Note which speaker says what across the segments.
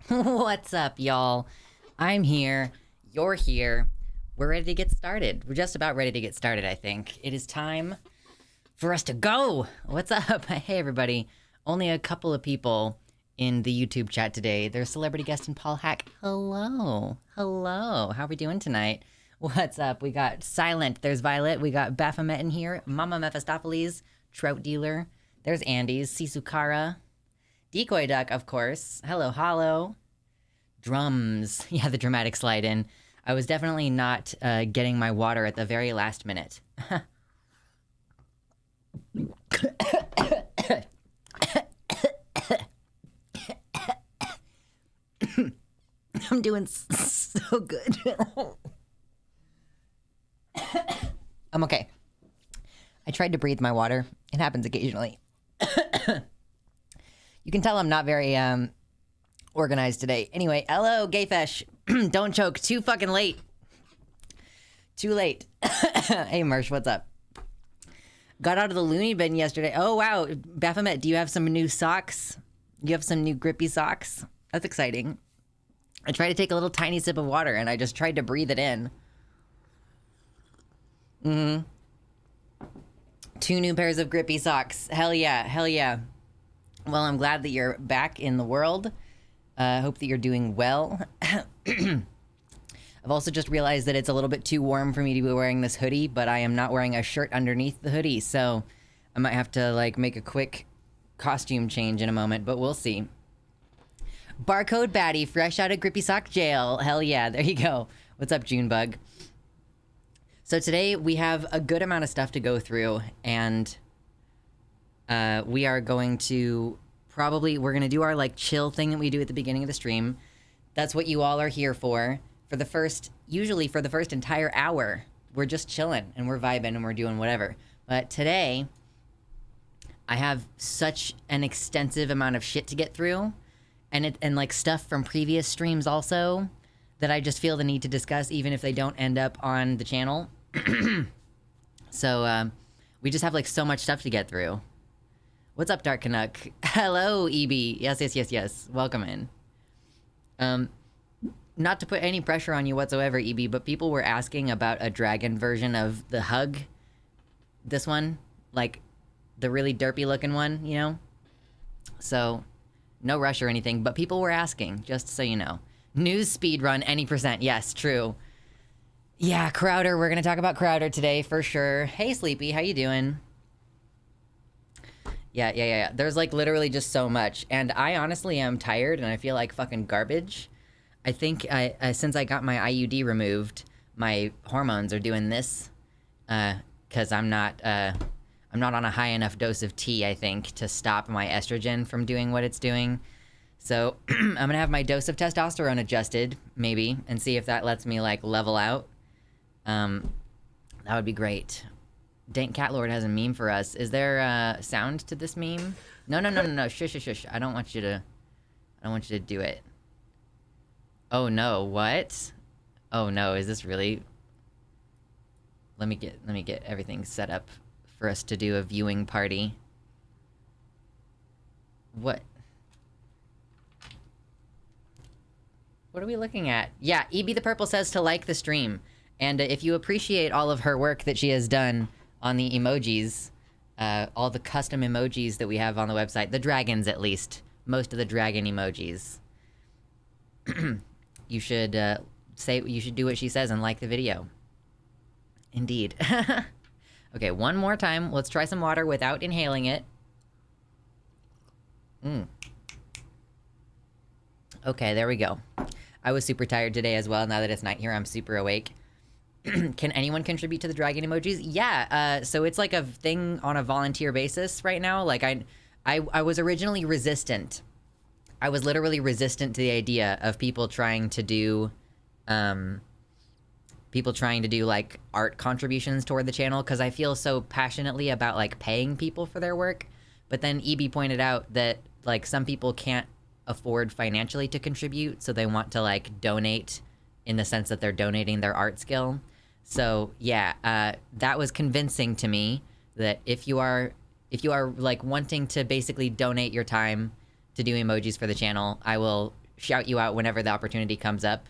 Speaker 1: What's up, y'all? I'm here. You're here. We're ready to get started. We're just about ready to get started, I think. It is time for us to go. What's up? Hey, everybody. Only a couple of people in the YouTube chat today. There's celebrity guest and Paul Hack. Hello. Hello. How are we doing tonight? What's up? We got Silent. There's Violet. We got Baphomet in here. Mama Mephistopheles. Trout Dealer. There's Andy's. Sisukara. Decoy Duck, of course. Hello, Hollow. Drums. Yeah, the dramatic slide in. I was definitely not getting my water at the very last minute. I'm doing so good. I'm okay. I tried to breathe my water. It happens occasionally. You can tell I'm not very organized today. Anyway, hello, Gayfesh. Don't choke. Too fucking late. Too late. Hey, Marsh, what's up? Got out of the loony bin yesterday. Oh, wow. Baphomet, do you have some new socks? You have some new grippy socks? That's exciting. I tried to take a little tiny sip of water, and I just tried to breathe it in. Mm-hmm. 2 new pairs of grippy socks. Hell yeah. Hell yeah. Well, I'm glad that you're back in the world. Hope that you're doing well. I've also just realized that it's a little bit too warm for me to be wearing this hoodie, but I am not wearing a shirt underneath the hoodie, so I might have to, like, make a quick costume change in a moment, but we'll see. Barcode Baddie, fresh out of Grippy Sock jail. Hell yeah, there you go. What's up, Junebug? So today we have a good amount of stuff to go through, and we are going to we're going to do our, like, chill thing that we do at the beginning of the stream. That's what you all are here for. Usually for the first entire hour, we're just chilling and we're vibing and we're doing whatever. But today, I have such an extensive amount of shit to get through, and like stuff from previous streams also, that I just feel the need to discuss, even if they don't end up on the channel. So we just have, like, so much stuff to get through. What's up, Dark Canuck? Hello, EB. Yes. Welcome in. Not to put any pressure on you whatsoever, EB, but people were asking about a dragon version of the hug. This one, like the really derpy looking one, you know? So, no rush or anything, but people were asking, just so you know. News speed run, any percent. Yes, true. Yeah, Crowder. We're gonna talk about Crowder today for sure. Hey, Sleepy, how you doing? Yeah. There's, like, literally just so much. And I honestly am tired and I feel like fucking garbage. I think since I got my IUD removed, my hormones are doing this. Because I'm not on a high enough dose of tea, I think, to stop my estrogen from doing what it's doing. So I'm going to have my dose of testosterone adjusted, maybe, and see if that lets me, like, level out. That would be great. Dank Catlord has a meme for us. Is there sound to this meme? No. Shush. I don't want you to do it. Oh no, what? Oh no, is this really? Let me get everything set up for us to do a viewing party. What? What are we looking at? Yeah, EB the Purple says to like the stream. And if you appreciate all of her work that she has done on the emojis, all the custom emojis that we have on the website, the dragons at least, most of the dragon emojis, you should do what she says and like the video. Indeed. Okay, one more time. Let's try some water without inhaling it. Okay, there we go. I was super tired today as well. Now that it's night here, I'm super awake. Can anyone contribute to the dragon emojis? Yeah, so it's like a thing on a volunteer basis right now. Like, I was originally resistant. I was literally resistant to the idea of people trying to do like art contributions toward the channel, because I feel so passionately about, like, paying people for their work. But then EB pointed out that, like, some people can't afford financially to contribute, so they want to, like, donate in the sense that they're donating their art skill. So yeah, that was convincing to me that if you are like wanting to basically donate your time to do emojis for the channel, I will shout you out whenever the opportunity comes up,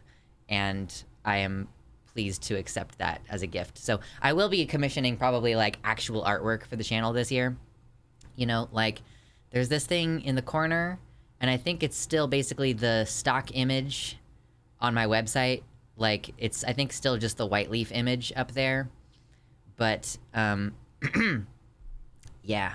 Speaker 1: and I am pleased to accept that as a gift. So I will be commissioning probably like actual artwork for the channel this year. You know, like there's this thing in the corner, and I think it's still basically the stock image on my website. Like it's, I think, still just the white leaf image up there. But yeah,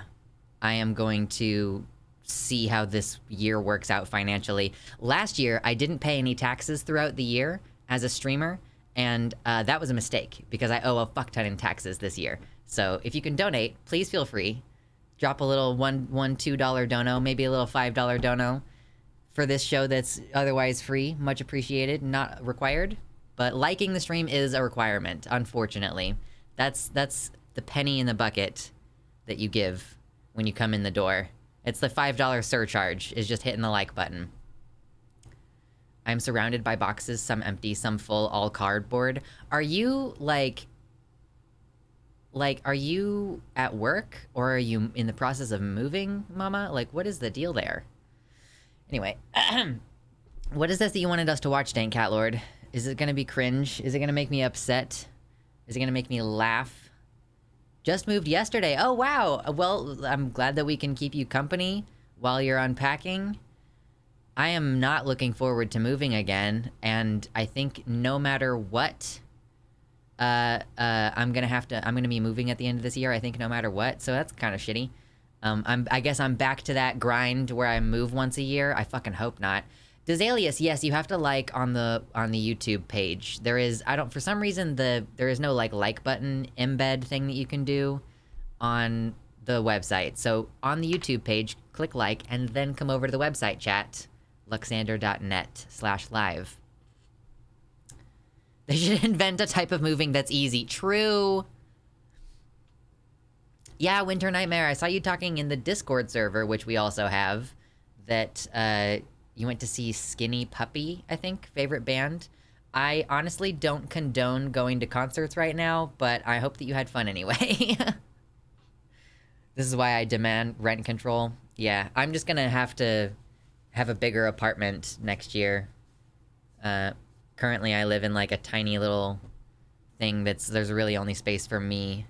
Speaker 1: I am going to see how this year works out financially. Last year, I didn't pay any taxes throughout the year as a streamer, and that was a mistake because I owe a fuck ton in taxes this year. So if you can donate, please feel free. Drop a little $2 dono, maybe a little $5 dono for this show that's otherwise free. Much appreciated, not required. But liking the stream is a requirement, unfortunately. That's the penny in the bucket that you give when you come in the door. It's the $5 surcharge, is just hitting the like button. I'm surrounded by boxes, some empty, some full, all cardboard. Are you, like, are you at work? Or are you in the process of moving, mama? Like, what is the deal there? Anyway, what is this that you wanted us to watch, Dank Cat Lord? Is it gonna be cringe? Is it gonna make me upset? Is it gonna make me laugh? Just moved yesterday. Oh, wow. Well, I'm glad that we can keep you company while you're unpacking. I am not looking forward to moving again, and I think no matter what, I'm gonna be moving at the end of this year, I think, no matter what, so that's kind of shitty. I guess I'm back to that grind where I move once a year. I fucking hope not. Desalius, yes, you have to like on the YouTube page. There is, for some reason, there is no like button embed thing that you can do on the website. So on the YouTube page, click like, and then come over to the website chat, luxander.net/live. They should invent a type of moving that's easy. True. Yeah, Winter Nightmare, I saw you talking in the Discord server, which we also have, that, you went to see Skinny Puppy, I think, favorite band. I honestly don't condone going to concerts right now, but I hope that you had fun anyway. This is why I demand rent control. Yeah, I'm just gonna have to have a bigger apartment next year. Currently I live in like a tiny little thing there's really only space for me.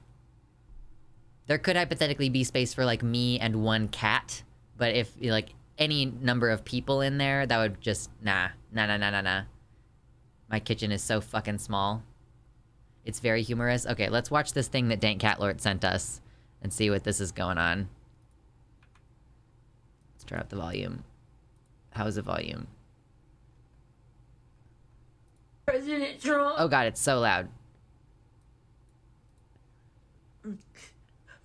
Speaker 1: There could hypothetically be space for like me and one cat, but if like any number of people in there, that would just, nah. My kitchen is so fucking small. It's very humorous. Okay, let's watch this thing that Dank Catlord sent us and see what this is going on. Let's turn up the volume. How's the volume?
Speaker 2: President Trump.
Speaker 1: Oh god, it's so loud.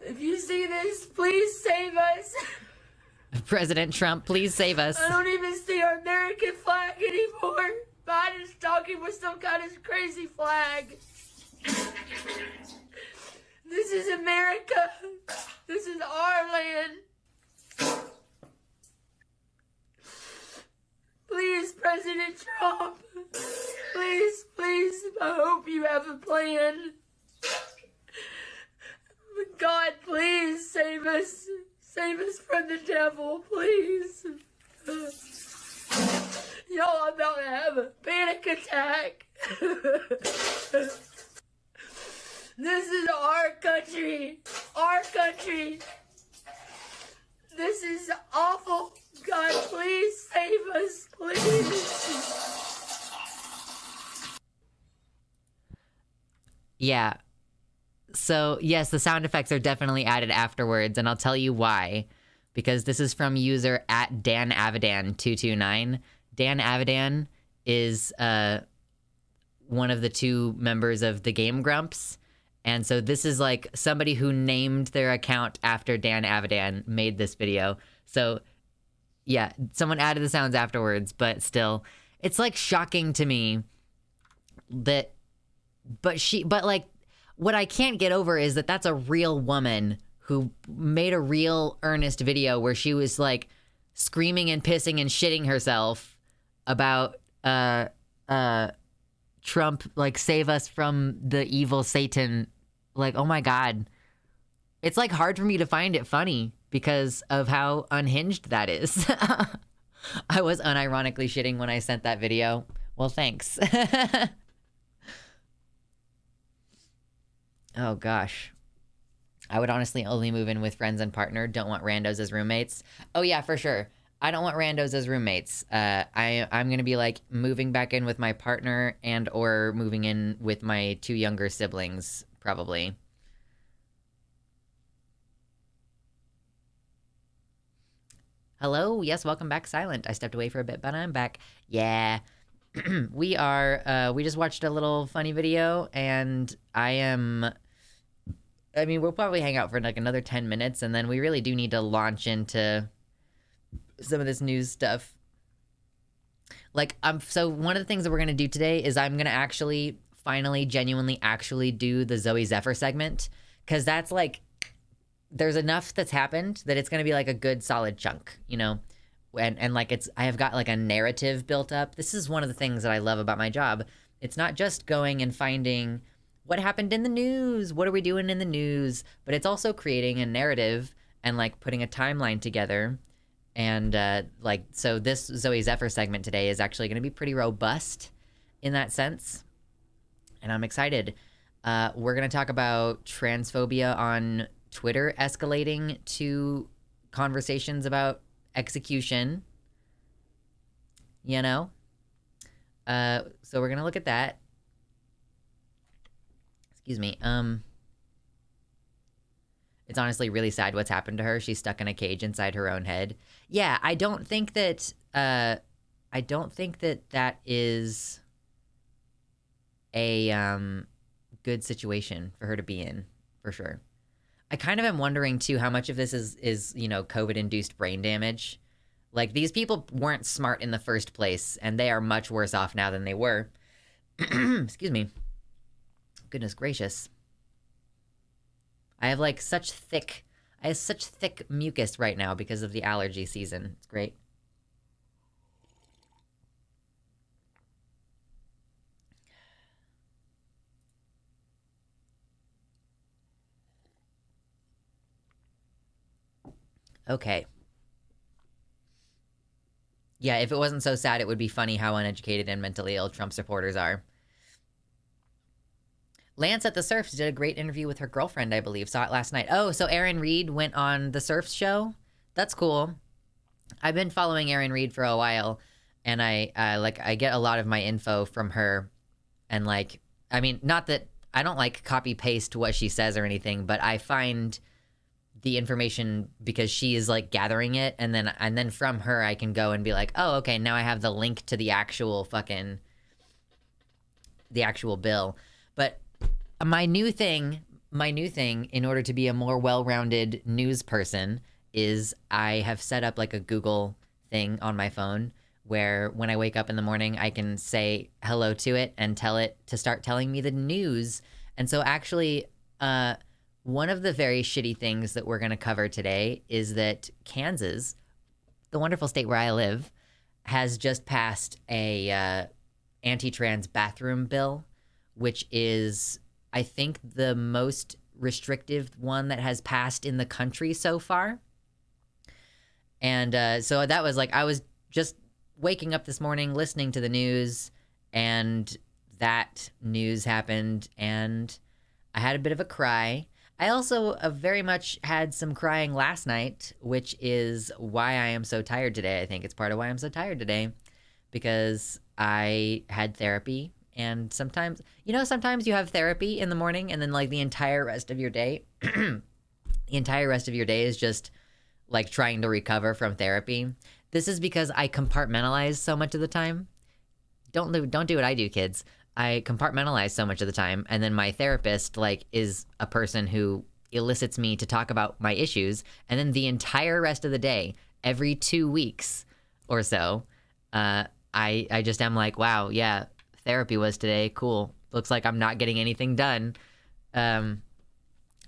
Speaker 2: If you see this, please save us.
Speaker 1: President Trump, please save us.
Speaker 2: I don't even see our American flag anymore. Biden's talking with some kind of crazy flag. This is America. This is our land. Please, President Trump. Please, I hope you have a plan. God, please save us. Save us from the devil, please. Y'all, I'm about to have a panic attack. This is our country. Our country. This is awful. God, please save us, please.
Speaker 1: Yeah. So, yes, the sound effects are definitely added afterwards, and I'll tell you why. Because this is from user at DanAvidan229. Dan Avidan is one of the two members of the Game Grumps. And so this is like somebody who named their account after Dan Avidan made this video. So, yeah, someone added the sounds afterwards, but still, it's like shocking to me that, but like, what I can't get over is that that's a real woman who made a real earnest video where she was like screaming and pissing and shitting herself about Trump, like, save us from the evil Satan. Like, oh my God. It's like hard for me to find it funny because of how unhinged that is. I was unironically shitting when I sent that video. Well, thanks. Oh, gosh. I would honestly only move in with friends and partner. Don't want randos as roommates. Oh, yeah, for sure. I don't want randos as roommates. I'm going to be, like, moving back in with my partner and or moving in with my 2 younger siblings, probably. Hello? Yes, welcome back, Silent. I stepped away for a bit, but I'm back. Yeah. We just watched a little funny video, and we'll probably hang out for, like, another 10 minutes, and then we really do need to launch into some of this news stuff. Like, so one of the things that we're gonna do today is I'm gonna actually, finally, genuinely actually do the Zoe Zephyr segment, because that's, like, there's enough that's happened that it's gonna be, like, a good solid chunk, you know? And like, I have got, like, a narrative built up. This is one of the things that I love about my job. It's not just going and finding what happened in the news, what are we doing in the news, but it's also creating a narrative and, like, putting a timeline together. And, like, so this Zoe Zephyr segment today is actually going to be pretty robust in that sense. And I'm excited. We're going to talk about transphobia on Twitter escalating to conversations about execution, you know? So we're going to look at that. Excuse me. It's honestly really sad what's happened to her. She's stuck in a cage inside her own head. Yeah, I don't think that that is a good situation for her to be in, for sure. I kind of am wondering too how much of this is you know, COVID-induced brain damage. Like, these people weren't smart in the first place, and they are much worse off now than they were. Excuse me. Goodness gracious. I have, like, such thick mucus right now because of the allergy season. It's great. Okay. Yeah, if it wasn't so sad, it would be funny how uneducated and mentally ill Trump supporters are. Lance at the Surfs did a great interview with her girlfriend, I believe. Saw it last night. Oh, so Erin Reed went on the Surfs show? That's cool. I've been following Erin Reed for a while, and I get a lot of my info from her. And, like, I mean, not that I don't, like, copy paste what she says or anything, but I find the information because she is, like, gathering it, and then from her I can go and be like, oh, okay, now I have the link to the actual bill. But my new thing in order to be a more well-rounded news person is I have set up, like, a Google thing on my phone where when I wake up in the morning, I can say hello to it and tell it to start telling me the news. And so actually, one of the very shitty things that we're going to cover today is that Kansas, the wonderful state where I live, has just passed a anti-trans bathroom bill, which is, I think, the most restrictive one that has passed in the country so far. And so that was like, I was just waking up this morning listening to the news, and that news happened, and I had a bit of a cry. I also very much had some crying last night, which is why I am so tired today. I think it's part of why I'm so tired today, because I had therapy. And sometimes you have therapy in the morning, and then, like, the entire rest of your day, is just, like, trying to recover from therapy. This is because I compartmentalize so much of the time. Don't do what I do, kids. I compartmentalize so much of the time, and then my therapist, like, is a person who elicits me to talk about my issues, and then the entire rest of the day, every 2 weeks or so, I just am like, wow, yeah, therapy was today, cool. Looks like I'm not getting anything done. Had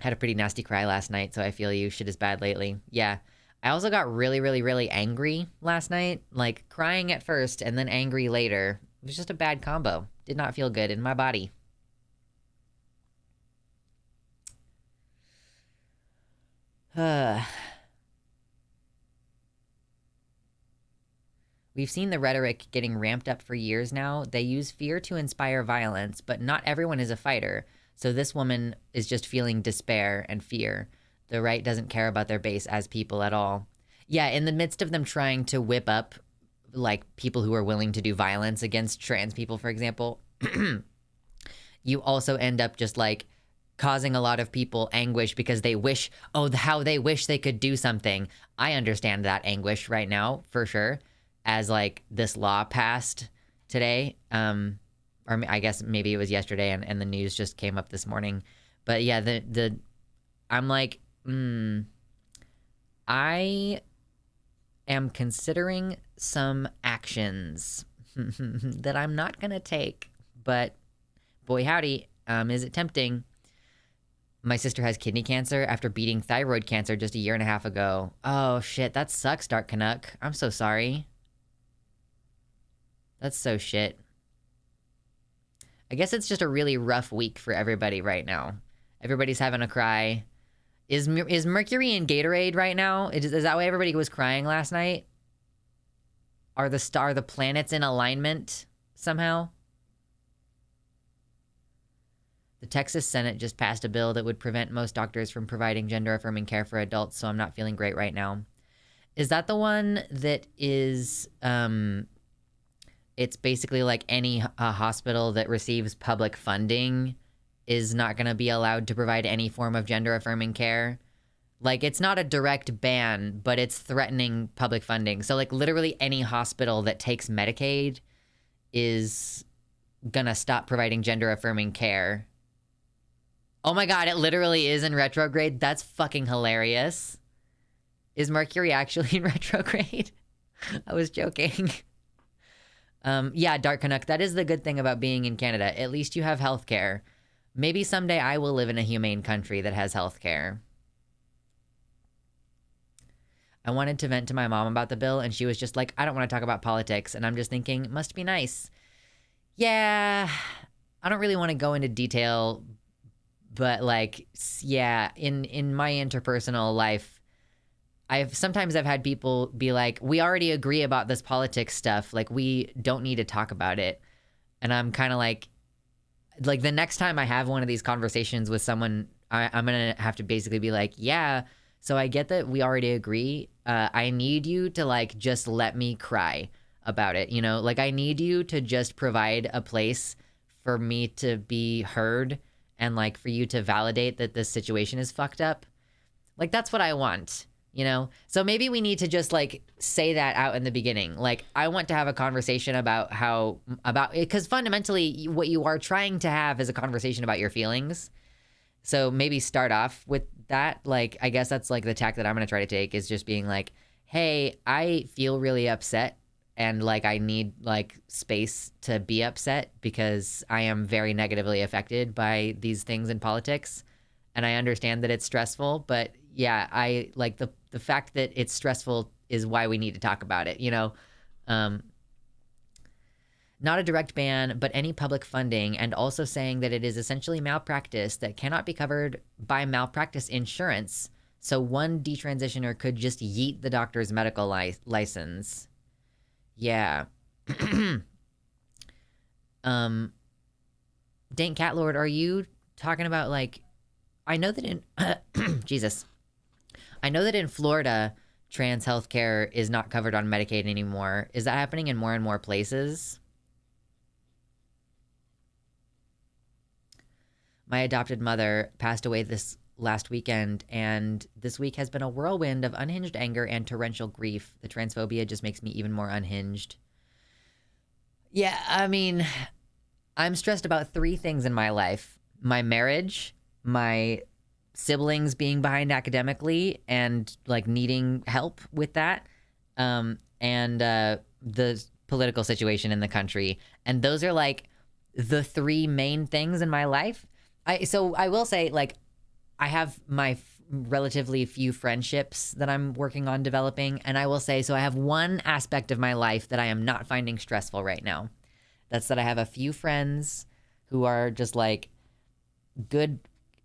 Speaker 1: a pretty nasty cry last night, so I feel you. Shit is bad lately. Yeah. I also got really, really, really angry last night. Like, crying at first and then angry later. It was just a bad combo. Did not feel good in my body. We've seen the rhetoric getting ramped up for years now. They use fear to inspire violence, but not everyone is a fighter. So this woman is just feeling despair and fear. The right doesn't care about their base as people at all. Yeah, in the midst of them trying to whip up, like, people who are willing to do violence against trans people, for example, you also end up just, like, causing a lot of people anguish because they wish, how they wish they could do something. I understand that anguish right now, for sure, as, like, this law passed today. Or I guess maybe it was yesterday and the news just came up this morning. But yeah, I'm like, I am considering some actions that I'm not going to take, but boy howdy, is it tempting. My sister has kidney cancer after beating thyroid cancer just a year and a half ago. Oh shit, that sucks, Dark Canuck. I'm so sorry. That's so shit. I guess it's just a really rough week for everybody right now. Everybody's having a cry. Is Mercury in Gatorade right now? Is that why everybody was crying last night? Are the planets in alignment somehow? The Texas Senate just passed a bill that would prevent most doctors from providing gender-affirming care for adults, so I'm not feeling great right now. Is that the one that is, it's basically like any hospital that receives public funding is not going to be allowed to provide any form of gender-affirming care? Like, it's not a direct ban, but it's threatening public funding. So, like, literally any hospital that takes Medicaid is gonna stop providing gender-affirming care. Oh my god, it literally is in retrograde? That's fucking hilarious. Is Mercury actually in retrograde? I was joking. Yeah, Dark Canuck, that is the good thing about being in Canada. At least you have healthcare. Maybe someday I will live in a humane country that has healthcare. I wanted to vent to my mom about the bill, and she was just like, I don't want to talk about politics. And I'm just thinking, it must be nice. Yeah, I don't really want to go into detail, but like, yeah, in my interpersonal life, sometimes I've had people be like, we already agree about this politics stuff. Like, we don't need to talk about it. And I'm kind of like the next time I have one of these conversations with someone, I'm going to have to basically be like, yeah, so I get that we already agree. I need you to like just let me cry about it. You know, like I need you to just provide a place for me to be heard and like for you to validate that this situation is fucked up. Like that's what I want, you know? So maybe we need to just like say that out in the beginning. Like I want to have a conversation about because fundamentally what you are trying to have is a conversation about your feelings. So maybe start off with that. Like, I guess that's like the tack that I'm going to try to take is just being like, hey, I feel really upset and like I need like space to be upset because I am very negatively affected by these things in politics. And I understand that it's stressful, but yeah, I like the fact that it's stressful is why we need to talk about it, you know? Not a direct ban, but any public funding, and also saying that it is essentially malpractice that cannot be covered by malpractice insurance. So one detransitioner could just yeet the doctor's medical license. Yeah. Dank Catlord, are you talking about like, I know that in, Jesus. I know that in Florida, trans healthcare is not covered on Medicaid anymore. Is that happening in more and more places? My adopted mother passed away this last weekend, and this week has been a whirlwind of unhinged anger and torrential grief. The transphobia just makes me even more unhinged. Yeah, I mean, I'm stressed about 3 things in my life. My marriage, my siblings being behind academically and like needing help with that, and the political situation in the country. And those are like the 3 main things in my life. So I will say, like, I have my relatively few friendships that I'm working on developing. And I will say, so I have one aspect of my life that I am not finding stressful right now. That's that I have a few friends who are just like good,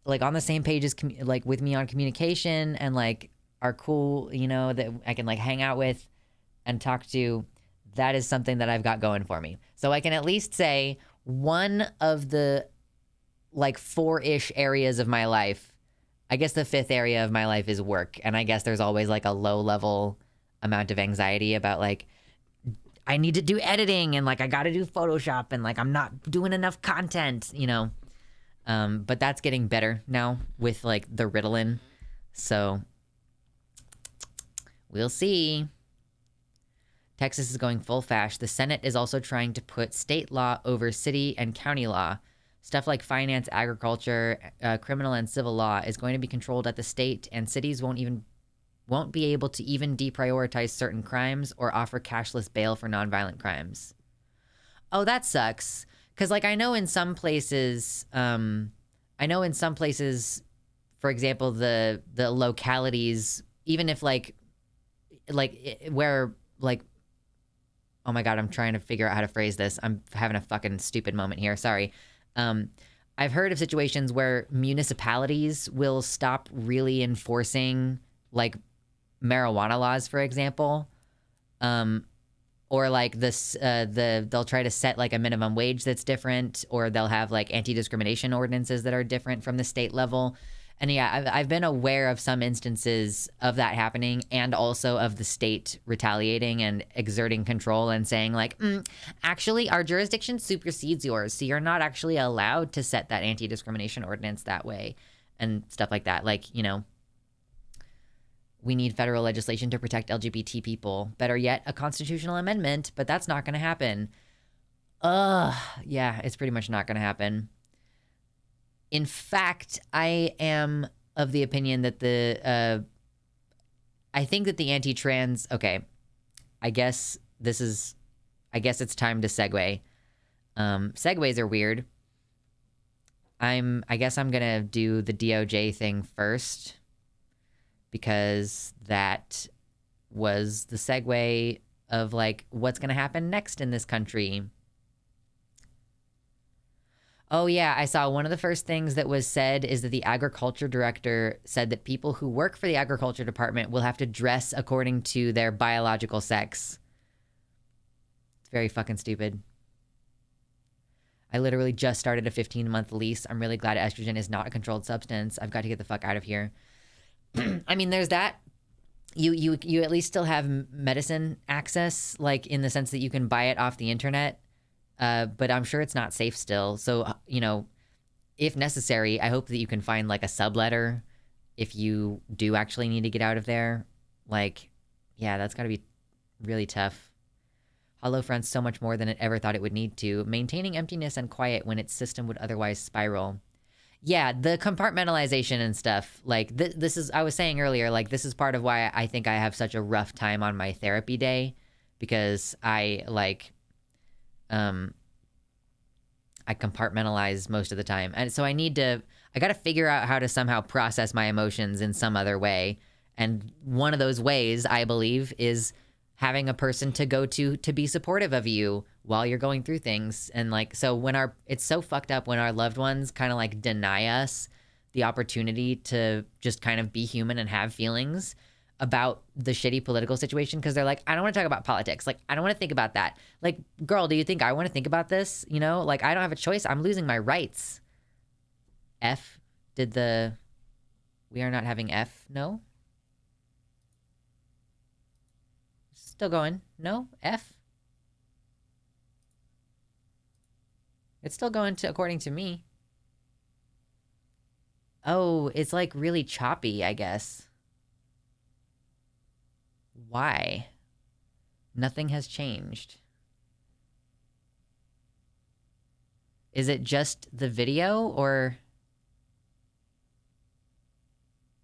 Speaker 1: like on the same page as like with me on communication and like are cool, you know, that I can like hang out with and talk to. that is something that I've got going for me. So I can at least say one of the like 4-ish areas of my life, I guess the 5th area of my life is work. And I guess there's always like a low level amount of anxiety about like, I need to do editing and like I got to do Photoshop and like I'm not doing enough content, you know. But that's getting better now with like the Ritalin. So we'll see. Texas is going full fash. The Senate is also trying to put state law over city and county law. Stuff like finance, agriculture, criminal and civil law is going to be controlled at the state, and cities won't be able to even deprioritize certain crimes or offer cashless bail for nonviolent crimes. Oh, that sucks. Because, like, I know in some places, for example, the localities, even if where, like, oh my God, I'm trying to figure out how to phrase this. I'm having a fucking stupid moment here. Sorry. I've heard of situations where municipalities will stop really enforcing, like, marijuana laws, for example, or like they'll try to set like a minimum wage that's different, or they'll have like anti-discrimination ordinances that are different from the state level. And yeah, I've been aware of some instances of that happening, and also of the state retaliating and exerting control and saying like, actually our jurisdiction supersedes yours, so you're not actually allowed to set that anti-discrimination ordinance that way and stuff like that. Like, you know, we need federal legislation to protect LGBT people. Better yet, a constitutional amendment, but that's not going to happen. Yeah, it's pretty much not going to happen. In fact, I am of the opinion that I think that the anti-trans, okay, I guess it's time to segue. Segues are weird. I guess I'm going to do the DOJ thing first, because that was the segue of like what's going to happen next in this country. Oh yeah, I saw one of the first things that was said is that the agriculture director said that people who work for the agriculture department will have to dress according to their biological sex. It's very fucking stupid. I literally just started a 15-month lease. I'm really glad estrogen is not a controlled substance. I've got to get the fuck out of here. I mean, there's that. You at least still have medicine access, like in the sense that you can buy it off the internet. But I'm sure it's not safe still. So, you know, if necessary, I hope that you can find like a subletter if you do actually need to get out of there. Like, yeah, that's got to be really tough. HoloFront's so much more than it ever thought it would need to. Maintaining emptiness and quiet when its system would otherwise spiral. Yeah, the compartmentalization and stuff. Like, this is, I was saying earlier, like, this is part of why I think I have such a rough time on my therapy day. Because I compartmentalize most of the time. And so I got to figure out how to somehow process my emotions in some other way. And one of those ways, I believe, is having a person to go to be supportive of you while you're going through things. And like, so it's so fucked up when our loved ones kind of like deny us the opportunity to just kind of be human and have feelings about the shitty political situation, because they're like, I don't want to talk about politics. Like, I don't want to think about that. Like, girl, do you think I want to think about this? You know, like, I don't have a choice. I'm losing my rights. We are not having F? No? Still going. No? F? It's still going according to me. Oh, it's like really choppy, I guess. Why? Nothing has changed. Is it just the video, or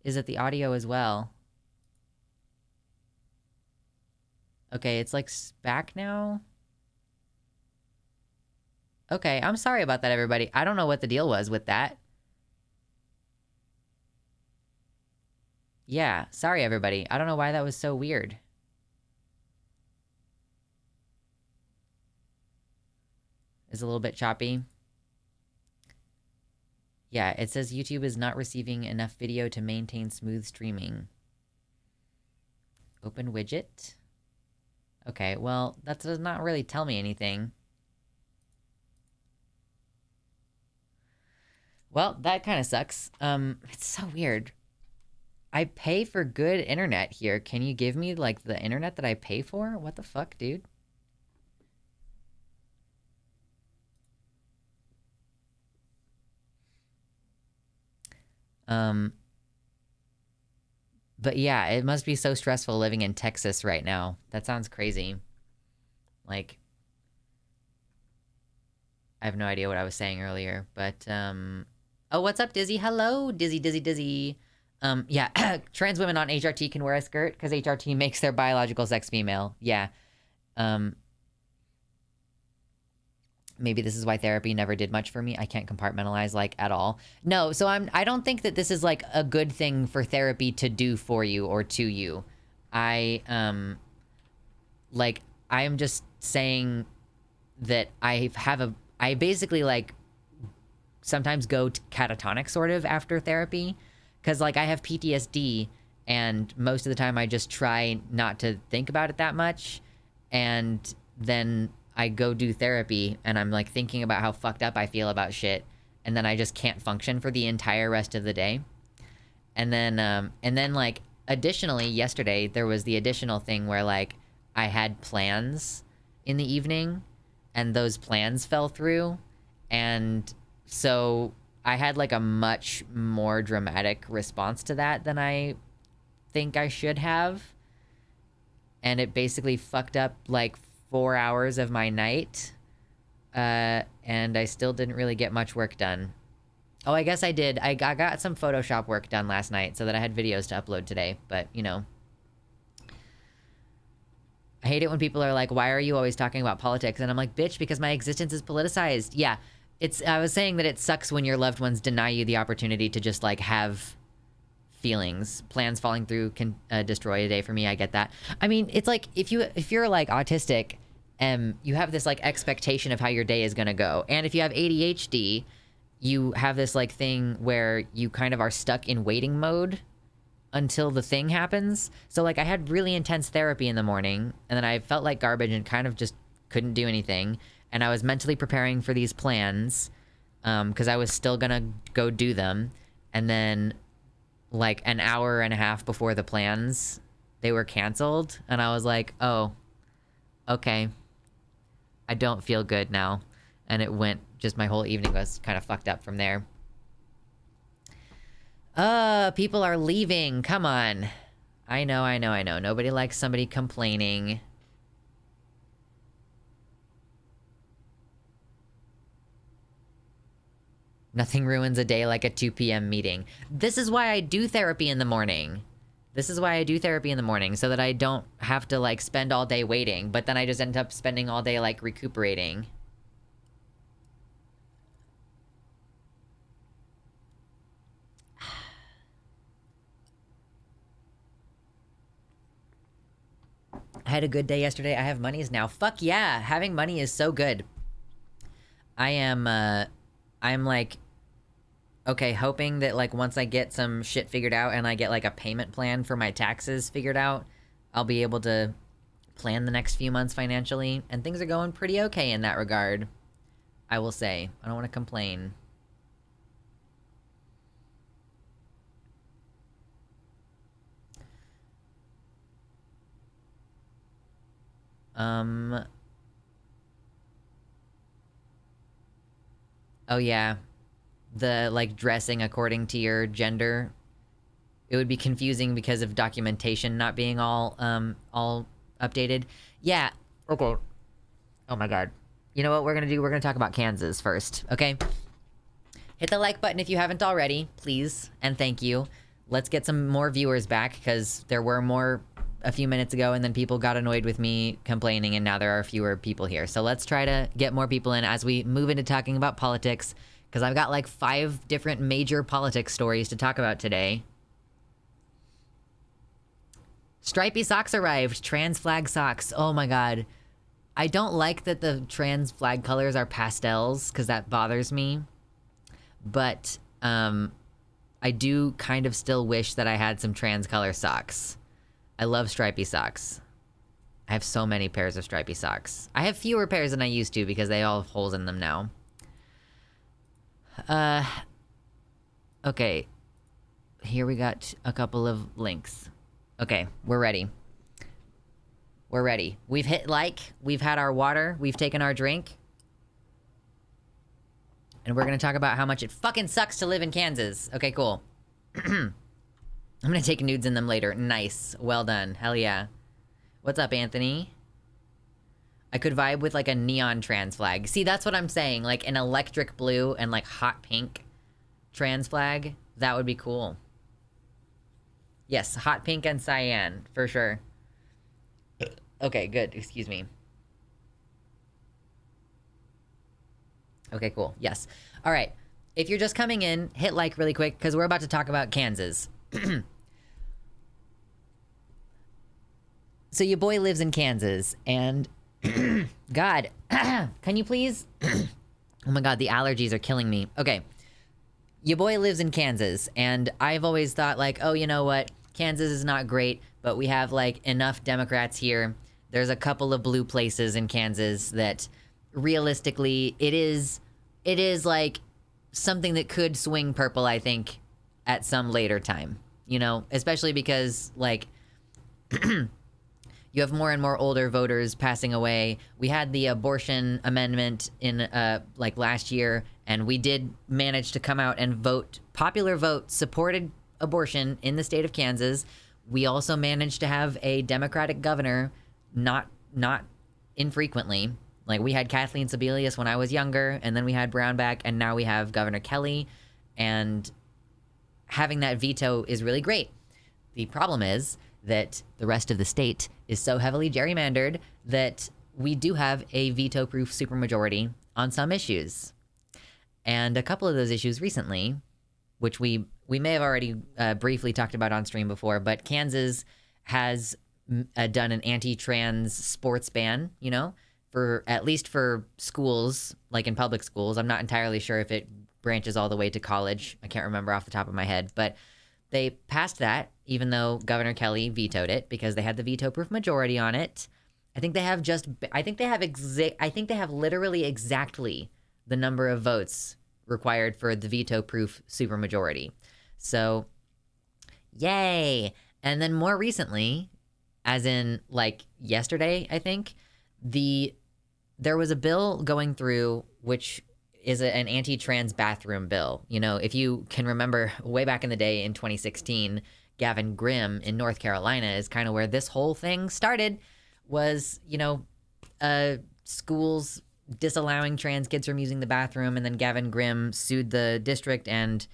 Speaker 1: is it the audio as well? Okay, it's like back now. Okay, I'm sorry about that, everybody. I don't know what the deal was with that. Yeah, sorry, everybody. I don't know why that was so weird. It's a little bit choppy. Yeah, it says YouTube is not receiving enough video to maintain smooth streaming. Open widget. Okay, well, that does not really tell me anything. Well, that kind of sucks. It's so weird. I pay for good internet here. Can you give me, like, the internet that I pay for? What the fuck, dude? But yeah, it must be so stressful living in Texas right now. That sounds crazy. Like, I have no idea what I was saying earlier, but, oh, what's up, Dizzy? Hello, Dizzy. Yeah, trans women on HRT can wear a skirt because HRT makes their biological sex female. Yeah. Maybe this is why therapy never did much for me. I can't compartmentalize, like, at all. No, so I don't think that this is, like, a good thing for therapy to do for you or to you. I am just saying that I basically, like, sometimes go catatonic, sort of, after therapy. Because, like, I have PTSD, and most of the time I just try not to think about it that much. And then I go do therapy, and I'm, like, thinking about how fucked up I feel about shit. And then I just can't function for the entire rest of the day. And then, like, additionally, yesterday, there was the additional thing where, like, I had plans in the evening, and those plans fell through. And so I had, like, a much more dramatic response to that than I think I should have. And it basically fucked up, like, 4 hours of my night. And I still didn't really get much work done. Oh, I guess I did. I got some Photoshop work done last night so that I had videos to upload today. But, you know. I hate it when people are like, why are you always talking about politics? And I'm like, bitch, because my existence is politicized. Yeah. I was saying that it sucks when your loved ones deny you the opportunity to just, like, have feelings. Plans falling through can destroy a day for me. I get that. I mean, it's like, if you're, like, autistic, you have this, like, expectation of how your day is gonna go. And if you have ADHD, you have this, like, thing where you kind of are stuck in waiting mode until the thing happens. So, like, I had really intense therapy in the morning, and then I felt like garbage and kind of just couldn't do anything. And I was mentally preparing for these plans, because I was still gonna go do them. And then, like, an hour and a half before the plans, they were canceled. And I was like, oh, okay. I don't feel good now. And it went, just my whole evening was kind of fucked up from there. People are leaving. Come on. I know. Nobody likes somebody complaining. Nothing ruins a day like a 2 p.m. meeting. This is why I do therapy in the morning. So that I don't have to, like, spend all day waiting. But then I just end up spending all day, like, recuperating. I had a good day yesterday. I have monies now. Fuck yeah. Having money is so good. I'm like, okay, hoping that, like, once I get some shit figured out and I get, like, a payment plan for my taxes figured out, I'll be able to plan the next few months financially. And things are going pretty okay in that regard, I will say. I don't want to complain. Oh yeah. The, like, dressing according to your gender. It would be confusing because of documentation not being all updated. Yeah. Okay. Oh my god. You know what we're gonna do? We're gonna talk about Kansas first, okay? Hit the like button if you haven't already, please, and thank you. Let's get some more viewers back, because there were more a few minutes ago, and then people got annoyed with me complaining, and now there are fewer people here. So let's try to get more people in as we move into talking about politics, because I've got, like, 5 different major politics stories to talk about today. Stripy socks arrived. Trans flag socks. Oh my god. I don't like that the trans flag colors are pastels, because that bothers me. But, I do kind of still wish that I had some trans color socks. I love stripy socks. I have so many pairs of stripy socks. I have fewer pairs than I used to because they all have holes in them now. Okay. Here we got a couple of links. Okay, we're ready. We're ready. We've hit like, we've had our water, we've taken our drink. And we're gonna talk about how much it fucking sucks to live in Kansas. Okay, cool. I'm gonna take nudes in them later. Nice. Well done. Hell yeah. What's up, Anthony? I could vibe with like a neon trans flag. See, that's what I'm saying. Like an electric blue and like hot pink trans flag. That would be cool. Yes, hot pink and cyan, for sure. Okay, good. Excuse me. Okay, cool. Yes. All right. If you're just coming in, hit like really quick because we're about to talk about Kansas. So your boy lives in Kansas and God, can you please? Oh my God, the allergies are killing me. Okay. Your boy lives in Kansas and I've always thought like, oh, you know what? Kansas is not great, but we have like enough Democrats here. There's a couple of blue places in Kansas that realistically it is like something that could swing purple, I think, at some later time, you know, especially because like you have more and more older voters passing away. We had the abortion amendment in like last year, and we did manage to come out and vote. Popular vote supported abortion in the state of Kansas. We also managed to have a Democratic governor, not infrequently. Like we had Kathleen Sebelius when I was younger, and then we had Brownback, and now we have Governor Kelly, and having that veto is really great. The problem is that the rest of the state is so heavily gerrymandered that we do have a veto-proof supermajority on some issues. And a couple of those issues recently, which we may have already briefly talked about on stream before, but Kansas has done an anti-trans sports ban, you know, for at least for schools, like in public schools. I'm not entirely sure if it branches all the way to college. I can't remember off the top of my head, but they passed that, even though Governor Kelly vetoed it because they had the veto-proof majority on it. I think they have literally exactly the number of votes required for the veto-proof supermajority. So, yay! And then more recently, as in like yesterday, I think, there was a bill going through which is an anti-trans bathroom bill. You know, if you can remember way back in the day in 2016, Gavin Grimm in North Carolina is kind of where this whole thing started, was, you know, schools disallowing trans kids from using the bathroom, and then Gavin Grimm sued the district, and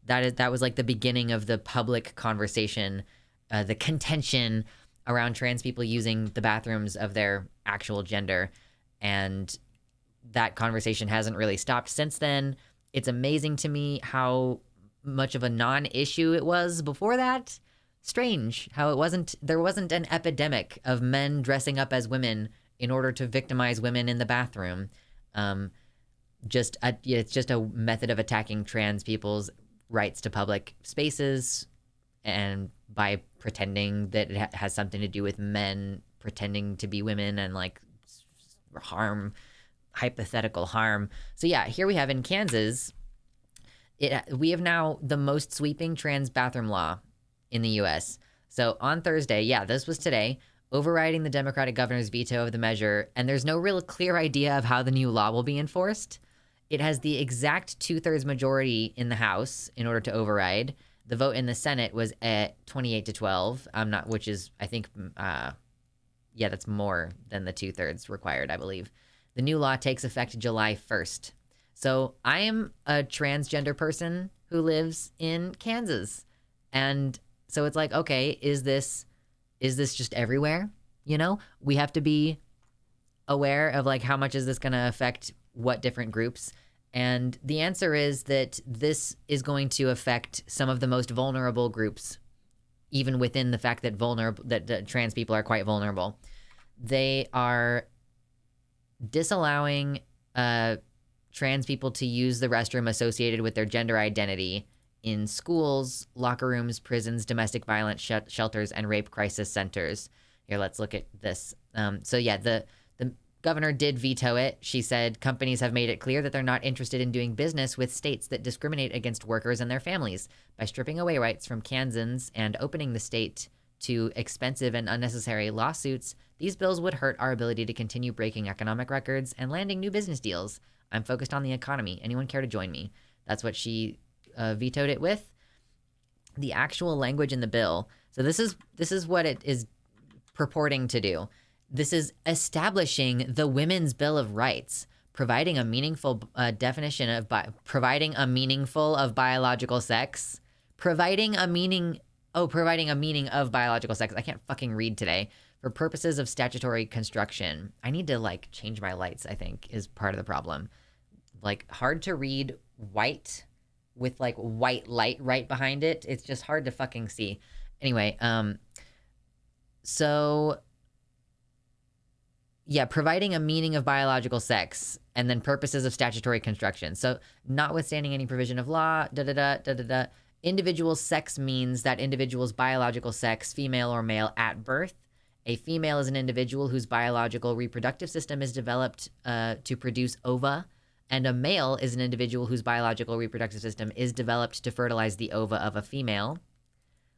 Speaker 1: that was like the beginning of the public conversation, the contention around trans people using the bathrooms of their actual gender. And that conversation hasn't really stopped since then. It's amazing to me how much of a non-issue it was before that. Strange how there wasn't an epidemic of men dressing up as women in order to victimize women in the bathroom. It's just a method of attacking trans people's rights to public spaces, and by pretending that it has something to do with men pretending to be women and like hypothetical harm. So yeah, here we have in Kansas, we have now the most sweeping trans bathroom law in the U.S. So on Thursday, yeah, this was today, overriding the Democratic governor's veto of the measure, and there's no real clear idea of how the new law will be enforced. It has the exact 2/3 majority in the House in order to override. The vote in the Senate was at 28-12, which is, I think, yeah, that's more than the 2/3 required, I believe. The new law takes effect July 1st. So I am a transgender person who lives in Kansas. And so it's like, okay, is this just everywhere? You know, we have to be aware of like, how much is this going to affect what different groups? And the answer is that this is going to affect some of the most vulnerable groups, even within the fact that trans people are quite vulnerable. They are disallowing trans people to use the restroom associated with their gender identity in schools, locker rooms, prisons, domestic violence shelters, and rape crisis centers. Here, let's look at this. So yeah, the governor did veto it. She said companies have made it clear that they're not interested in doing business with states that discriminate against workers and their families. By stripping away rights from Kansans and opening the state to expensive and unnecessary lawsuits, these bills would hurt our ability to continue breaking economic records and landing new business deals. I'm focused on the economy. Anyone care to join me? That's what she vetoed it with. The actual language in the bill. So this is what it is purporting to do. This is establishing the Women's Bill of Rights, providing a meaningful definition of providing a biological sex, providing a meaning of biological sex. I can't fucking read today. For purposes of statutory construction. I need to like change my lights, I think, is part of the problem. Like hard to read white with like white light right behind it. It's just hard to fucking see. Anyway, so yeah, providing a meaning of biological sex and then purposes of statutory construction. So notwithstanding any provision of law, individual sex means that individual's biological sex, female or male, at birth. A female is an individual whose biological reproductive system is developed to produce ova, and a male is an individual whose biological reproductive system is developed to fertilize the ova of a female,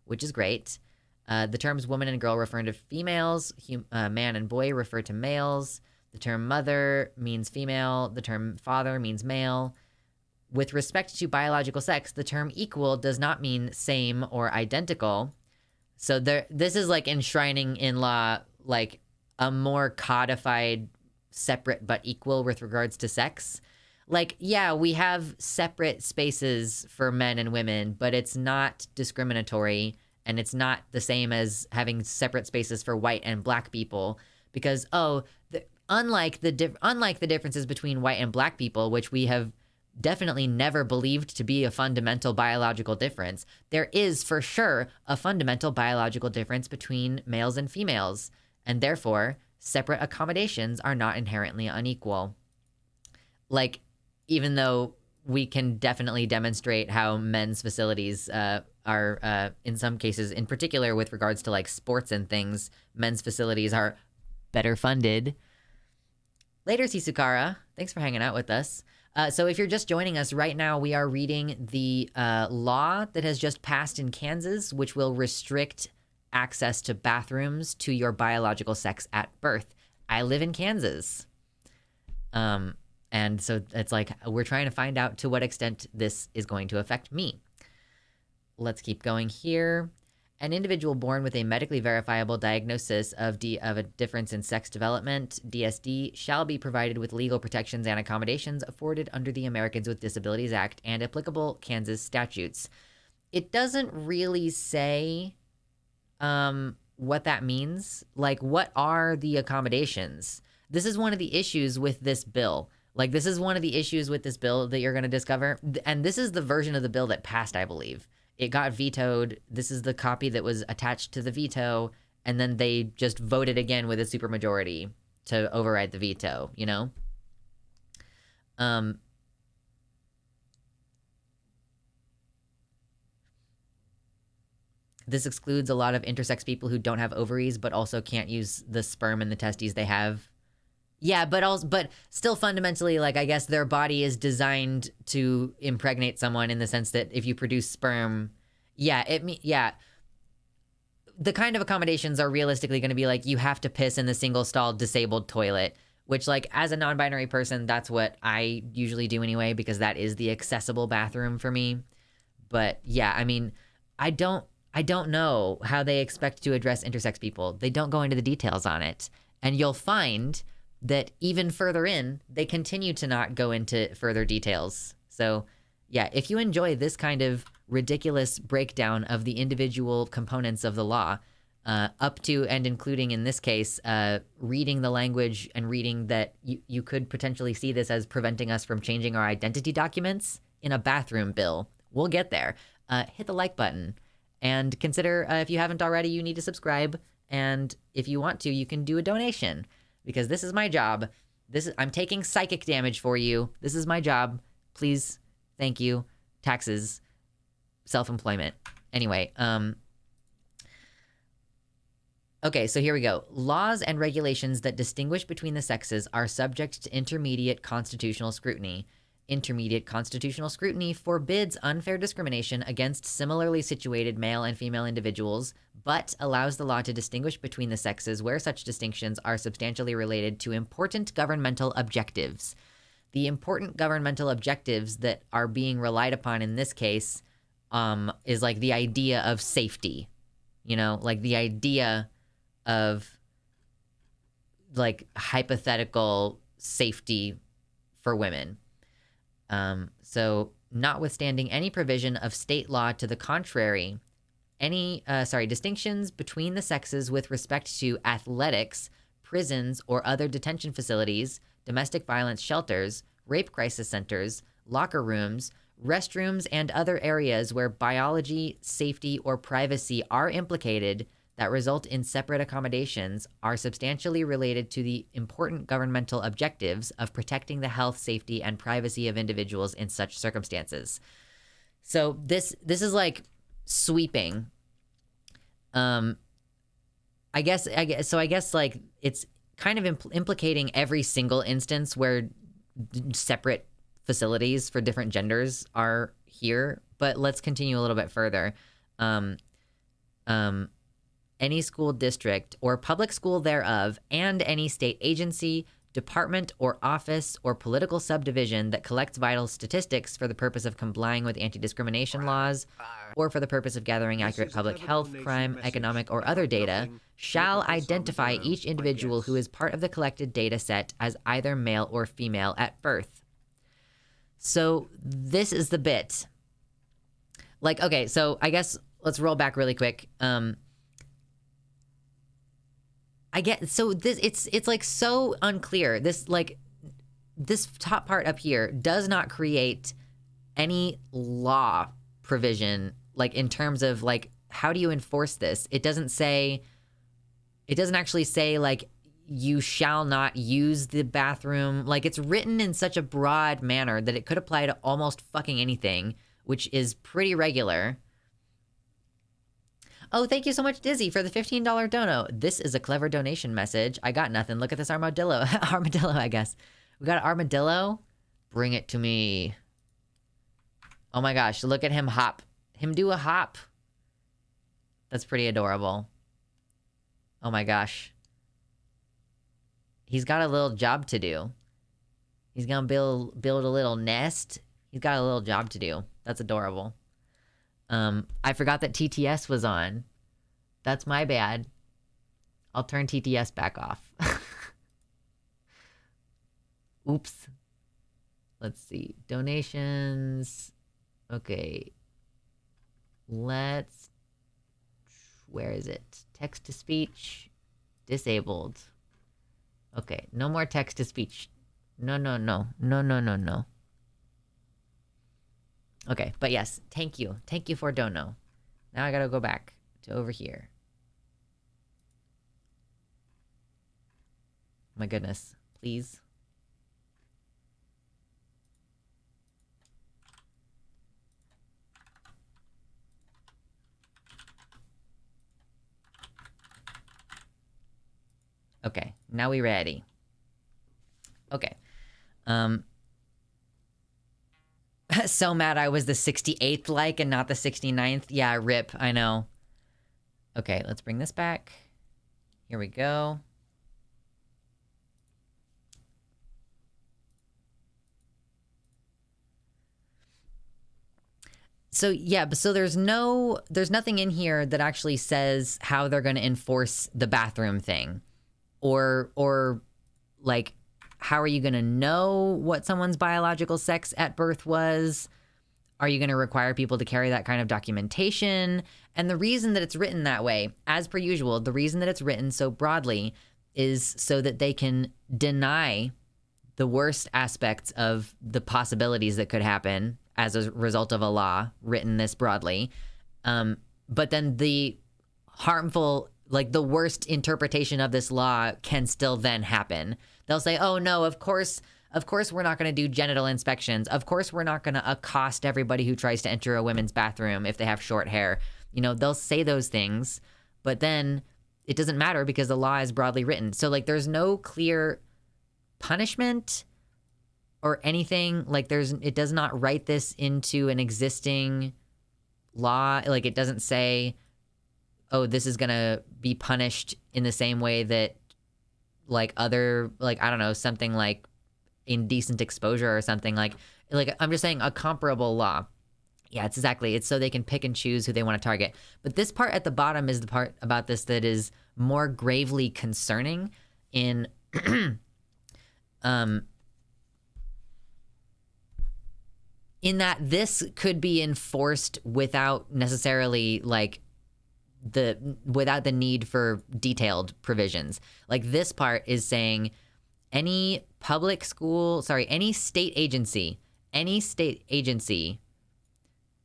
Speaker 1: which is great. The terms woman and girl refer to females, man and boy refer to males. The term mother means female. The term father means male. With respect to biological sex, the term equal does not mean same or identical. So this is like enshrining in law like a more codified, separate but equal with regards to sex. Like, yeah, we have separate spaces for men and women, but it's not discriminatory. And it's not the same as having separate spaces for white and black people because, unlike the differences between white and black people, which we have definitely never believed to be a fundamental biological difference, there is for sure a fundamental biological difference between males and females. And therefore, separate accommodations are not inherently unequal. Like, even though we can definitely demonstrate how men's facilities are, in some cases, in particular with regards to like sports and things, men's facilities are better funded. Later, Sisukara. Thanks for hanging out with us. So if you're just joining us right now, we are reading the law that has just passed in Kansas, which will restrict access to bathrooms to your biological sex at birth. I live in Kansas. And so it's like we're trying to find out to what extent this is going to affect me. Let's keep going here. An individual born with a medically verifiable diagnosis of a difference in sex development, DSD, shall be provided with legal protections and accommodations afforded under the Americans with Disabilities Act and applicable Kansas statutes. It doesn't really say what that means. Like, what are the accommodations? This is one of the issues with this bill. Like, this is one of the issues with this bill that you're going to discover. And this is the version of the bill that passed, I believe. It got vetoed. This is the copy that was attached to the veto. And then they just voted again with a supermajority to override the veto, you know? This excludes a lot of intersex people who don't have ovaries, but also can't use the sperm and the testes they have. Yeah, but still fundamentally, like, I guess their body is designed to impregnate someone in the sense that if you produce sperm, the kind of accommodations are realistically going to be like, you have to piss in the single-stalled disabled toilet, which, like, as a non-binary person, that's what I usually do anyway, because that is the accessible bathroom for me. But yeah, I mean, I don't know how they expect to address intersex people. They don't go into the details on it. And you'll find that even further in, they continue to not go into further details. So yeah, if you enjoy this kind of ridiculous breakdown of the individual components of the law, up to and including, in this case, reading the language and reading that you could potentially see this as preventing us from changing our identity documents in a bathroom bill. We'll get there. Hit the like button. And consider, if you haven't already, you need to subscribe. And if you want to, you can do a donation. Because this is my job. I'm taking psychic damage for you. This is my job. Please, thank you. Taxes, self-employment. Anyway, Okay, so here we go. Laws and regulations that distinguish between the sexes are subject to intermediate constitutional scrutiny. Intermediate constitutional scrutiny forbids unfair discrimination against similarly situated male and female individuals, but allows the law to distinguish between the sexes where such distinctions are substantially related to important governmental objectives. The important governmental objectives that are being relied upon in this case is like the idea of safety, you know, like the idea of like hypothetical safety for women. So notwithstanding any provision of state law to the contrary, any distinctions between the sexes with respect to athletics, prisons or other detention facilities, domestic violence shelters, rape crisis centers, locker rooms, restrooms, and other areas where biology, safety, or privacy are implicated that result in separate accommodations are substantially related to the important governmental objectives of protecting the health, safety, and privacy of individuals in such circumstances. So this is like sweeping. I guess like it's kind of implicating every single instance where separate facilities for different genders are here. But let's continue a little bit further. Any school district or public school thereof, and any state agency, department, or office or political subdivision that collects vital statistics for the purpose of complying with anti-discrimination laws or for the purpose of gathering accurate public health, crime, economic, or other data, shall identify each individual who is part of the collected data set as either male or female at birth. So this is the bit. Like, okay, so I guess let's roll back really quick. I get, so this, it's like so unclear. This top part up here does not create any law provision, like in terms of like, how do you enforce this? It doesn't actually say like, you shall not use the bathroom. Like, it's written in such a broad manner that it could apply to almost fucking anything, which is pretty regular. Oh, thank you so much, Dizzy, for the $15 dono. This is a clever donation message. I got nothing. Look at this armadillo. Armadillo, I guess. We got an armadillo. Bring it to me. Oh my gosh, look at him hop. Him do a hop. That's pretty adorable. Oh my gosh. He's got a little job to do. He's gonna build a little nest. He's got a little job to do. That's adorable. I forgot that TTS was on. That's my bad. I'll turn TTS back off. Oops. Let's see. Donations. Okay. Where is it? Text to speech. Disabled. Okay. No more text to speech. No. Okay, but yes, thank you. Thank you for dono. Now I gotta go back to over here. My goodness, please. Okay, now we ready. Okay. So mad I was the 68th like and not the 69th. Yeah, rip, I know. Okay, let's bring this back. Here we go. So yeah, so there's nothing in here that actually says how they're going to enforce the bathroom thing. Or like, how are you going to know what someone's biological sex at birth was? Are you going to require people to carry that kind of documentation? And the reason that it's written that way, as per usual, the reason that it's written so broadly is so that they can deny the worst aspects of the possibilities that could happen as a result of a law written this broadly. But then the harmful, like the worst interpretation of this law can still then happen. They'll say, oh no, of course we're not going to do genital inspections. Of course we're not going to accost everybody who tries to enter a women's bathroom if they have short hair. You know, they'll say those things, but then it doesn't matter because the law is broadly written. So like there's no clear punishment or anything. Like it does not write this into an existing law. Like it doesn't say, oh, this is gonna be punished in the same way that like other, like, I don't know, something like indecent exposure or something like I'm just saying a comparable law. Yeah, it's so they can pick and choose who they want to target. But this part at the bottom is the part about this that is more gravely concerning in in that this could be enforced without necessarily like without the need for detailed provisions. Like this part is saying any state agency,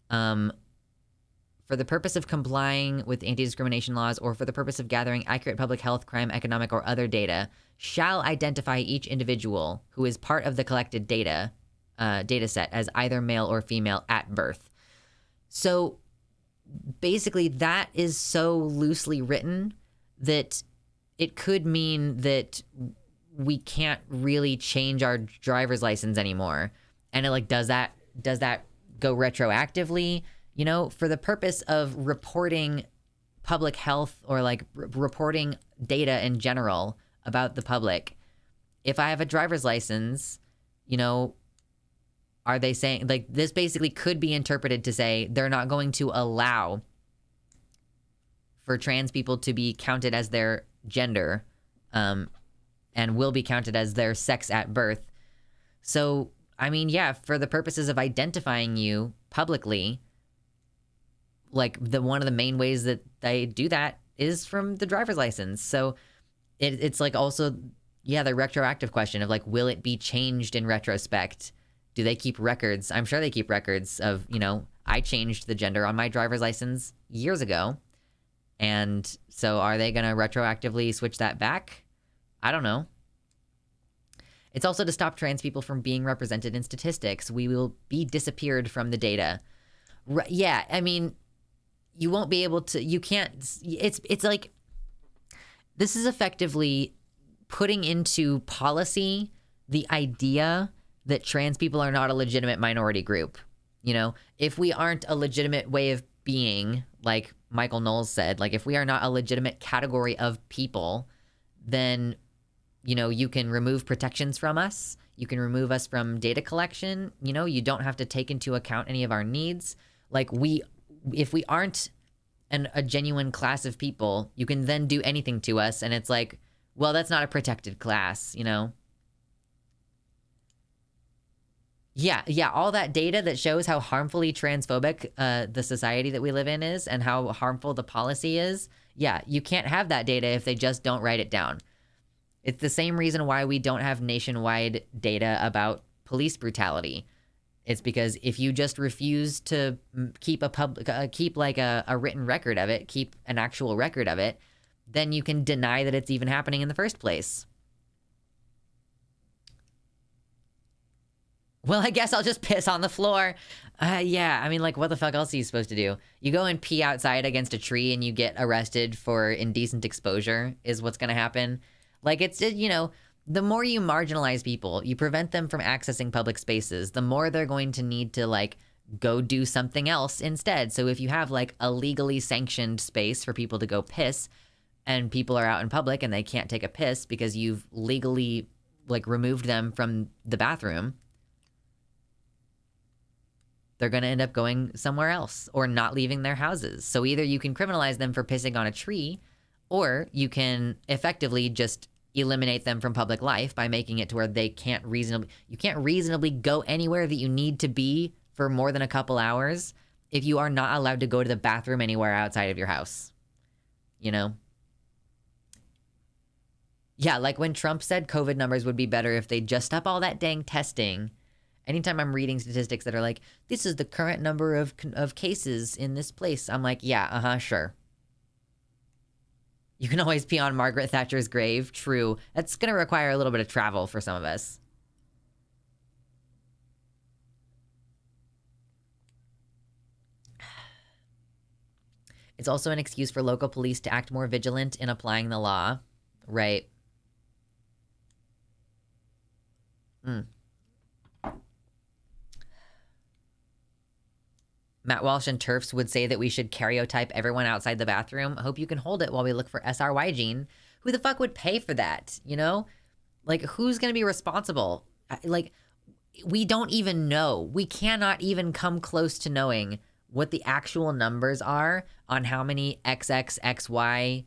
Speaker 1: for the purpose of complying with anti-discrimination laws or for the purpose of gathering accurate public health, crime, economic, or other data, shall identify each individual who is part of the collected data set as either male or female at birth. So basically that is so loosely written that it could mean that we can't really change our driver's license anymore. And it like, does that go retroactively, you know, for the purpose of reporting public health or like reporting data in general about the public? If I have a driver's license, you know, are they saying like this basically could be interpreted to say they're not going to allow for trans people to be counted as their gender, and will be counted as their sex at birth. So, I mean, yeah, for the purposes of identifying you publicly, like one of the main ways that they do that is from the driver's license. So it's like also, yeah, the retroactive question of like, will it be changed in retrospect? Do they keep records? I'm sure they keep records of, you know, I changed the gender on my driver's license years ago. And so are they going to retroactively switch that back? I don't know. It's also to stop trans people from being represented in statistics. We will be disappeared from the data. Yeah, I mean, you won't be able to, you can't, it's like, this is effectively putting into policy the idea that trans people are not a legitimate minority group. You know, if we aren't a legitimate way of being, like Michael Knowles said, like if we are not a legitimate category of people, then, you know, you can remove protections from us. You can remove us from data collection. You know, you don't have to take into account any of our needs. Like if we aren't a genuine class of people, you can then do anything to us. And it's like, well, that's not a protected class, you know? Yeah, all that data that shows how harmfully transphobic the society that we live in is and how harmful the policy is. Yeah, you can't have that data if they just don't write it down. It's the same reason why we don't have nationwide data about police brutality. It's because if you just refuse to keep a written record of it, keep an actual record of it, then you can deny that it's even happening in the first place. Well, I guess I'll just piss on the floor. Yeah, I mean, like, what the fuck else are you supposed to do? You go and pee outside against a tree and you get arrested for indecent exposure is what's going to happen. Like, it's, you know, the more you marginalize people, you prevent them from accessing public spaces, the more they're going to need to, like, go do something else instead. So if you have, like, a legally sanctioned space for people to go piss and people are out in public and they can't take a piss because you've legally, like, removed them from the bathroom, they're going to end up going somewhere else or not leaving their houses. So either you can criminalize them for pissing on a tree, or you can effectively just eliminate them from public life by making it to where you can't reasonably go anywhere that you need to be for more than a couple hours if you are not allowed to go to the bathroom anywhere outside of your house. You know? Yeah, like when Trump said COVID numbers would be better if they just stop all that dang testing. Anytime I'm reading statistics that are like, this is the current number of cases in this place, I'm like, yeah, sure. You can always pee on Margaret Thatcher's grave. True. That's going to require a little bit of travel for some of us. It's also an excuse for local police to act more vigilant in applying the law. Right. Matt Walsh and TERFs would say that we should karyotype everyone outside the bathroom. I hope you can hold it while we look for SRY gene. Who the fuck would pay for that, you know? Like, who's going to be responsible? Like, we don't even know. We cannot even come close to knowing what the actual numbers are on how many XXXY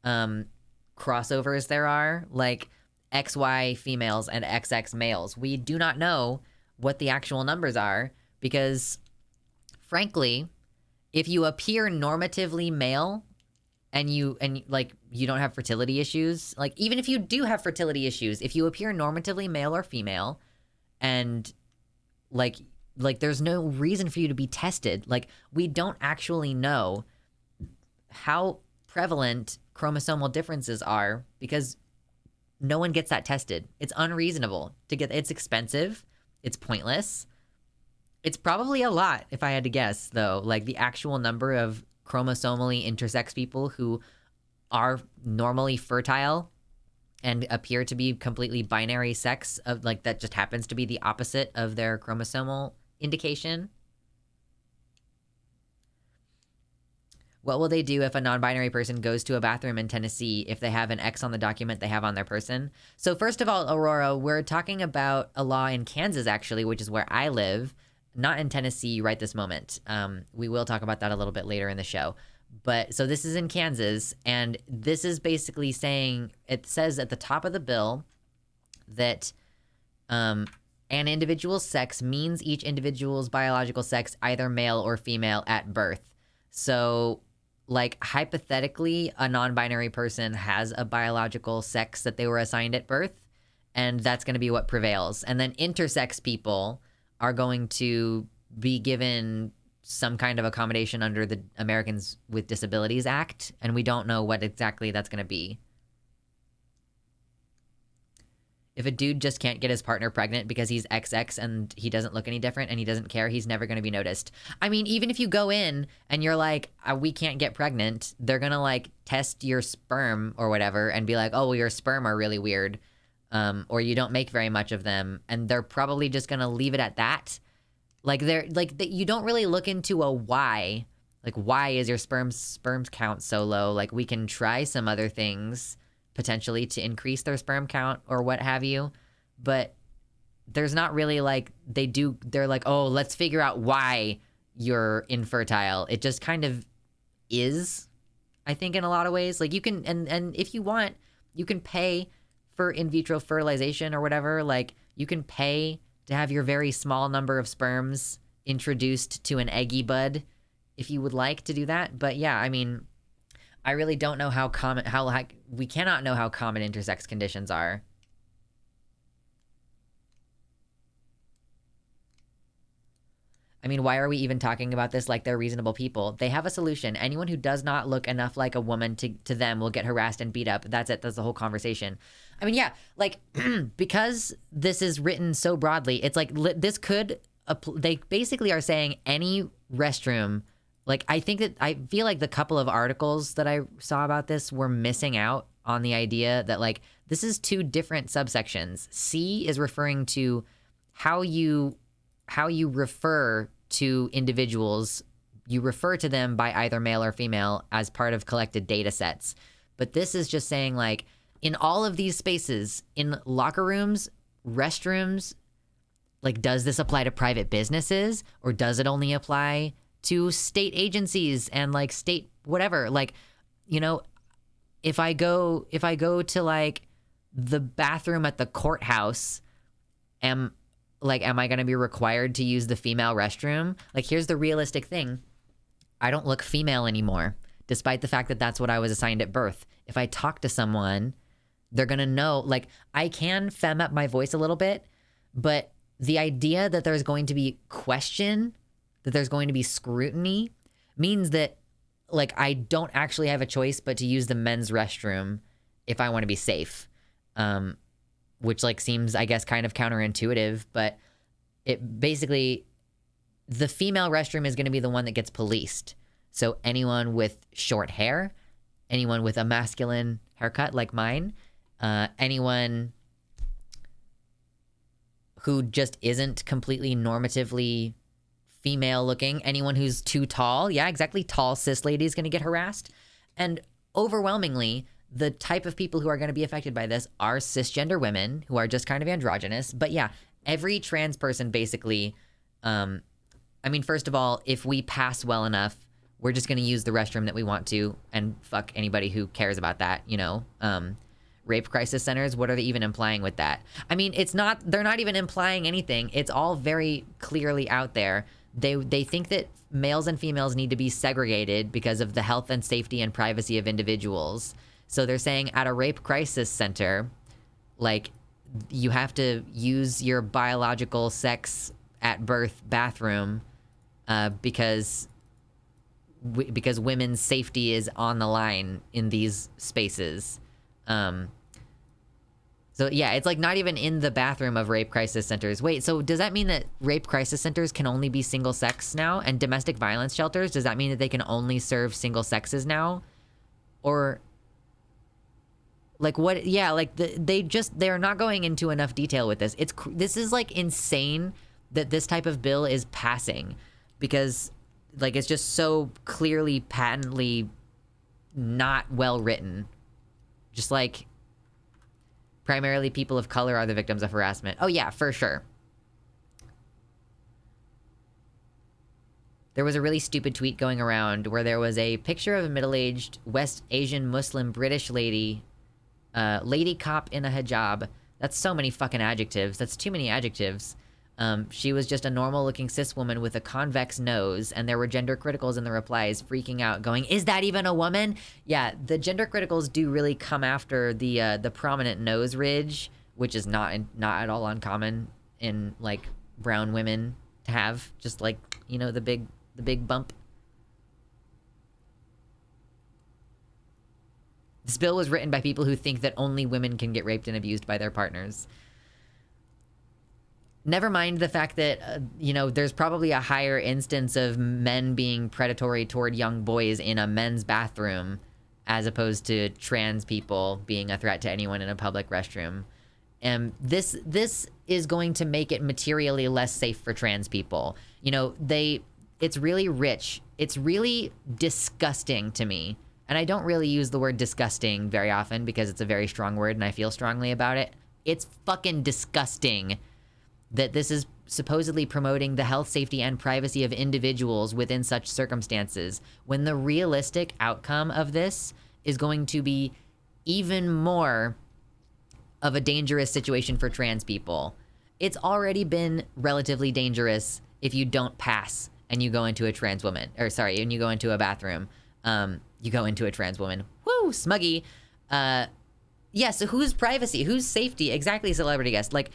Speaker 1: crossovers there are. Like, XY females and XX males. We do not know what the actual numbers are because, frankly, if you appear normatively male and you don't have fertility issues, like even if you do have fertility issues, if you appear normatively male or female and like there's no reason for you to be tested. Like, we don't actually know how prevalent chromosomal differences are because no one gets that tested. It's unreasonable to get. It's expensive. It's pointless. It's probably a lot, if I had to guess, though. Like, the actual number of chromosomally intersex people who are normally fertile and appear to be completely binary sex, of like that just happens to be the opposite of their chromosomal indication. What will they do if a non-binary person goes to a bathroom in Tennessee if they have an X on the document they have on their person? So first of all, Aurora, we're talking about a law in Kansas, actually, which is where I live, not in Tennessee right this moment. We will talk about that a little bit later in the show. But so this is in Kansas, and this is basically saying, it says at the top of the bill that an individual's sex means each individual's biological sex, either male or female, at birth. So, like, hypothetically, a non-binary person has a biological sex that they were assigned at birth, and that's going to be what prevails. And then intersex people are going to be given some kind of accommodation under the Americans with Disabilities Act, and we don't know what exactly that's going to be. If a dude just can't get his partner pregnant because he's XX and he doesn't look any different and he doesn't care, he's never going to be noticed. I mean, even if you go in and you're like, we can't get pregnant, they're going to like test your sperm or whatever and be like, oh, well, your sperm are really weird. Or you don't make very much of them. And they're probably just going to leave it at that. Like, you don't really look into a why. Like, why is your sperms count so low? Like, we can try some other things potentially to increase their sperm count or what have you, but there's not really like they're like, oh, let's figure out why you're infertile. It just kind of is, I think, in a lot of ways. Like, you can and if you want, you can pay for in vitro fertilization or whatever. Like, you can pay to have your very small number of sperms introduced to an eggy bud if you would like to do that. But yeah, I mean, I really don't know we cannot know how common intersex conditions are. I mean, why are we even talking about this like they're reasonable people? They have a solution. Anyone who does not look enough like a woman to them will get harassed and beat up. That's it. That's the whole conversation. I mean, yeah, like, because this is written so broadly, it's like this could, they basically are saying any restroom. Like, I feel like the couple of articles that I saw about this were missing out on the idea that, like, this is two different subsections. C is referring to how you refer to individuals. You refer to them by either male or female as part of collected data sets. But this is just saying, like, in all of these spaces, in locker rooms, restrooms, like, does this apply to private businesses, or does it only apply to state agencies and like state whatever? Like, you know, if I go to like the bathroom at the courthouse, am I going to be required to use the female restroom? Like, here's the realistic thing. I don't look female anymore, despite the fact that that's what I was assigned at birth. If I talk to someone, they're going to know, like, I can femme up my voice a little bit, but the idea that there's going to be question, that there's going to be scrutiny, means that, like, I don't actually have a choice but to use the men's restroom if I want to be safe. Which, like, seems, I guess, kind of counterintuitive, but it basically, the female restroom is going to be the one that gets policed. So anyone with short hair, anyone with a masculine haircut like mine, anyone who just isn't completely normatively female looking, anyone who's too tall, yeah, exactly, tall cis lady is going to get harassed. And overwhelmingly, the type of people who are going to be affected by this are cisgender women who are just kind of androgynous. But yeah, every trans person basically, I mean, first of all, if we pass well enough, we're just going to use the restroom that we want to and fuck anybody who cares about that, you know? Rape crisis centers, what are they even implying with that? I mean, they're not even implying anything. It's all very clearly out there. They think that males and females need to be segregated because of the health and safety and privacy of individuals. So they're saying at a rape crisis center, like, you have to use your biological sex at birth bathroom because women's safety is on the line in these spaces. So yeah, it's like not even in the bathroom of rape crisis centers. Wait, so does that mean that rape crisis centers can only be single sex now? And domestic violence shelters, does that mean that they can only serve single sexes now? Or like what? Yeah, like they're not going into enough detail with this. This is like insane that this type of bill is passing, because like it's just so clearly, patently not well written. Just like primarily people of color are the victims of harassment. Oh yeah, for sure. There was a really stupid tweet going around where there was a picture of a middle-aged West Asian Muslim British lady, lady cop in a hijab. That's so many fucking adjectives. That's too many adjectives. She was just a normal-looking cis woman with a convex nose, and there were gender criticals in the replies freaking out, going, "Is that even a woman?" Yeah, the gender criticals do really come after the prominent nose ridge, which is not at all uncommon in like brown women to have, just like, you know, the big bump. This bill was written by people who think that only women can get raped and abused by their partners. Never mind the fact that, you know, there's probably a higher instance of men being predatory toward young boys in a men's bathroom as opposed to trans people being a threat to anyone in a public restroom. And this is going to make it materially less safe for trans people. You know, it's really rich. It's really disgusting to me. And I don't really use the word disgusting very often because it's a very strong word and I feel strongly about it. It's fucking disgusting that this is supposedly promoting the health, safety, and privacy of individuals within such circumstances, when the realistic outcome of this is going to be even more of a dangerous situation for trans people. It's already been relatively dangerous if you don't pass and you go into a trans woman, or sorry, and you go into a bathroom. You go into a trans woman. Woo, smuggy. Yeah, so whose privacy, whose safety? Exactly, celebrity guest. Like,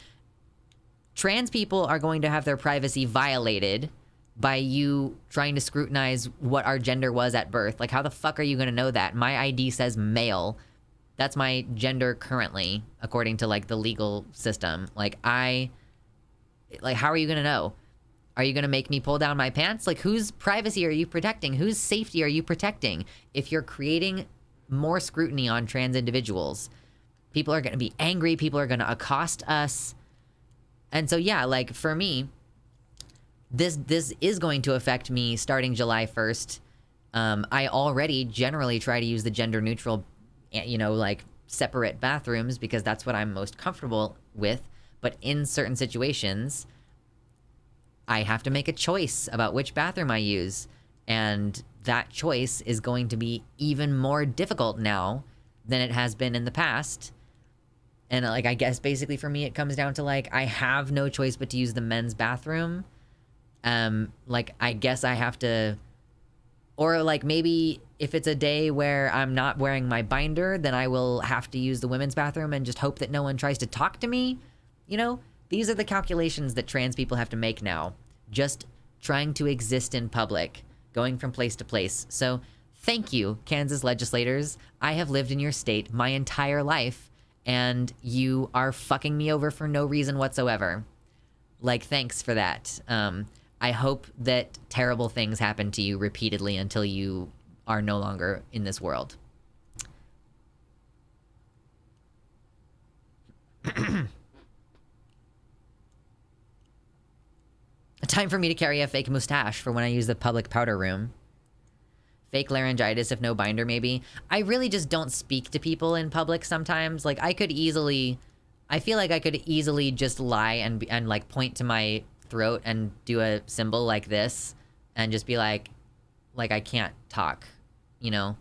Speaker 1: trans people are going to have their privacy violated by you trying to scrutinize what our gender was at birth. Like, how the fuck are you going to know that? My ID says male. That's my gender currently, according to, like, the legal system. Like, how are you going to know? Are you going to make me pull down my pants? Like, whose privacy are you protecting? Whose safety are you protecting? If you're creating more scrutiny on trans individuals, people are going to be angry. People are going to accost us. And so, yeah, like, for me, this is going to affect me starting July 1st. I already generally try to use the gender neutral, you know, like, separate bathrooms because that's what I'm most comfortable with. But in certain situations, I have to make a choice about which bathroom I use. And that choice is going to be even more difficult now than it has been in the past. And, like, I guess basically for me, it comes down to, like, I have no choice but to use the men's bathroom. Like, I guess I have to, or, like, maybe if it's a day where I'm not wearing my binder, then I will have to use the women's bathroom and just hope that no one tries to talk to me. You know, these are the calculations that trans people have to make now. Just trying to exist in public, going from place to place. So, thank you, Kansas legislators. I have lived in your state my entire life, and you are fucking me over for no reason whatsoever. Like, thanks for that. I hope that terrible things happen to you repeatedly until you are no longer in this world. Time for me to carry a fake mustache for when I use the public powder room. Fake laryngitis if no binder, maybe. I really just don't speak to people in public sometimes. Like, I feel like I could easily just lie and like point to my throat and do a symbol like this and just be like I can't talk, you know?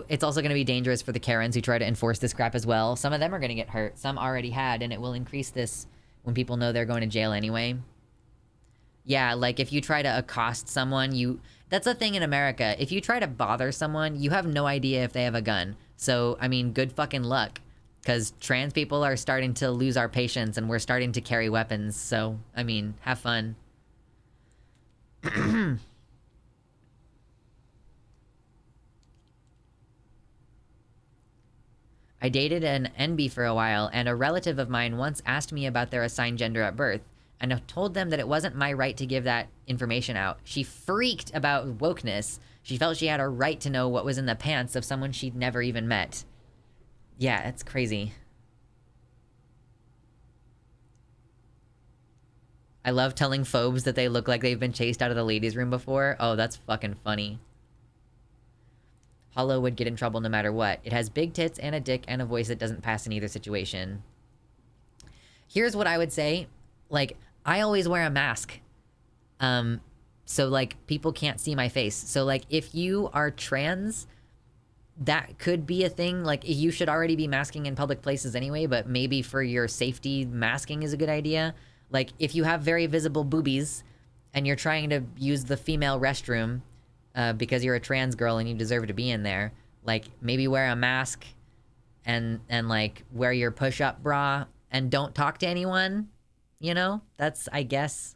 Speaker 1: It's also going to be dangerous for the Karens who try to enforce this crap as well. Some of them are going to get hurt. Some already had, and it will increase this when people know they're going to jail anyway. Yeah, like if you try to accost someone, that's the thing in America. If you try to bother someone, you have no idea if they have a gun. So, I mean, good fucking luck. Because trans people are starting to lose our patience and we're starting to carry weapons. So, I mean, have fun. I dated an NB for a while, and a relative of mine once asked me about their assigned gender at birth, and I told them that it wasn't my right to give that information out. She freaked about wokeness. She felt she had a right to know what was in the pants of someone she'd never even met. Yeah, it's crazy. I love telling phobes that they look like they've been chased out of the ladies' room before. Oh, that's fucking funny. Hollow would get in trouble no matter what. It has big tits and a dick and a voice that doesn't pass in either situation. Here's what I would say. Like, I always wear a mask. So, like, people can't see my face. So, like, if you are trans, that could be a thing. Like, you should already be masking in public places anyway, but maybe for your safety, masking is a good idea. Like, if you have very visible boobies and you're trying to use the female restroom, because you're a trans girl and you deserve to be in there, like, maybe wear a mask and like, wear your push-up bra and don't talk to anyone, you know? That's, I guess.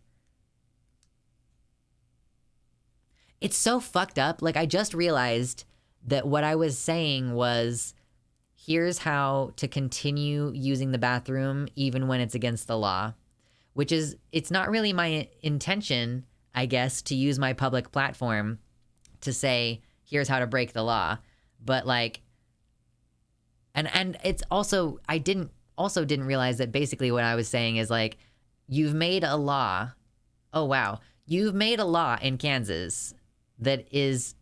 Speaker 1: It's so fucked up. Like, I just realized that what I was saying was, here's how to continue using the bathroom even when it's against the law. Which is, it's not really my intention, I guess, to use my public platform to say, here's how to break the law. But like, and it's also, I didn't realize that basically what I was saying is like, you've made a law. Oh, wow. You've made a law in Kansas that is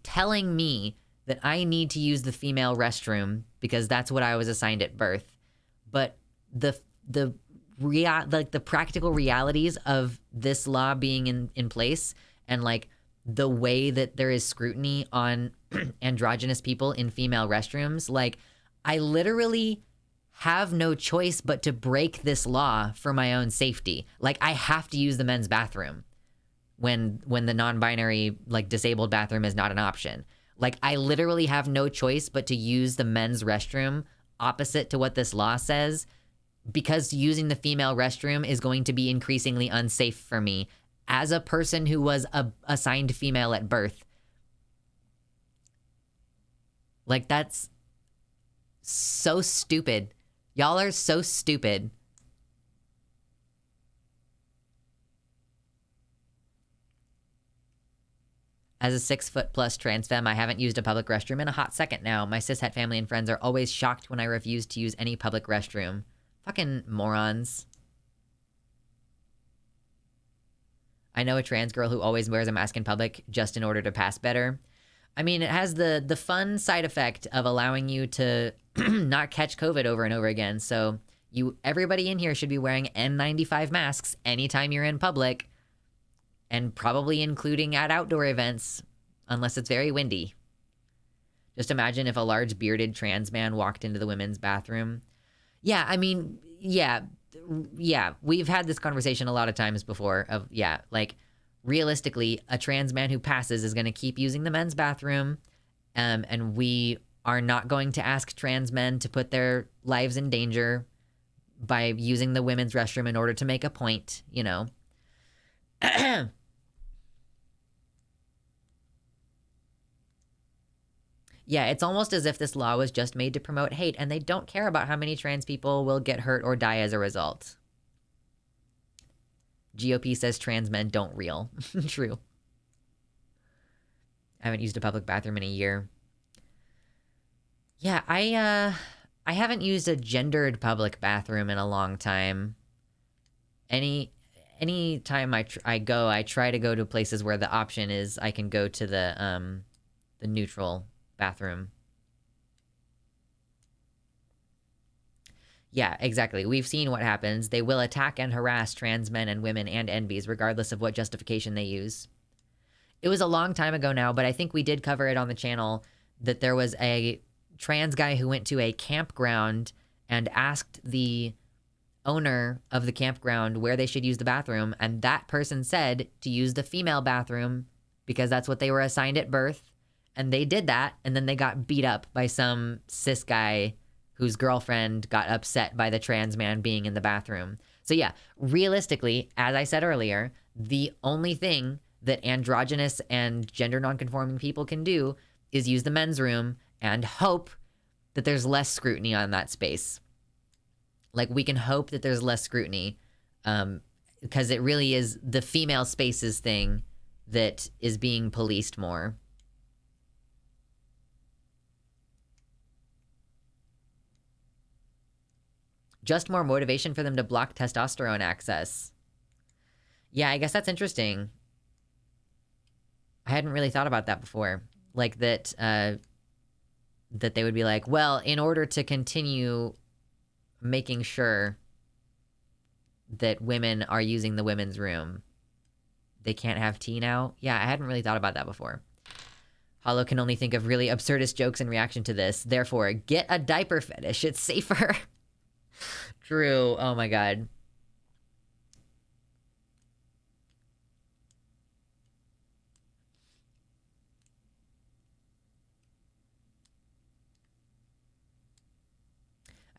Speaker 1: telling me that I need to use the female restroom because that's what I was assigned at birth. But the practical realities of this law being in place, and like the way that there is scrutiny on androgynous people in female restrooms, like, I literally have no choice but to break this law for my own safety. Like, I have to use the men's bathroom when the non-binary, like, disabled bathroom is not an option. Like, I literally have no choice but to use the men's restroom opposite to what this law says, because using the female restroom is going to be increasingly unsafe for me as a person who was assigned female at birth. Like, that's so stupid. Y'all are so stupid. As a 6-foot+ trans femme, I haven't used a public restroom in a hot second now. My cishet family and friends are always shocked when I refuse to use any public restroom. Fucking morons. I know a trans girl who always wears a mask in public just in order to pass better. I mean, it has the fun side effect of allowing you to not catch COVID over and over again. So everybody in here should be wearing N95 masks anytime you're in public, and probably including at outdoor events, unless it's very windy. Just imagine if a large bearded trans man walked into the women's bathroom. Yeah, I mean, yeah, we've had this conversation a lot of times before of, yeah, like, realistically, a trans man who passes is going to keep using the men's bathroom, and we are not going to ask trans men to put their lives in danger by using the women's restroom in order to make a point, you know. Yeah, it's almost as if this law was just made to promote hate, and they don't care about how many trans people will get hurt or die as a result. GOP says trans men don't real. True. I haven't used a public bathroom in a year. Yeah, I haven't used a gendered public bathroom in a long time. Any time I go, I try to go to places where the option is I can go to the neutral bathroom. Yeah, exactly. We've seen what happens. They will attack and harass trans men and women and NBs, regardless of what justification they use. It was a long time ago now, but I think we did cover it on the channel that there was a trans guy who went to a campground and asked the owner of the campground where they should use the bathroom, and that person said to use the female bathroom because that's what they were assigned at birth, and they did that, and then they got beat up by some cis guy whose girlfriend got upset by the trans man being in the bathroom. So yeah, realistically, as I said earlier, the only thing that androgynous and gender nonconforming people can do is use the men's room and hope that there's less scrutiny on that space. Like, we can hope that there's less scrutiny, because it really is the female spaces thing that is being policed more. Just more motivation for them to block testosterone access. Yeah, I guess that's interesting. I hadn't really thought about that before. Like that, that they would be like, well, in order to continue making sure that women are using the women's room, they can't have tea now. Yeah, I hadn't really thought about that before. Hollow can only think of really absurdist jokes in reaction to this. Therefore, get a diaper fetish. It's safer. True. Oh my god.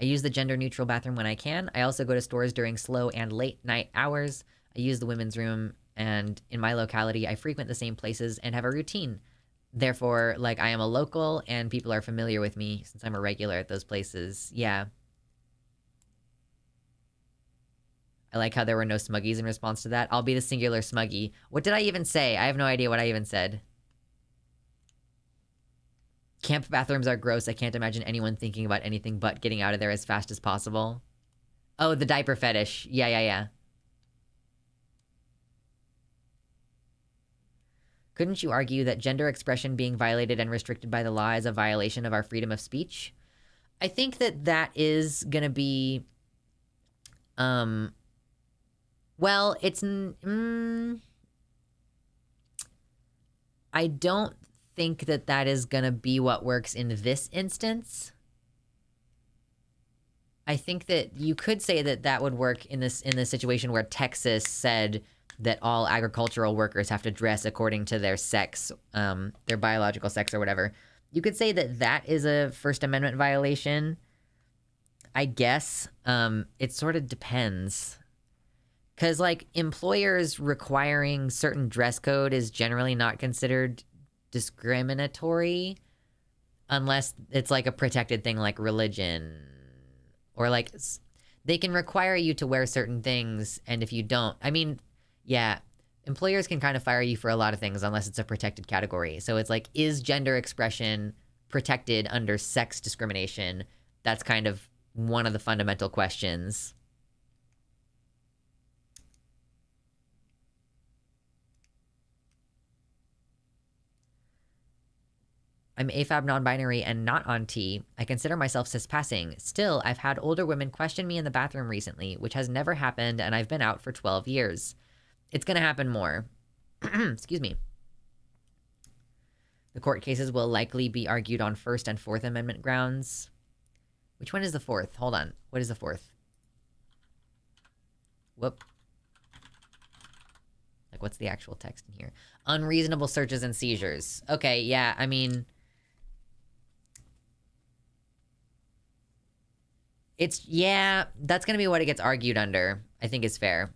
Speaker 1: I use the gender-neutral bathroom when I can. I also go to stores during slow and late night hours. I use the women's room, and in my locality, I frequent the same places and have a routine. Therefore, like, I am a local, and people are familiar with me since I'm a regular at those places. Yeah. I like how there were no smuggies in response to that. I'll be the singular smuggy. What did I even say? I have no idea what I even said. Camp bathrooms are gross. I can't imagine anyone thinking about anything but getting out of there as fast as possible. Oh, the diaper fetish. Yeah. Couldn't you argue that gender expression being violated and restricted by the law is a violation of our freedom of speech? I think that that is gonna be... Well, it's... I don't think that that is gonna be what works in this instance. I think that you could say that that would work in this situation where Texas said that all agricultural workers have to dress according to their sex, their biological sex or whatever. You could say that that is a First Amendment violation. I guess it sort of depends. Because, like, employers requiring certain dress code is generally not considered discriminatory unless it's, like, a protected thing like religion. Or, like, they can require you to wear certain things, and if you don't... I mean, yeah, employers can kind of fire you for a lot of things unless it's a protected category. So it's like, is gender expression protected under sex discrimination? That's kind of one of the fundamental questions. I'm AFAB non-binary and not on T. I consider myself cis-passing. Still, I've had older women question me in the bathroom recently, which has never happened, and I've been out for 12 years. It's gonna happen more. Excuse me. The court cases will likely be argued on First and Fourth Amendment grounds. Which one is the fourth? Hold on. What is the fourth? Whoop. Like, what's the actual text in here? Unreasonable searches and seizures. Okay, yeah, I mean... It's, yeah, that's gonna be what it gets argued under. I think is fair.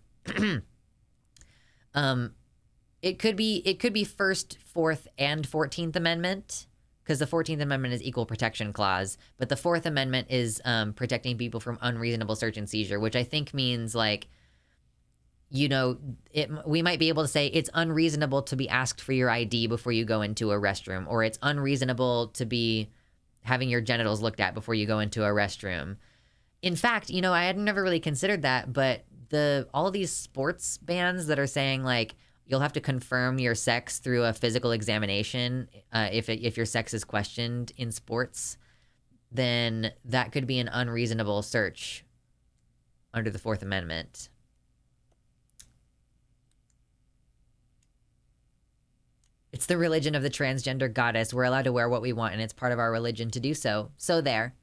Speaker 1: It could be First, Fourth, and 14th Amendment. because the 14th Amendment is equal protection clause, but the 4th Amendment is protecting people from unreasonable search and seizure, which I think means like, you know, we might be able to say it's unreasonable to be asked for your ID before you go into a restroom, or it's unreasonable to be having your genitals looked at before you go into a restroom. In fact, you know, I had never really considered that, but all of these sports bans that are saying like you'll have to confirm your sex through a physical examination if your sex is questioned in sports, then that could be an unreasonable search under the 4th Amendment. It's the religion of the transgender goddess. We're allowed to wear what we want, and it's part of our religion to do so. So there.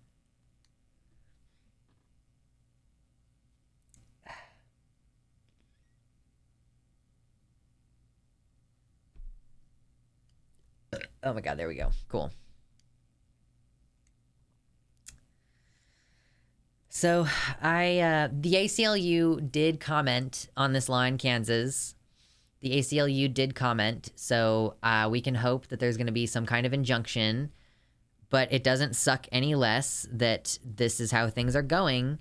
Speaker 1: Oh my god, there we go. Cool. So the ACLU did comment on this law in Kansas. The ACLU did comment, so we can hope that there's going to be some kind of injunction, but it doesn't suck any less that this is how things are going,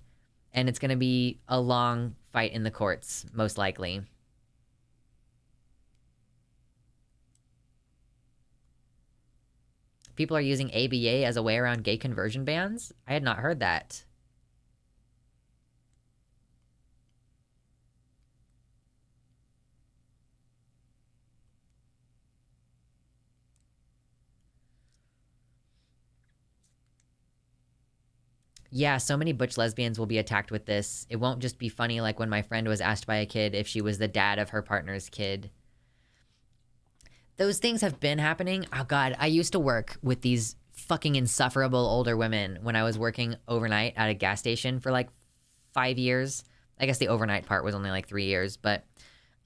Speaker 1: and it's going to be a long fight in the courts, most likely. People are using ABA as a way around gay conversion bans? I had not heard that. Yeah, so many butch lesbians will be attacked with this. It won't just be funny like when my friend was asked by a kid if she was the dad of her partner's kid. Those things have been happening. Oh god, I used to work with these fucking insufferable older women when I was working overnight at a gas station for like 5 years. I guess the overnight part was only like 3 years, but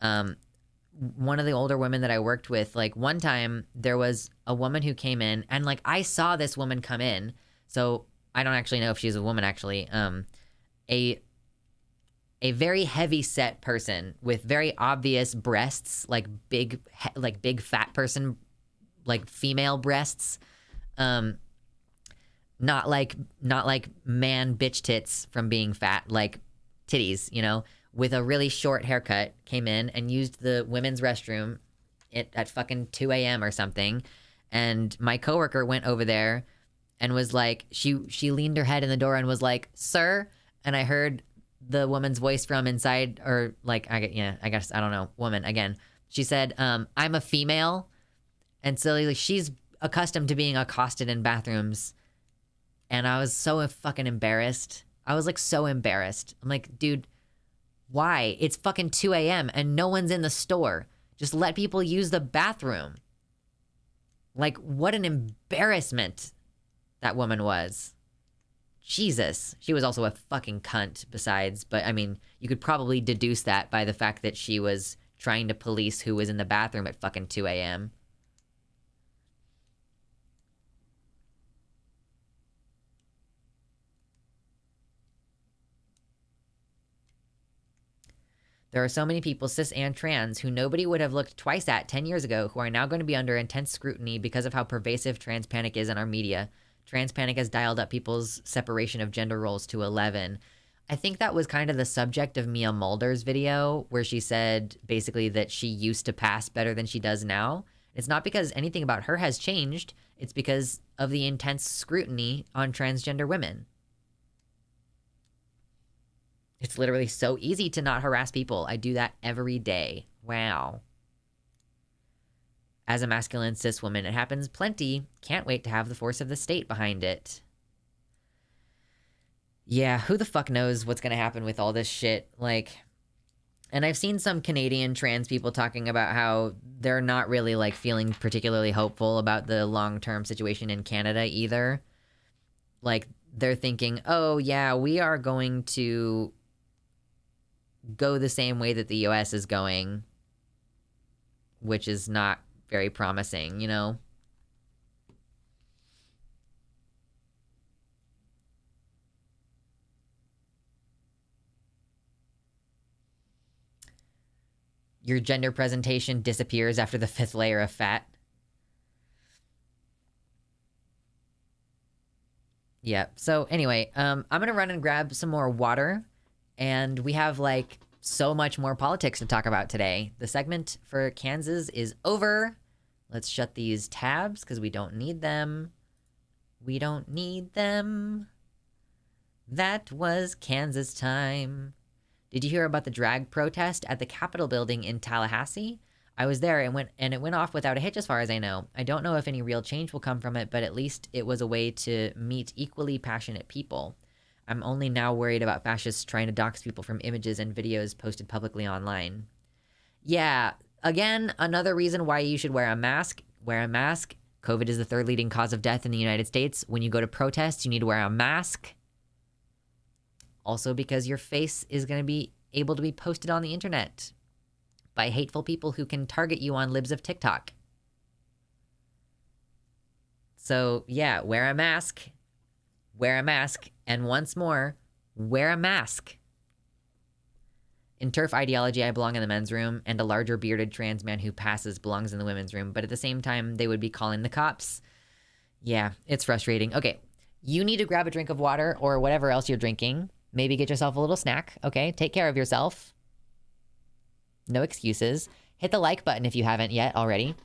Speaker 1: one of the older women that I worked with, like one time there was a woman who came in and like I saw this woman come in. So I don't actually know if she's a woman actually. A very heavy set person with very obvious breasts, like big fat person, like female breasts. Not like man bitch tits from being fat, like titties, you know, with a really short haircut, came in and used the women's restroom at fucking 2 a.m. or something. And my coworker went over there and was like, she leaned her head in the door and was like, "Sir," and I heard the woman's voice from inside, or like, I guess, I don't know, woman again. She said, "I'm a female," and so like, she's accustomed to being accosted in bathrooms, and I was so fucking embarrassed. I was like so embarrassed. I'm like, dude, why? It's fucking 2 a.m. and no one's in the store. Just let people use the bathroom. Like, what an embarrassment that woman was. Jesus. She was also a fucking cunt besides, but I mean, you could probably deduce that by the fact that she was trying to police who was in the bathroom at fucking 2 a.m. There are so many people, cis and trans, who nobody would have looked twice at 10 years ago who are now going to be under intense scrutiny because of how pervasive trans panic is in our media. Trans panic has dialed up people's separation of gender roles to 11. I think that was kind of the subject of Mia Mulder's video, where she said basically that she used to pass better than she does now. It's not because anything about her has changed. It's because of the intense scrutiny on transgender women. It's literally so easy to not harass people. I do that every day. Wow. As a masculine cis woman, it happens plenty. Can't wait to have the force of the state behind it. Yeah, who the fuck knows what's gonna happen with all this shit? Like, and I've seen some Canadian trans people talking about how they're not really, like, feeling particularly hopeful about the long-term situation in Canada either. Like, they're thinking, oh, yeah, we are going to go the same way that the US is going, which is not very promising, you know? Your gender presentation disappears after the 5th layer of fat. Yeah. So anyway, I'm gonna run and grab some more water, and we have like so much more politics to talk about today. The segment for Kansas is over. Let's shut these tabs because we don't need them. We don't need them. That was Kansas time. Did you hear about the drag protest at the Capitol building in Tallahassee? I was there and it went off without a hitch as far as I know. I don't know if any real change will come from it, but at least it was a way to meet equally passionate people. I'm only now worried about fascists trying to dox people from images and videos posted publicly online. Yeah, again, another reason why you should wear a mask. Wear a mask. COVID is the third leading cause of death in the United States. When you go to protests, you need to wear a mask. Also because your face is going to be able to be posted on the internet by hateful people who can target you on libs of TikTok. So yeah, wear a mask. Wear a mask. And once more, wear a mask. In TERF ideology, I belong in the men's room, and a larger bearded trans man who passes belongs in the women's room, but at the same time, they would be calling the cops. Yeah, it's frustrating. Okay, you need to grab a drink of water or whatever else you're drinking. Maybe get yourself a little snack, okay? Take care of yourself. No excuses. Hit the like button if you haven't yet already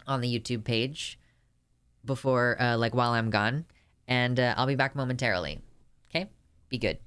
Speaker 1: on the YouTube page before, while I'm gone. And I'll be back momentarily. Okay? Be good.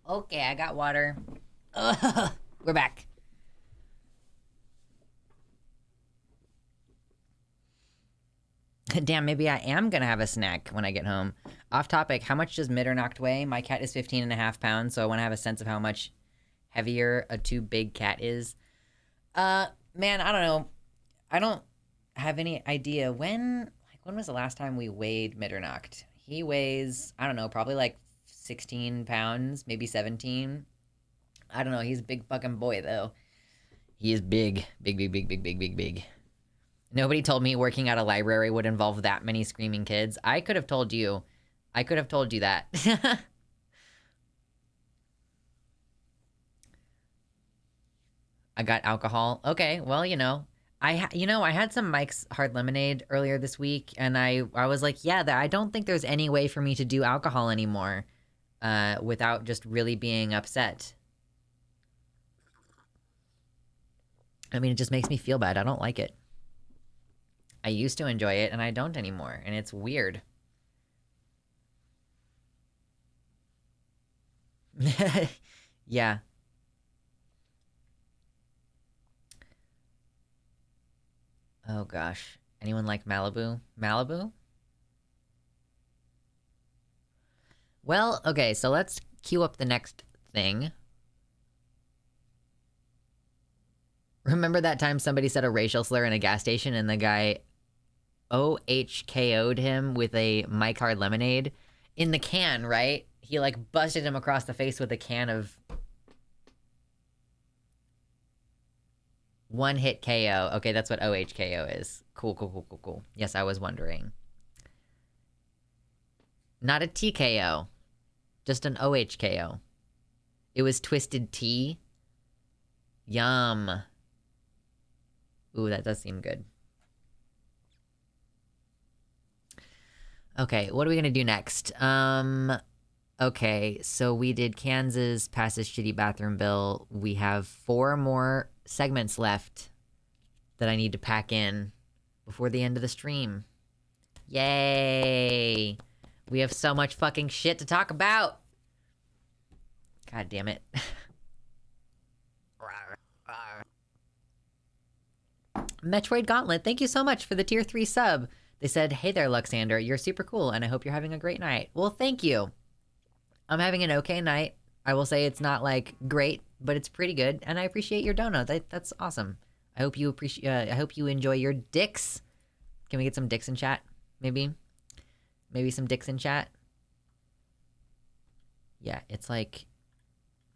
Speaker 1: Okay, I got water. Ugh, we're back. Damn, maybe I am gonna have a snack when I get home. Off topic, how much does Mitternacht weigh? My cat is 15.5 pounds, so I want to have a sense of how much heavier a too big cat is. Man, I don't know. I don't have any idea when was the last time we weighed Mitternacht? He weighs, I don't know, probably like 16 pounds, maybe 17. I don't know. He's a big fucking boy, though. He is big. Big, big, big, big, big, big, big. Nobody told me working at a library would involve that many screaming kids. I could have told you. I could have told you that. I got alcohol. Okay, well, I had some Mike's Hard Lemonade earlier this week, and I was like, yeah, I don't think there's any way for me to do alcohol anymore without just really being upset. I mean, it just makes me feel bad. I don't like it. I used to enjoy it, and I don't anymore, and it's weird. Yeah. Oh, gosh. Anyone like Malibu? Malibu? Well, okay, so let's queue up the next thing. Remember that time somebody said a racial slur in a gas station and the guy OHKO'd him with a Mike Hard Lemonade? In the can, right? He, busted him across the face with a can of... One hit KO. Okay, that's what OHKO is. Cool, cool, cool, cool, cool. Yes, I was wondering. Not a TKO. Just an OHKO. It was Twisted Tea. Yum. Ooh, that does seem good. Okay, what are we gonna do next? Okay, so we did Kansas pass this shitty bathroom bill. We have 4 more segments left that I need to pack in before the end of the stream. Yay! We have so much fucking shit to talk about! God damn it. Metroid Gauntlet, thank you so much for the tier 3 sub. They said, hey there, Luxander, you're super cool, and I hope you're having a great night. Well, thank you. I'm having an okay night. I will say it's not, like, great, but it's pretty good, and I appreciate your dono. That's awesome. I hope you I hope you enjoy your dicks. Can we get some dicks in chat? Maybe? Maybe some dicks in chat? Yeah, it's like...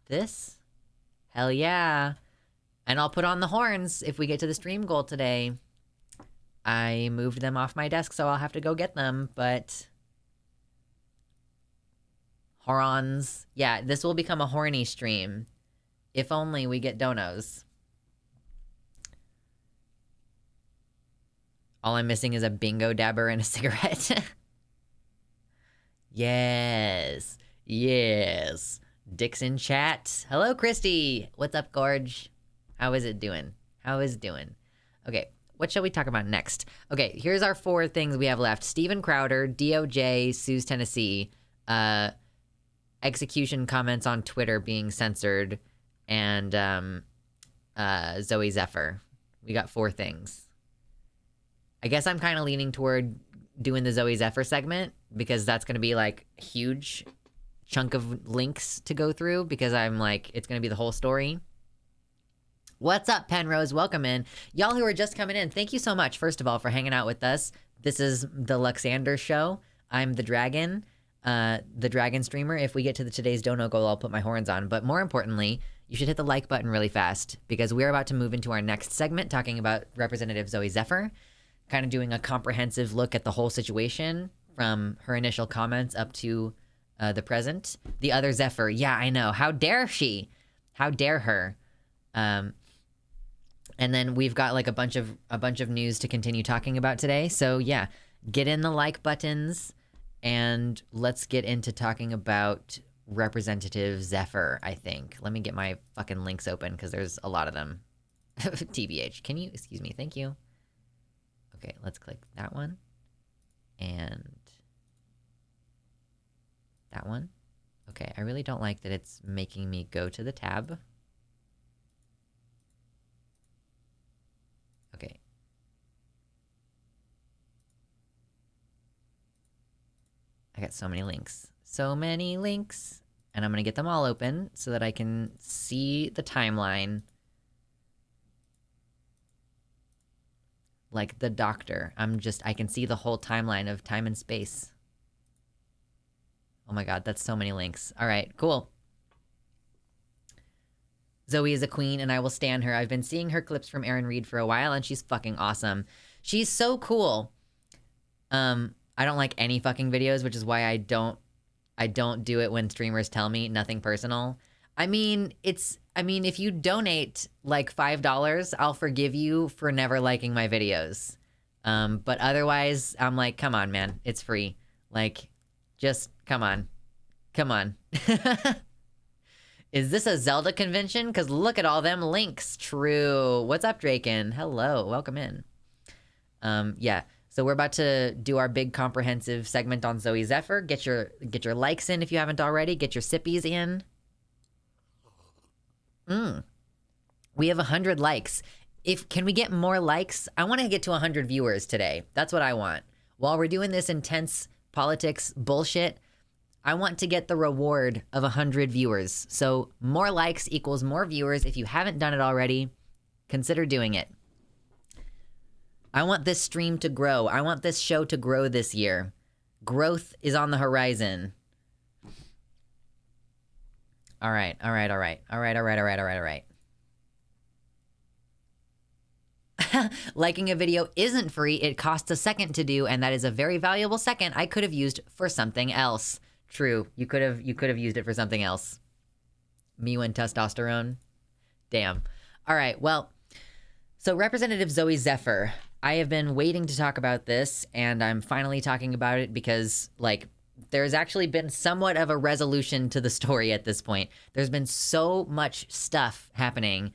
Speaker 1: this? Hell yeah. And I'll put on the horns if we get to the stream goal today. I moved them off my desk, so I'll have to go get them, but... horns. Yeah, this will become a horny stream. If only we get donos. All I'm missing is a bingo dabber and a cigarette. Yes. Yes. Dicks in chat. Hello, Christy. What's up, Gorge? How is it doing? How is it doing? Okay, what shall we talk about next? Okay, here's our 4 things we have left. Steven Crowder, DOJ, sues Tennessee, execution comments on Twitter being censored, and Zoe Zephyr. We got 4 things. I guess I'm kind of leaning toward doing the Zoe Zephyr segment, because that's going to be, like, a huge chunk of links to go through, because I'm like, it's going to be the whole story. What's up, Penrose? Welcome in. Y'all who are just coming in, thank you so much, first of all, for hanging out with us. This is the Luxander Show. I'm the Dragon streamer. If we get to today's dono goal, I'll put my horns on. But more importantly, you should hit the like button really fast, because we're about to move into our next segment talking about Representative Zoe Zephyr, kind of doing a comprehensive look at the whole situation from her initial comments up to the present. The other Zephyr, yeah, I know. How dare she? How dare her? And then we've got like a bunch of news to continue talking about today. So yeah, get in the like buttons and let's get into talking about Representative Zephyr, I think. Let me get my fucking links open because there's a lot of them. TBH, can you, excuse me, thank you. Okay, let's click that one. And that one. Okay, I really don't like that it's making me go to the tab. Okay. I got so many links. So many links. And I'm going to get them all open so that I can see the timeline. Like the doctor. I can see the whole timeline of time and space. Oh my god, that's so many links. All right, cool. Zoe is a queen, and I will stan her. I've been seeing her clips from Aaron Reed for a while, and she's fucking awesome. She's so cool. I don't like any fucking videos, which is why I don't do it when streamers tell me. Nothing personal. I mean, if you donate like $5, I'll forgive you for never liking my videos. But otherwise, I'm like, come on, man, it's free. Like, just come on. Come on. Is this a Zelda convention? Because look at all them links. True. What's up, Draken? Hello. Welcome in. Yeah. So we're about to do our big comprehensive segment on Zoe Zephyr. Get your likes in if you haven't already. Get your sippies in. We have 100 likes. Can we get more likes? I want to get to 100 viewers today. That's what I want. While we're doing this intense politics bullshit, I want to get the reward of 100 viewers. So more likes equals more viewers. If you haven't done it already, consider doing it. I want this stream to grow. I want this show to grow this year. Growth is on the horizon. All right. Liking a video isn't free. It costs a second to do, and that is a very valuable second I could have used for something else. True. You could have used it for something else. Me and testosterone. Damn. All right. Well, so Representative Zoe Zephyr, I have been waiting to talk about this, and I'm finally talking about it because, like, there's actually been somewhat of a resolution to the story at this point. There's been so much stuff happening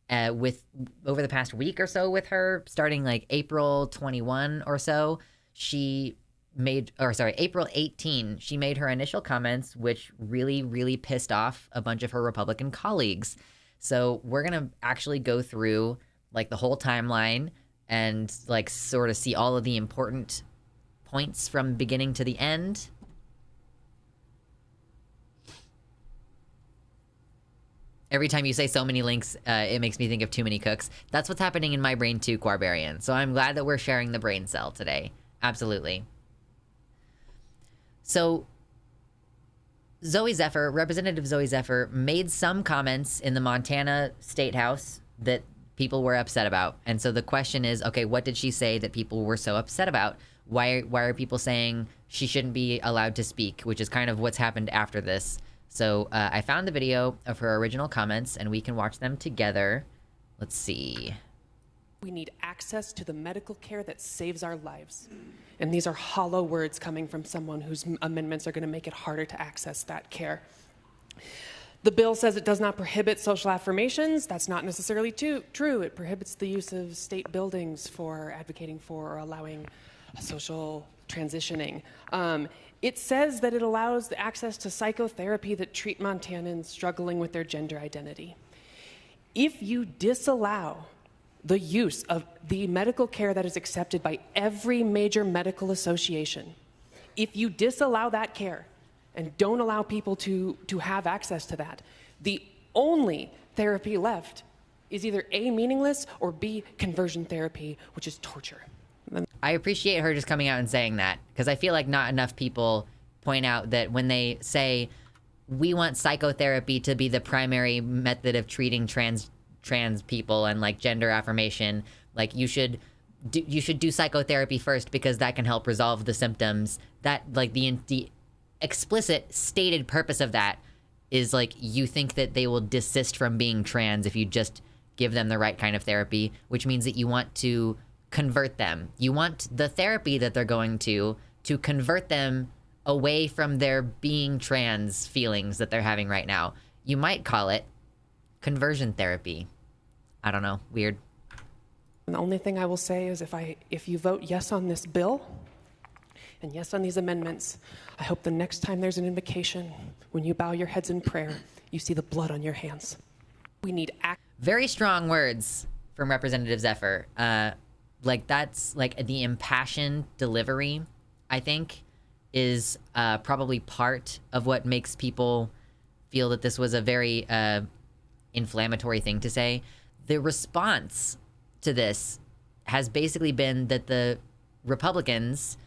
Speaker 1: with over the past week or so with her, starting like April 21 or so. She April 18, she made her initial comments, which really, really pissed off a bunch of her Republican colleagues. So we're going to actually go through like the whole timeline and like sort of see all of the important points from beginning to the end. Every time you say so many links, it makes me think of too many cooks. That's what's happening in my brain too, Quarbarian. So I'm glad that we're sharing the brain cell today. Absolutely. So Zoe Zephyr, Representative Zoe Zephyr, made some comments in the Montana State House that people were upset about. And so the question is, okay, what did she say that people were so upset about? Why are people saying she shouldn't be allowed to speak, which is kind of what's happened after this. So I found the video of her original comments, and we can watch them together. Let's see.
Speaker 3: We need access to the medical care that saves our lives. And these are hollow words coming from someone whose amendments are going to make it harder to access that care. The bill says it does not prohibit social affirmations. That's not necessarily true. It prohibits the use of state buildings for advocating for or allowing social transitioning. It says that it allows the access to psychotherapy that treat Montanans struggling with their gender identity. If you disallow the use of the medical care that is accepted by every major medical association, if you disallow that care and don't allow people to have access to that, the only therapy left is either A, meaningless, or B, conversion therapy, which is torture.
Speaker 1: I appreciate her just coming out and saying that, because I feel like not enough people point out that when they say we want psychotherapy to be the primary method of treating trans people and like gender affirmation, like you should do psychotherapy first because that can help resolve the symptoms. That like the explicit stated purpose of that is like you think that they will desist from being trans if you just give them the right kind of therapy, which means that you want to convert them. You want the therapy that they're going to convert them away from their being trans feelings that they're having right now. You might call it conversion therapy. I don't know. Weird.
Speaker 3: And the only thing I will say is if you vote yes on this bill and yes on these amendments, I hope the next time there's an invocation, when you bow your heads in prayer, you see the blood on your hands. We need
Speaker 1: very strong words from Representative Zephyr. Like that's like the impassioned delivery, I think, is probably part of what makes people feel that this was a very inflammatory thing to say. The response to this has basically been that the Republicans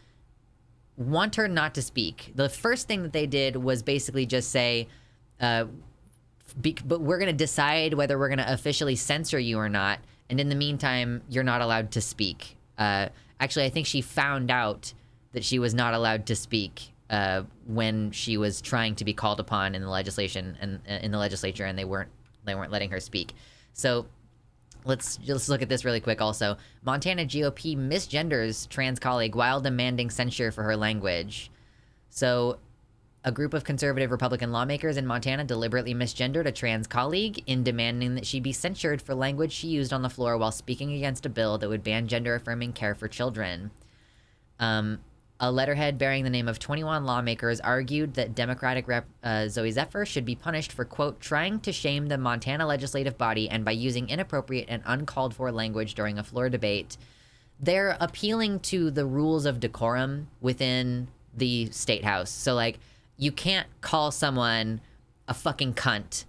Speaker 1: want her not to speak. The first thing that they did was basically just say, but we're going to decide whether we're going to officially censor you or not. And in the meantime, you're not allowed to speak. Actually, I think she found out that she was not allowed to speak when she was trying to be called upon in the legislation and in the legislature, and they weren't letting her speak. So let's just look at this really quick. Also, Montana GOP misgenders trans colleague while demanding censure for her language. So a group of conservative Republican lawmakers in Montana deliberately misgendered a trans colleague in demanding that she be censured for language she used on the floor while speaking against a bill that would ban gender-affirming care for children. A letterhead bearing the name of 21 lawmakers argued that Democratic Rep. Zoe Zephyr should be punished for, quote, trying to shame the Montana legislative body and by using inappropriate and uncalled for language during a floor debate. They're appealing to the rules of decorum within the state house. So, like, you can't call someone a fucking cunt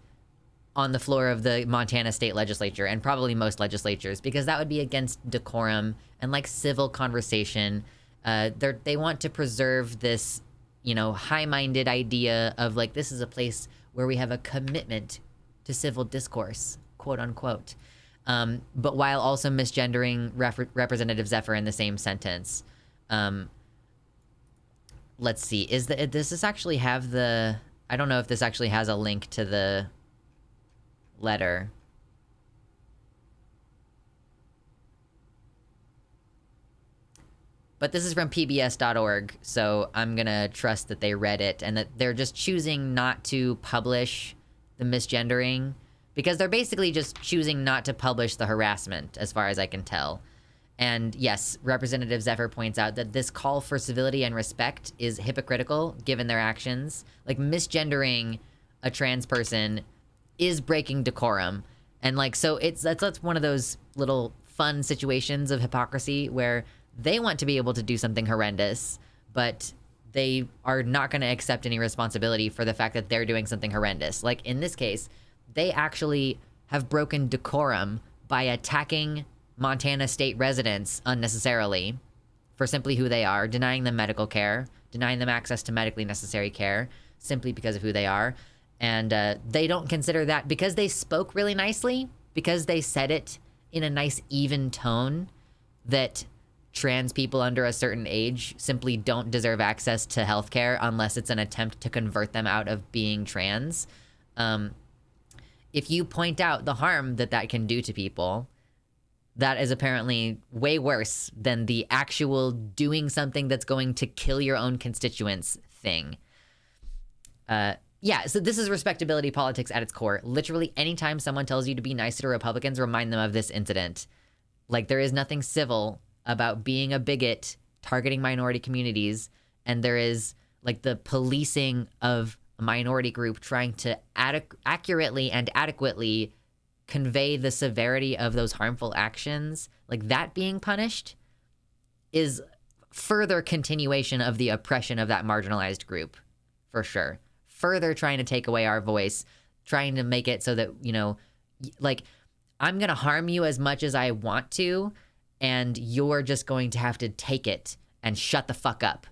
Speaker 1: on the floor of the Montana state legislature, and probably most legislatures, because that would be against decorum and, like, civil conversation. They want to preserve this, high-minded idea of, like, this is a place where we have a commitment to civil discourse, quote unquote. But while also misgendering Representative Zephyr in the same sentence. Let's see. Does this actually have the... I don't know if this actually has a link to the letter. But this is from pbs.org, so I'm going to trust that they read it and that they're just choosing not to publish the misgendering because they're basically just choosing not to publish the harassment, as far as I can tell. And yes, Representative Zephyr points out that this call for civility and respect is hypocritical given their actions. Like, misgendering a trans person is breaking decorum. And like, so that's one of those little fun situations of hypocrisy where they want to be able to do something horrendous, but they are not going to accept any responsibility for the fact that they're doing something horrendous. Like in this case, they actually have broken decorum by attacking Montana state residents unnecessarily for simply who they are, denying them medical care, denying them access to medically necessary care simply because of who they are. And they don't consider that, because they spoke really nicely, because they said it in a nice even tone, that trans people under a certain age simply don't deserve access to healthcare unless it's an attempt to convert them out of being trans. If you point out the harm that can do to people, that is apparently way worse than the actual doing something that's going to kill your own constituents thing. Yeah, so this is respectability politics at its core. Literally, anytime someone tells you to be nice to Republicans, remind them of this incident. Like, there is nothing civil about being a bigot, targeting minority communities, and there is, like, the policing of a minority group trying to accurately and adequately convey the severity of those harmful actions. Like, that being punished is further continuation of the oppression of that marginalized group, for sure. Further trying to take away our voice, trying to make it so that, you know, like, I'm going to harm you as much as I want to, and you're just going to have to take it and shut the fuck up.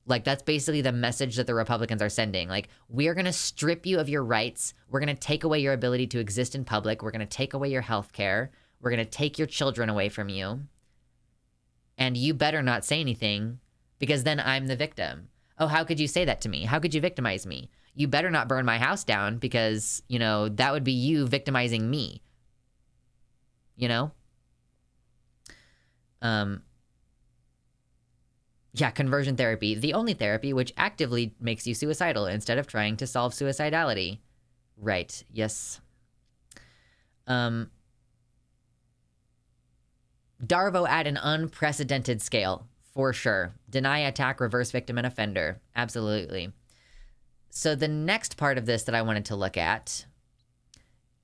Speaker 1: Like, that's basically the message that the Republicans are sending. Like, we are going to strip you of your rights. We're going to take away your ability to exist in public. We're going to take away your health care. We're going to take your children away from you. And you better not say anything, because then I'm the victim. Oh, how could you say that to me? How could you victimize me? You better not burn my house down, because, you know, that would be you victimizing me. You know? Yeah, conversion therapy. The only therapy which actively makes you suicidal instead of trying to solve suicidality. Right, yes. Darvo at an unprecedented scale, for sure. Deny, attack, reverse victim, and offender. Absolutely. So the next part of this that I wanted to look at,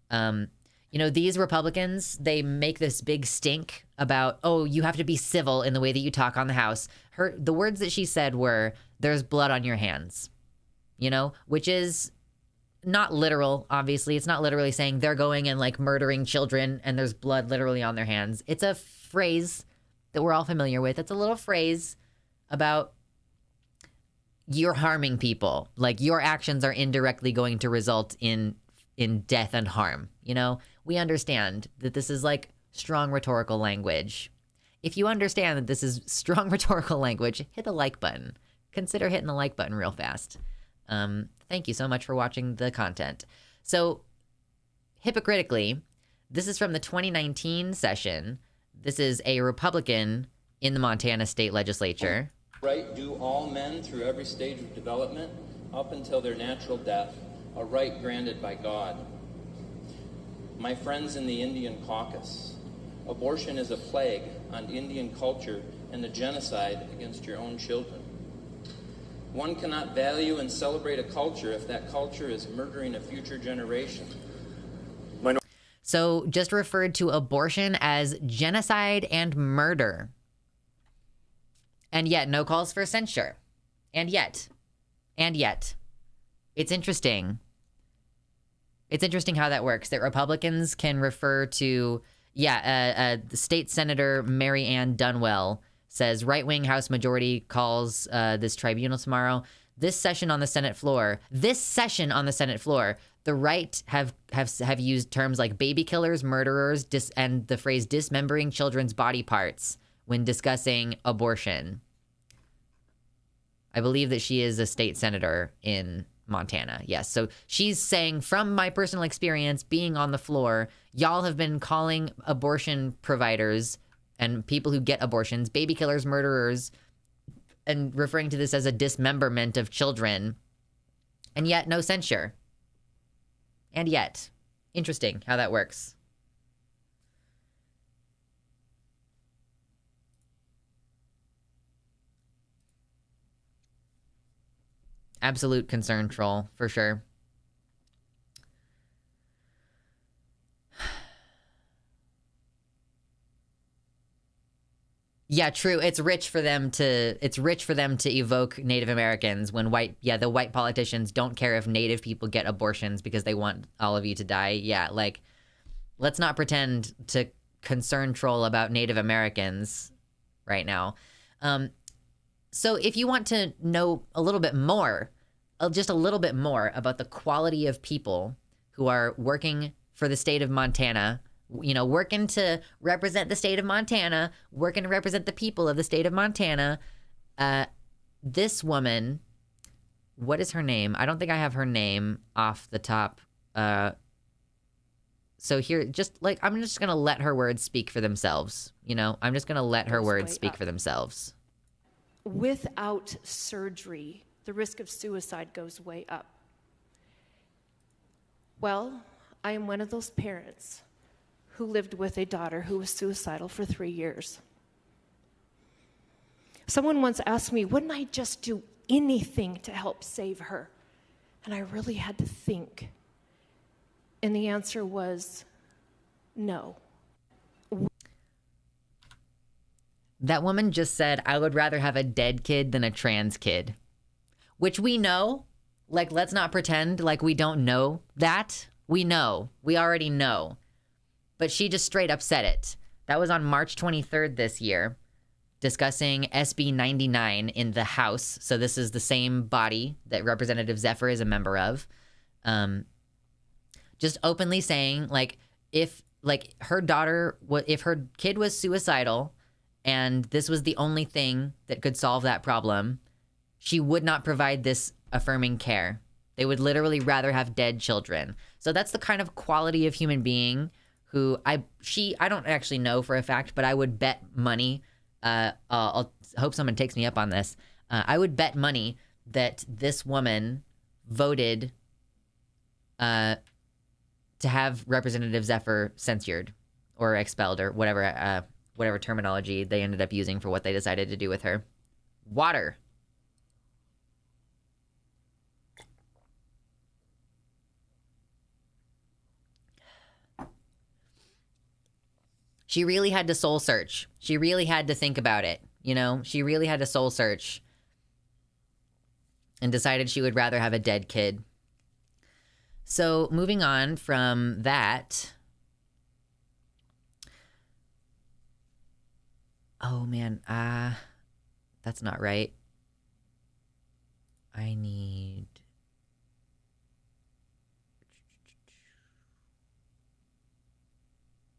Speaker 1: you know, these Republicans, they make this big stink about, oh, you have to be civil in the way that you talk on the House. The words that she said were, there's blood on your hands, you know, which is not literal, obviously. It's not literally saying they're going and, like, murdering children and there's blood literally on their hands. It's a phrase that we're all familiar with. It's a little phrase about you're harming people. Like, your actions are indirectly going to result in death and harm. You know, we understand that this is, like, strong rhetorical language. If you understand that this is strong rhetorical language, hit the like button. Consider hitting the like button real fast. Thank you so much for watching the content. So, hypocritically, this is from the 2019 session. This is a Republican in the Montana state legislature.
Speaker 4: Right due all men through every stage of development up until their natural death, a right granted by God. My friends in the Indian caucus, abortion is a plague on Indian culture and a genocide against your own children. One cannot value and celebrate a culture if that culture is murdering a future generation.
Speaker 1: So just referred to abortion as genocide and murder. And yet, no calls for censure. And yet. It's interesting. It's interesting how that works, that Republicans can refer to, State Senator Mary Ann Dunwell says, right-wing House majority calls this tribunal tomorrow. This session on the Senate floor, the right have used terms like baby killers, murderers, and the phrase dismembering children's body parts when discussing abortion. I believe that she is a state senator in Montana. Yes. So she's saying, from my personal experience being on the floor, y'all have been calling abortion providers and people who get abortions baby killers, murderers, and referring to this as a dismemberment of children. And yet, no censure. And yet. Interesting how that works. Absolute concern troll, for sure. Yeah, true. It's rich for them to evoke Native Americans when the white politicians don't care if Native people get abortions because they want all of you to die. Yeah, like, let's not pretend to concern troll about Native Americans right now. So if you want to know a little bit more, just a little bit more about the quality of people who are working for the state of Montana, you know, working to represent the state of Montana, working to represent the people of the state of Montana, this woman, what is her name? I don't think I have her name off the top. So here, just like, I'm just going to let her words speak for themselves. You know, I'm just going to let her words speak for themselves.
Speaker 5: Without surgery, the risk of suicide goes way up. Well, I am one of those parents who lived with a daughter who was suicidal for 3 years. Someone once asked me, wouldn't I just do anything to help save her? And I really had to think. And the answer was no.
Speaker 1: That woman just said, I would rather have a dead kid than a trans kid. Which we know. Like, let's not pretend like we don't know that. We know. We already know. But she just straight up said it. That was on March 23rd this year, discussing SB 99 in the House. So this is the same body that Representative Zephyr is a member of. Just openly saying, like, if her kid was suicidal and this was the only thing that could solve that problem, she would not provide this affirming care. They would literally rather have dead children. So that's the kind of quality of human being who I don't actually know for a fact, but I would bet money. I'll hope someone takes me up on this. I would bet money that this woman voted to have Representative Zephyr censured or expelled or whatever terminology they ended up using for what they decided to do with her. Water. She really had to soul search. She really had to think about it. You know, she really had to soul search and decided she would rather have a dead kid. So moving on from that. Oh man, that's not right. I need...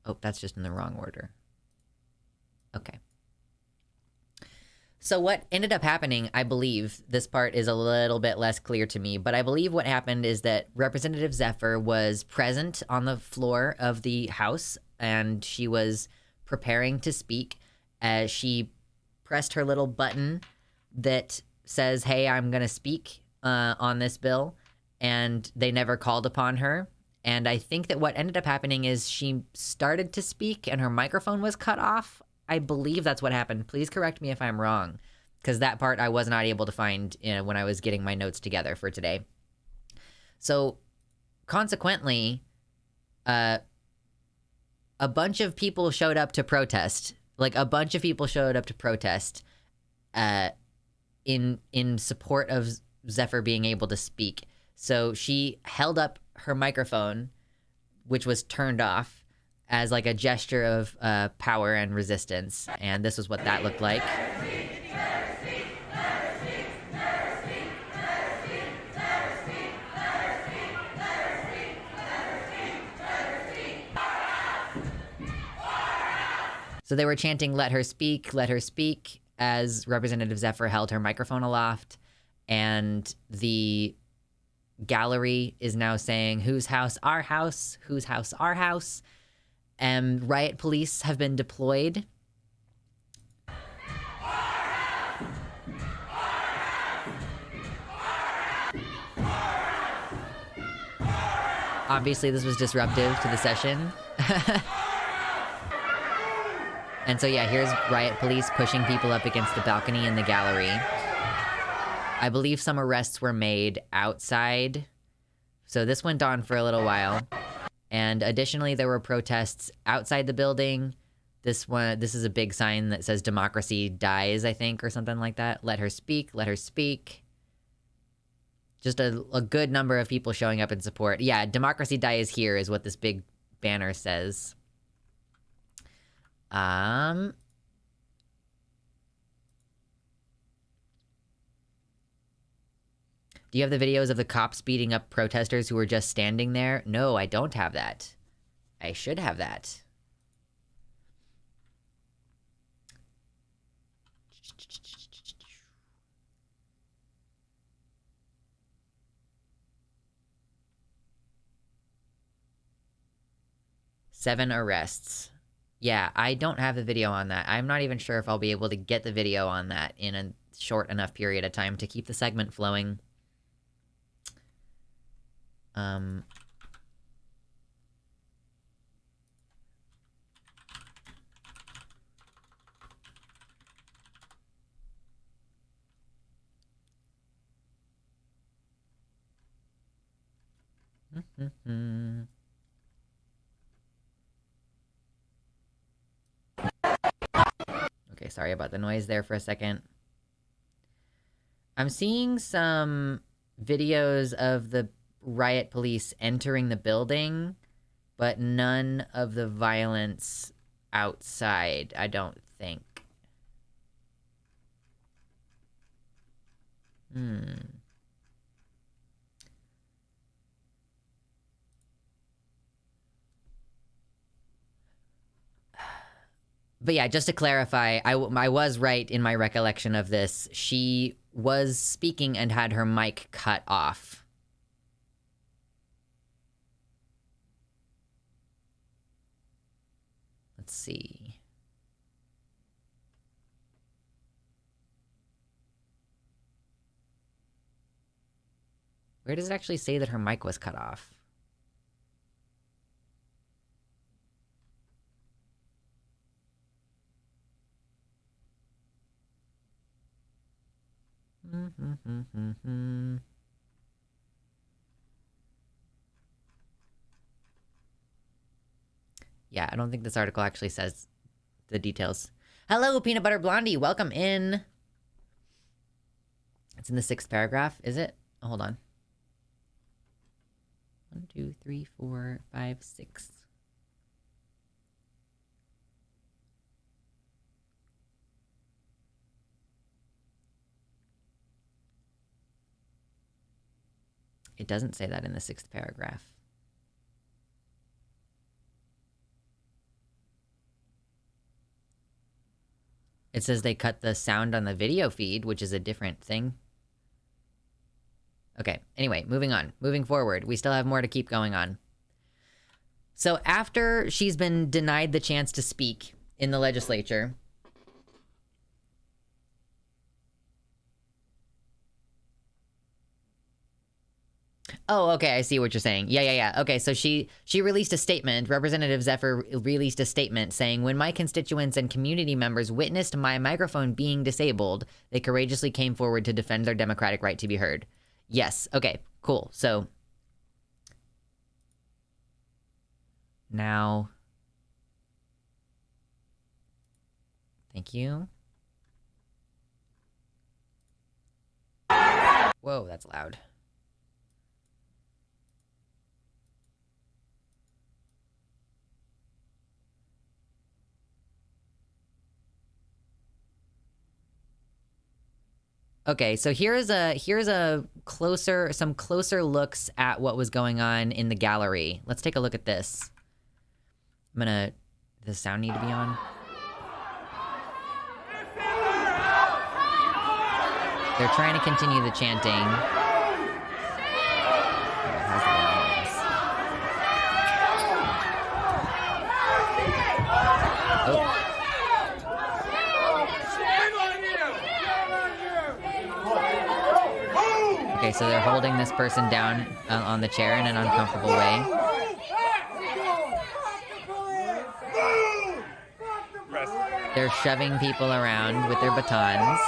Speaker 1: Oh, that's just in the wrong order. Okay. So what ended up happening, I believe, this part is a little bit less clear to me, but I believe what happened is that Representative Zephyr was present on the floor of the House, and she was preparing to speak as she pressed her little button that says, hey, I'm going to speak on this bill, and they never called upon her. And I think that what ended up happening is she started to speak and her microphone was cut off. I believe that's what happened. Please correct me if I'm wrong, because that part I was not able to find when I was getting my notes together for today. So consequently, a bunch of people showed up to protest. Like, a bunch of people showed up to protest in support of Zephyr being able to speak. So she held up her microphone, which was turned off, as like a gesture of power and resistance. And this was what that looked like. So they were chanting, let her speak, as Representative Zephyr held her microphone aloft. And the gallery is now saying, whose house, our house, whose house, our house. And riot police have been deployed. Obviously, this was disruptive to the session. And so, yeah, here's riot police pushing people up against the balcony in the gallery. I believe some arrests were made outside. So this went on for a little while. And additionally, there were protests outside the building. This is a big sign that says democracy dies, I think, or something like that. Let her speak, let her speak. Just a good number of people showing up in support. Yeah, democracy dies here is what this big banner says. Do you have the videos of the cops beating up protesters who were just standing there? No, I don't have that. I should have that. Seven arrests. Yeah, I don't have the video on that. I'm not even sure if I'll be able to get the video on that in a short enough period of time to keep the segment flowing. Okay, sorry about the noise there for a second. I'm seeing some videos of the riot police entering the building, but none of the violence outside, I don't think. But yeah, just to clarify, I was right in my recollection of this. She was speaking and had her mic cut off. Let's see. Where does it actually say that her mic was cut off? Yeah, I don't think this article actually says the details. Hello, Peanut Butter Blondie. Welcome in. It's in the 6th paragraph, is it? Oh, hold on. 1, 2, 3, 4, 5, 6. It doesn't say that in the 6th paragraph. It says they cut the sound on the video feed, which is a different thing. Okay, anyway, moving on. Moving forward. We still have more to keep going on. So after she's been denied the chance to speak in the legislature... Oh, okay, I see what you're saying. Yeah. Okay, so she released a statement. Representative Zephyr released a statement saying, when my constituents and community members witnessed my microphone being disabled, they courageously came forward to defend their democratic right to be heard. Yes, okay, cool. So, now, thank you. Whoa, that's loud. Okay, so here's some closer looks at what was going on in the gallery. Let's take a look at this. Does the sound need to be on? They're trying to continue the chanting. Oh. Okay, so they're holding this person down on the chair in an uncomfortable way. They're shoving people around with their batons.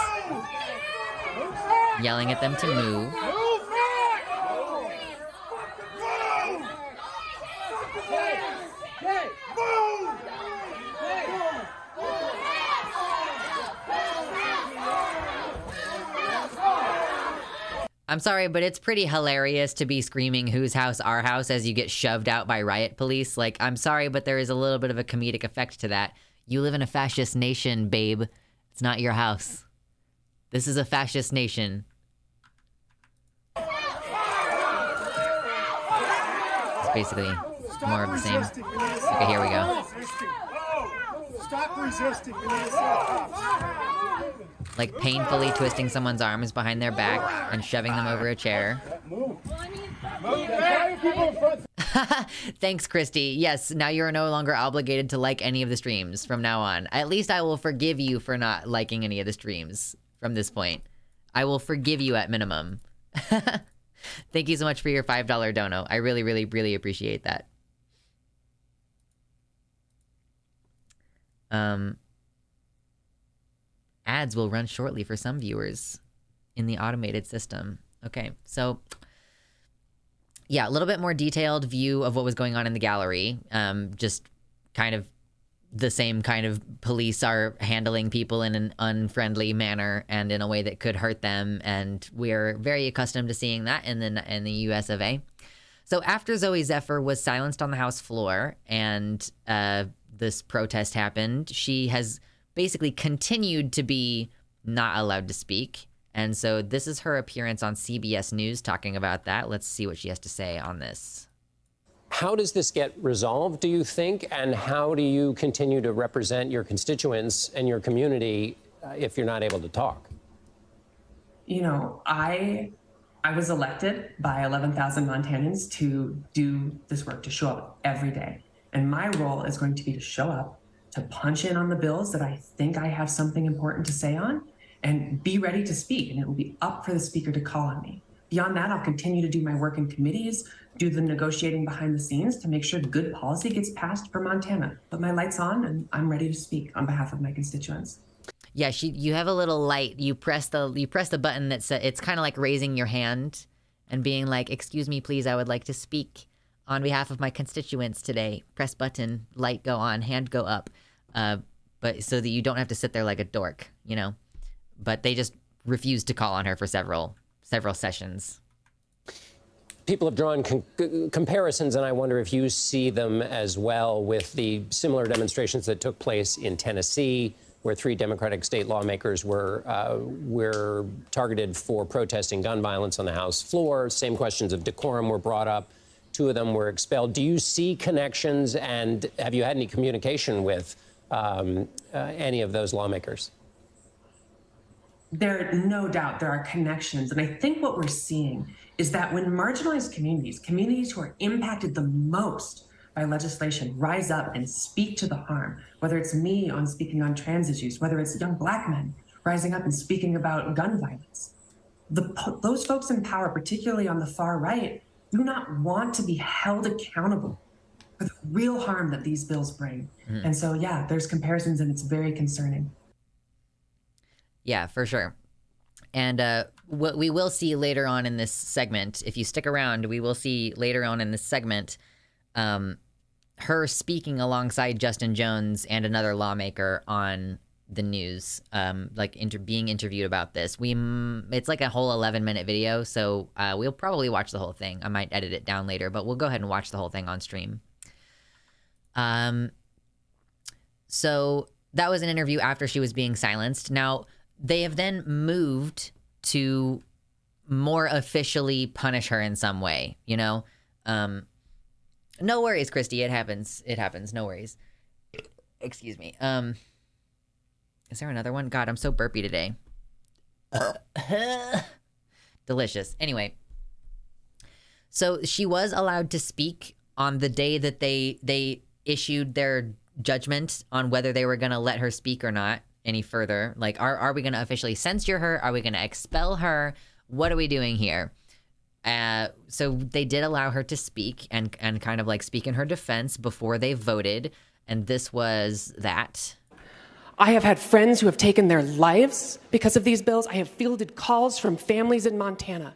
Speaker 1: yelling at them to move. I'm sorry, but it's pretty hilarious to be screaming "Whose house? Our house" as you get shoved out by riot police. Like, I'm sorry, but there is a little bit of a comedic effect to that. You live in a fascist nation, babe. It's not your house. This is a fascist nation. It's basically more of the same. Okay, here we go.
Speaker 6: Stop resisting.
Speaker 1: Like painfully twisting someone's arms behind their back and shoving them over a chair. Thanks, Christy. Yes, now you're no longer obligated to like any of the streams from now on. At least I will forgive you for not liking any of the streams from this point. I will forgive you at minimum. Thank you so much for your $5 dono. I really, really, really appreciate that. Ads will run shortly for some viewers in the automated system. Okay, so yeah, a little bit more detailed view of what was going on in the gallery. Just kind of the same kind of police are handling people in an unfriendly manner and in a way that could hurt them. And we're very accustomed to seeing that in the US of A. So after Zoe Zephyr was silenced on the House floor and this protest happened, she has basically continued to be not allowed to speak. And so this is her appearance on CBS News talking about that. Let's see what she has to say on this.
Speaker 7: How does this get resolved, do you think? And how do you continue to represent your constituents and your community if you're not able to talk?
Speaker 8: You know, I was elected by 11,000 Montanans to do this work, to show up every day. And my role is going to be to show up, to punch in on the bills that I think I have something important to say on, and be ready to speak. And it will be up for the speaker to call on me. Beyond that, I'll continue to do my work in committees, do the negotiating behind the scenes to make sure good policy gets passed for Montana. But my light's on, and I'm ready to speak on behalf of my constituents.
Speaker 1: Yeah, you have a little light. You press the button that says, it's kind of like raising your hand and being like, "Excuse me, please, I would like to speak on behalf of my constituents today." Press button, light go on, hand go up. But so that you don't have to sit there like a dork, you know. But they just refused to call on her for several sessions.
Speaker 7: People have drawn comparisons, and I wonder if you see them as well with the similar demonstrations that took place in Tennessee, where 3 Democratic state lawmakers were targeted for protesting gun violence on the House floor. Same questions of decorum were brought up. 2 of them were expelled. Do you see connections, and have you had any communication with any of those lawmakers?
Speaker 8: No doubt there are connections. And I think what we're seeing is that when marginalized communities who are impacted the most by legislation, rise up and speak to the harm, whether it's me on speaking on trans issues, whether it's young Black men rising up and speaking about gun violence. Those folks in power, particularly on the far right, do not want to be held accountable for the real harm that these bills bring. And so, yeah, there's comparisons, and it's very concerning.
Speaker 1: Yeah, for sure. And what we will see later on in this segment, if you stick around, we will see later on in this segment her speaking alongside Justin Jones and another lawmaker on the news, being interviewed about this. It's like a whole 11-minute video, so we'll probably watch the whole thing. I might edit it down later, but we'll go ahead and watch the whole thing on stream. So that was an interview after she was being silenced. Now, they have then moved to more officially punish her in some way, you know? No worries, Christy. It happens. It happens. No worries. Excuse me. Is there another one? God, I'm so burpy today. Delicious. Anyway. So she was allowed to speak on the day that they issued their judgment on whether they were going to let her speak or not any further. Like, are we going to officially censure her? Are we going to expel her? What are we doing here? So they did allow her to speak and kind of like speak in her defense before they voted. And this was that.
Speaker 3: I have had friends who have taken their lives because of these bills. I have fielded calls from families in Montana,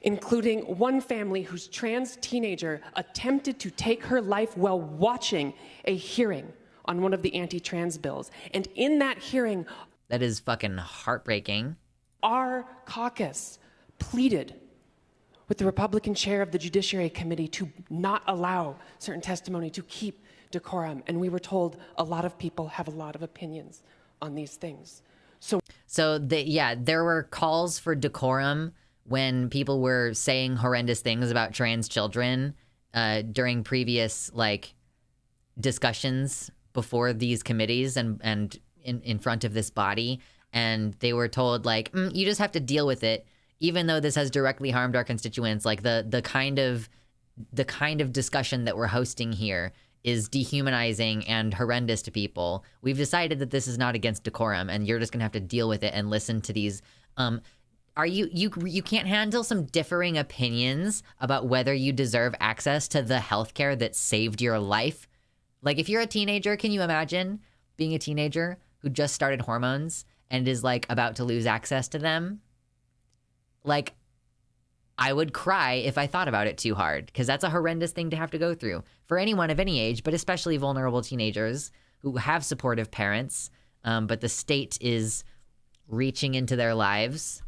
Speaker 3: including one family whose trans teenager attempted to take her life while watching a hearing on one of the anti-trans bills. And in that hearing,
Speaker 1: That is fucking heartbreaking.
Speaker 3: our caucus pleaded with the Republican chair of the Judiciary Committee to not allow certain testimony, to keep decorum. And we were told a lot of people have a lot of opinions on these things.
Speaker 1: So there were calls for decorum when people were saying horrendous things about trans children during previous discussions before these committees and in front of this body, and they were told you just have to deal with it, even though this has directly harmed our constituents. Like the kind of discussion that we're hosting here is dehumanizing and horrendous to people. We've decided that this is not against decorum, and you're just gonna have to deal with it and listen to these. Are you can't handle some differing opinions about whether you deserve access to the healthcare that saved your life? Like, if you're a teenager, can you imagine being a teenager who just started hormones and is about to lose access to them? Like, I would cry if I thought about it too hard, because that's a horrendous thing to have to go through for anyone of any age, but especially vulnerable teenagers who have supportive parents, but the state is reaching into their lives.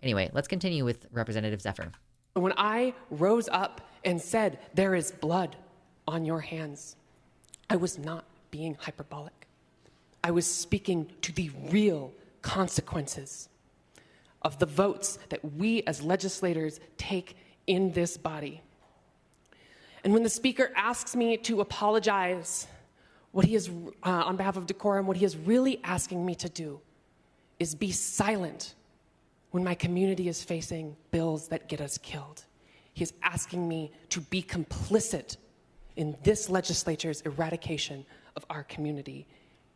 Speaker 1: Anyway, let's continue with Representative Zephyr.
Speaker 3: When I rose up and said, "There is blood on your hands," I was not being hyperbolic. I was speaking to the real consequences of the votes that we as legislators take in this body. And when the speaker asks me to apologize, what he is, on behalf of decorum, what he is really asking me to do is be silent when my community is facing bills that get us killed. He is asking me to be complicit in this legislature's eradication of our community,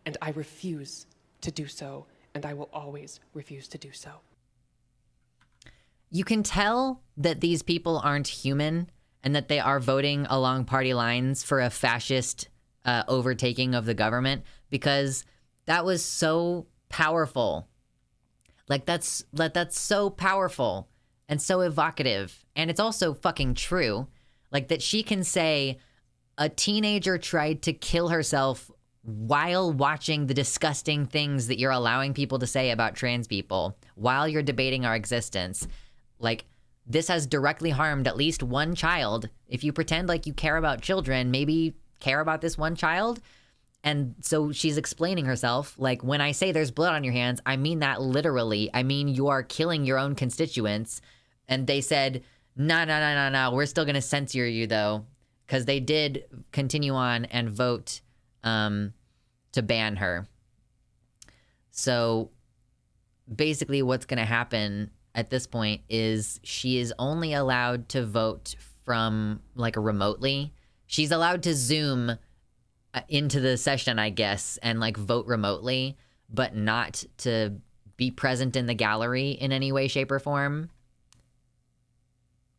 Speaker 3: and I refuse to do so, and I will always refuse to do so.
Speaker 1: You can tell that these people aren't human and that they are voting along party lines for a fascist overtaking of the government, because that was so powerful. That's so powerful and so evocative. And it's also fucking true. That she can say a teenager tried to kill herself while watching the disgusting things that you're allowing people to say about trans people, while you're debating our existence. This has directly harmed at least one child. If you pretend like you care about children, maybe care about this one child. And so she's explaining herself, when I say there's blood on your hands, I mean that literally. I mean, you are killing your own constituents. And they said, no, we're still going to censor you, though, because they did continue on and vote to ban her. So basically what's going to happen at this point is she is only allowed to vote from remotely. She's allowed to Zoom into the session, I guess, and vote remotely, but not to be present in the gallery in any way, shape, or form,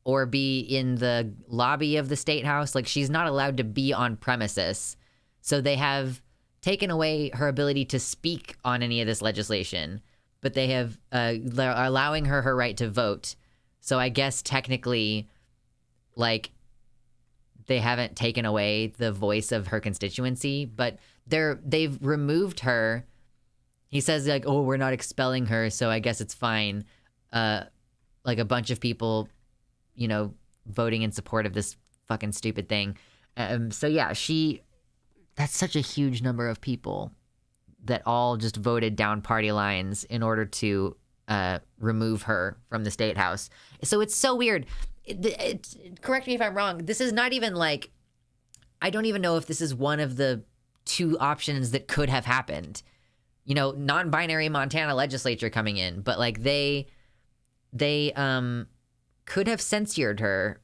Speaker 1: or be in the lobby of the State House. She's not allowed to be on premises. So they have taken away her ability to speak on any of this legislation, but they have they're allowing her right to vote. So I guess technically, they haven't taken away the voice of her constituency, but they've removed her. He says oh, we're not expelling her, so I guess it's fine. A bunch of people, voting in support of this fucking stupid thing. So yeah, that's such a huge number of people that all just voted down party lines in order to remove her from the State House. So it's so weird. Correct me if I'm wrong. This is not even I don't even know if this is one of the two options that could have happened. Non-binary Montana legislature coming in, but they could have censored her,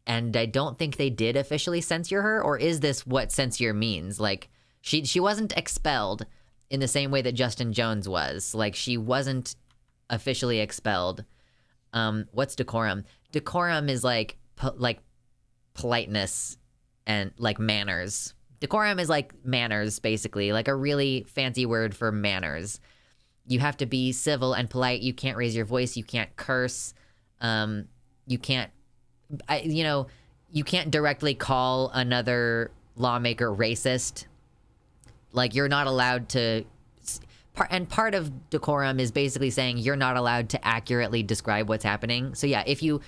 Speaker 1: and I don't think they did officially censor her. Or is this what censure means? She wasn't expelled in the same way that Justin Jones was. She wasn't officially expelled. What's decorum? Decorum is politeness and manners. Decorum is like manners, basically, like a really fancy word for manners. You have to be civil and polite. You can't raise your voice. You can't curse. You can't, you can't directly call another lawmaker racist. Like, you're not allowed to, and part of decorum is basically saying you're not allowed to accurately describe what's happening. So yeah, if you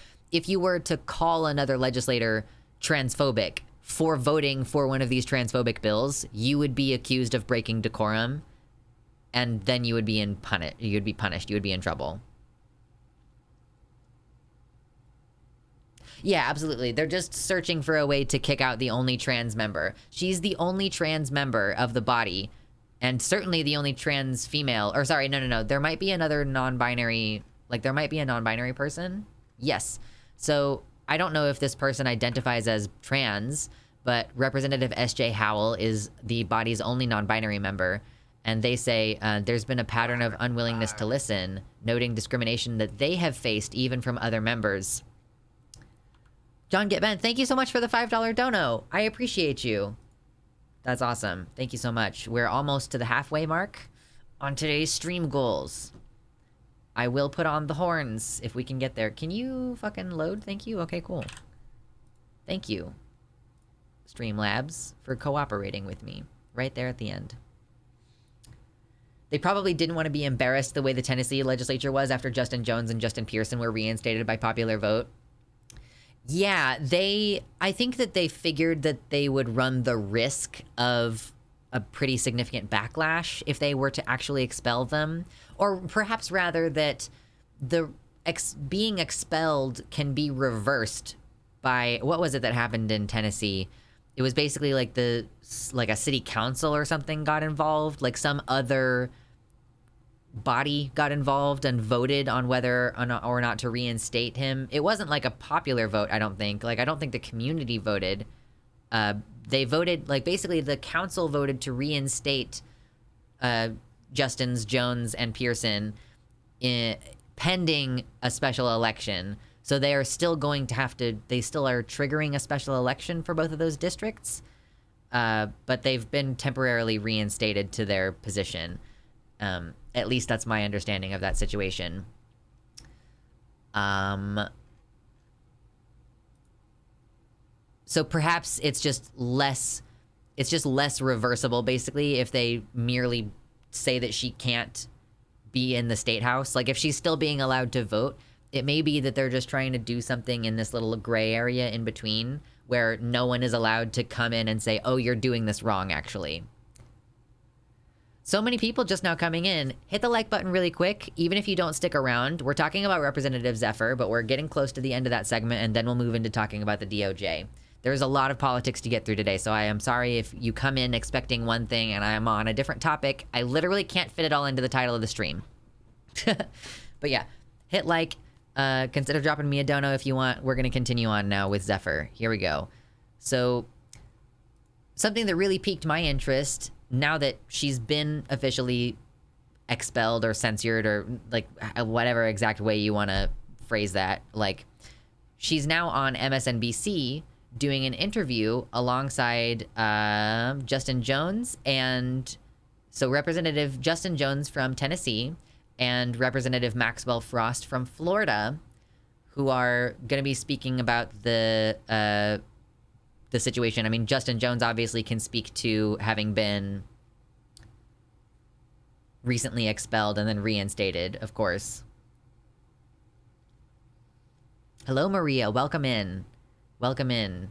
Speaker 1: were to call another legislator transphobic for voting for one of these transphobic bills, you would be accused of breaking decorum, and then you would be punished. You would be in trouble. Yeah, absolutely. They're just searching for a way to kick out the only trans member. She's the only trans member of the body, and certainly the only trans female. Or sorry, no. There might be another non-binary, like there might be a non-binary person. Yes. So I don't know if this person identifies as trans, but Representative S.J. Howell is the body's only non-binary member. And they say there's been a pattern of unwillingness to listen, noting discrimination that they have faced even from other members. John Getben, thank you so much for the $5 dono. I appreciate you. That's awesome. Thank you so much. We're almost to the halfway mark on today's stream goals. I will put on the horns if we can get there. Can you fucking load? Thank you. Okay, cool. Thank you, Streamlabs, for cooperating with me right there at the end. They probably didn't want to be embarrassed the way the Tennessee legislature was after Justin Jones and Justin Pearson were reinstated by popular vote. Yeah, I think that they figured that they would run the risk of a pretty significant backlash if they were to actually expel them. Or perhaps rather that the being expelled can be reversed by, what was it that happened in Tennessee? It was basically like a city council or something got involved, like some other body got involved and voted on whether or not to reinstate him. It wasn't like a popular vote, I don't think. Like, I don't think the community voted. They voted, like, basically the council voted to reinstate Justins, Jones, and Pearson pending a special election. So they are still going to have to, they still are triggering a special election for both of those districts. But they've been temporarily reinstated to their position. At least that's my understanding of that situation. So perhaps it's just less reversible, basically, if they merely say that she can't be in the state house. Like, if she's still being allowed to vote, it may be that they're just trying to do something in this little gray area in between where no one is allowed to come in and say, oh, you're doing this wrong, actually. So many people just now coming in. Hit the like button really quick, even if you don't stick around. We're talking about Representative Zephyr, but we're getting close to the end of that segment, and then we'll move into talking about the DOJ. There's a lot of politics to get through today, so I am sorry if you come in expecting one thing and I am on a different topic. I literally can't fit it all into the title of the stream. But yeah, hit like, consider dropping me a dono if you want. We're going to continue on now with Zephyr. Here we go. So, something that really piqued my interest, now that she's been officially expelled or censored or like whatever exact way you want to phrase that, like, she's now on MSNBC doing an interview alongside Justin Jones, and so Representative Justin Jones from Tennessee and Representative Maxwell Frost from Florida, who are going to be speaking about the situation. I mean, Justin Jones obviously can speak to having been recently expelled and then reinstated, of course. Hello, Maria. Welcome in. Welcome in.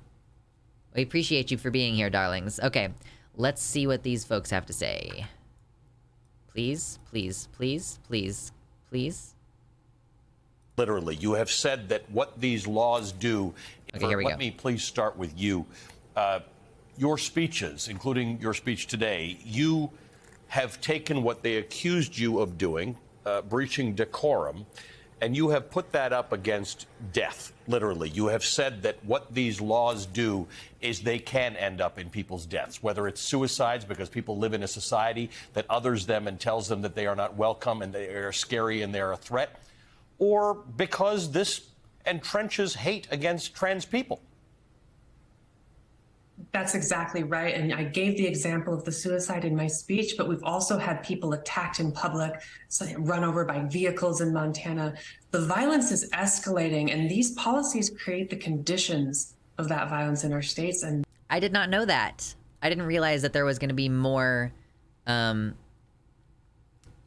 Speaker 1: We appreciate you for being here, darlings. Okay, let's see what these folks have to say. Please, please, please, please, please.
Speaker 9: Literally, you have said that what these laws do.
Speaker 1: Okay, here we go.
Speaker 9: Let me please start with you. Your speeches, including your speech today, you have taken what they accused you of doing, breaching decorum, and you have put that up against death, literally. You have said that what these laws do is they can end up in people's deaths, whether it's suicides because people live in a society that others them and tells them that they are not welcome and they are scary and they're a threat, or because this entrenches hate against trans people.
Speaker 8: That's exactly right. And I gave the example of the suicide in my speech, but we've also had people attacked in public, run over by vehicles in Montana. The violence is escalating, and these policies create the conditions of that violence in our states. And
Speaker 1: I did not know that. I didn't realize that there was going to be more. I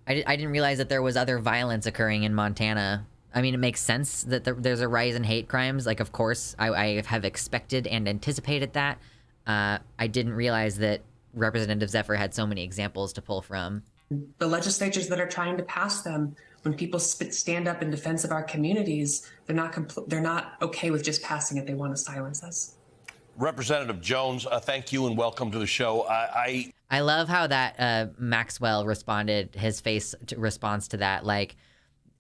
Speaker 1: didn't realize that there was other violence occurring in Montana. I mean, it makes sense that there's a rise in hate crimes. Like, of course, I have expected and anticipated that. I didn't realize that Representative Zephyr had so many examples to pull from.
Speaker 8: The legislatures that are trying to pass them, when people stand up in defense of our communities, they're not okay with just passing it. They want to silence us.
Speaker 9: Representative Jones, thank you and welcome to the show.
Speaker 1: I love how that Maxwell responded. His response to that, like,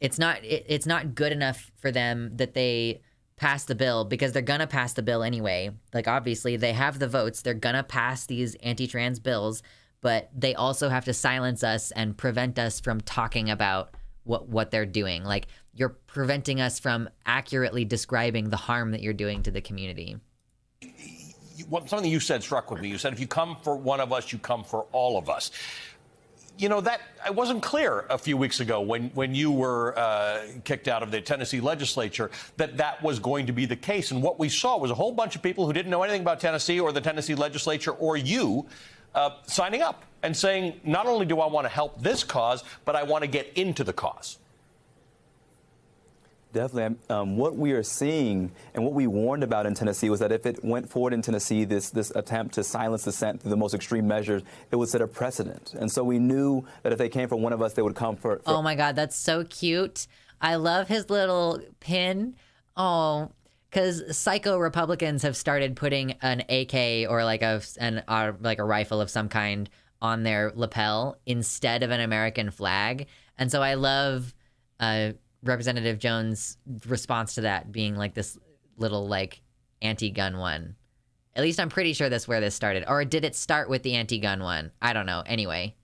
Speaker 1: it's not good enough for them that they pass the bill, because they're gonna pass the bill anyway. Like, obviously they have the votes, they're gonna pass these anti-trans bills, but they also have to silence us and prevent us from talking about what they're doing. Like, you're preventing us from accurately describing the harm that you're doing to the community.
Speaker 9: Something you said struck with me. You said, if you come for one of us, you come for all of us. You know, that I wasn't clear a few weeks ago when you were kicked out of the Tennessee legislature that was going to be the case. And what we saw was a whole bunch of people who didn't know anything about Tennessee or the Tennessee legislature or you signing up and saying, not only do I want to help this cause, but I want to get into the cause.
Speaker 10: Definitely. What we are seeing and what we warned about in Tennessee was that if it went forward in Tennessee, this attempt to silence dissent through the most extreme measures, it would set a precedent. And so we knew that if they came for one of us, they would come for
Speaker 1: Oh, my God, that's so cute. I love his little pin. Oh, because psycho Republicans have started putting an AK or like a rifle of some kind on their lapel instead of an American flag. And so I love Representative Jones' response to that being like this little like anti-gun one. At least I'm pretty sure that's where this started. Or did it start with the anti-gun one? I don't know. Anyway.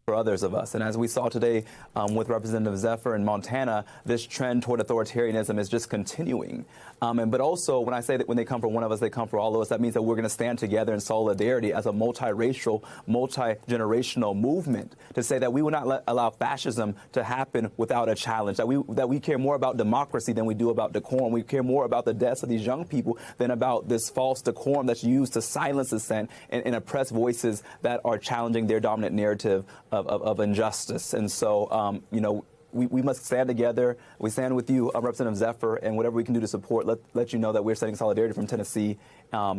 Speaker 10: For others of us. And as we saw today with Representative Zephyr in Montana, this trend toward authoritarianism is just continuing. But also, when I say that when they come for one of us, they come for all of us, that means that we're going to stand together in solidarity as a multiracial, multi-generational movement to say that we will not allow fascism to happen without a challenge, that we care more about democracy than we do about decorum. We care more about the deaths of these young people than about this false decorum that's used to silence dissent and oppress voices that are challenging their dominant narrative of injustice. And so, you know, we must stand together. We stand with you, Representative Zephyr, and whatever we can do to support, let you know that we're sending solidarity from Tennessee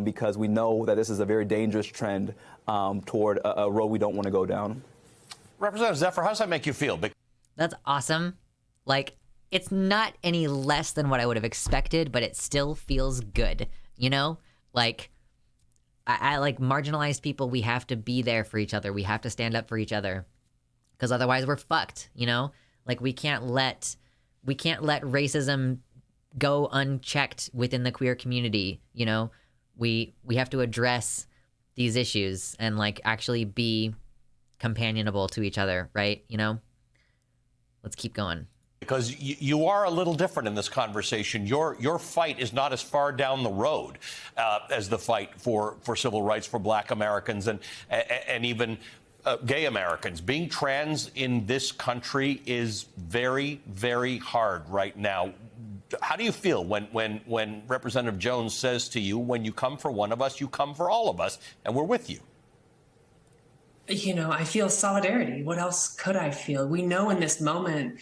Speaker 10: because we know that this is a very dangerous trend toward a road we don't want to go down.
Speaker 9: Representative Zephyr, how does that make you feel?
Speaker 1: That's awesome. Like, it's not any less than what I would have expected, but it still feels good, you know? Like, I like marginalized people, we have to be there for each other. We have to stand up for each other because otherwise we're fucked, you know? Like, we can't let racism go unchecked within the queer community, you know? We have to address these issues and like actually be companionable to each other, right? You know? Let's keep going.
Speaker 9: Because you are a little different in this conversation. Your fight is not as far down the road as the fight for civil rights for Black Americans and even gay Americans. Being trans in this country is very, very hard right now. How do you feel when Representative Jones says to you, when you come for one of us, you come for all of us, and we're with you?
Speaker 8: You know, I feel solidarity. What else could I feel? We know in this moment,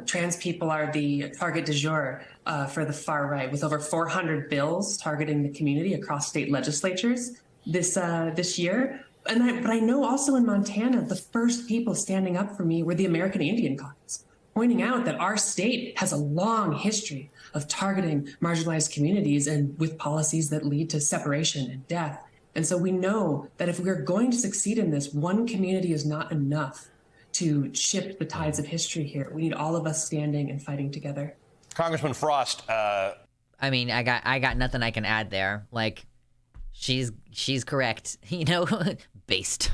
Speaker 8: trans people are the target du jour for the far right, with over 400 bills targeting the community across state legislatures this year. But I know also in Montana, the first people standing up for me were the American Indian Caucus, pointing out that our state has a long history of targeting marginalized communities and with policies that lead to separation and death. And so we know that if we're going to succeed in this, one community is not enough to shift the tides of history here. We need all of us standing and fighting together. Congressman Frost.
Speaker 1: I mean, I got nothing I can add there. Like, she's correct, you know, based.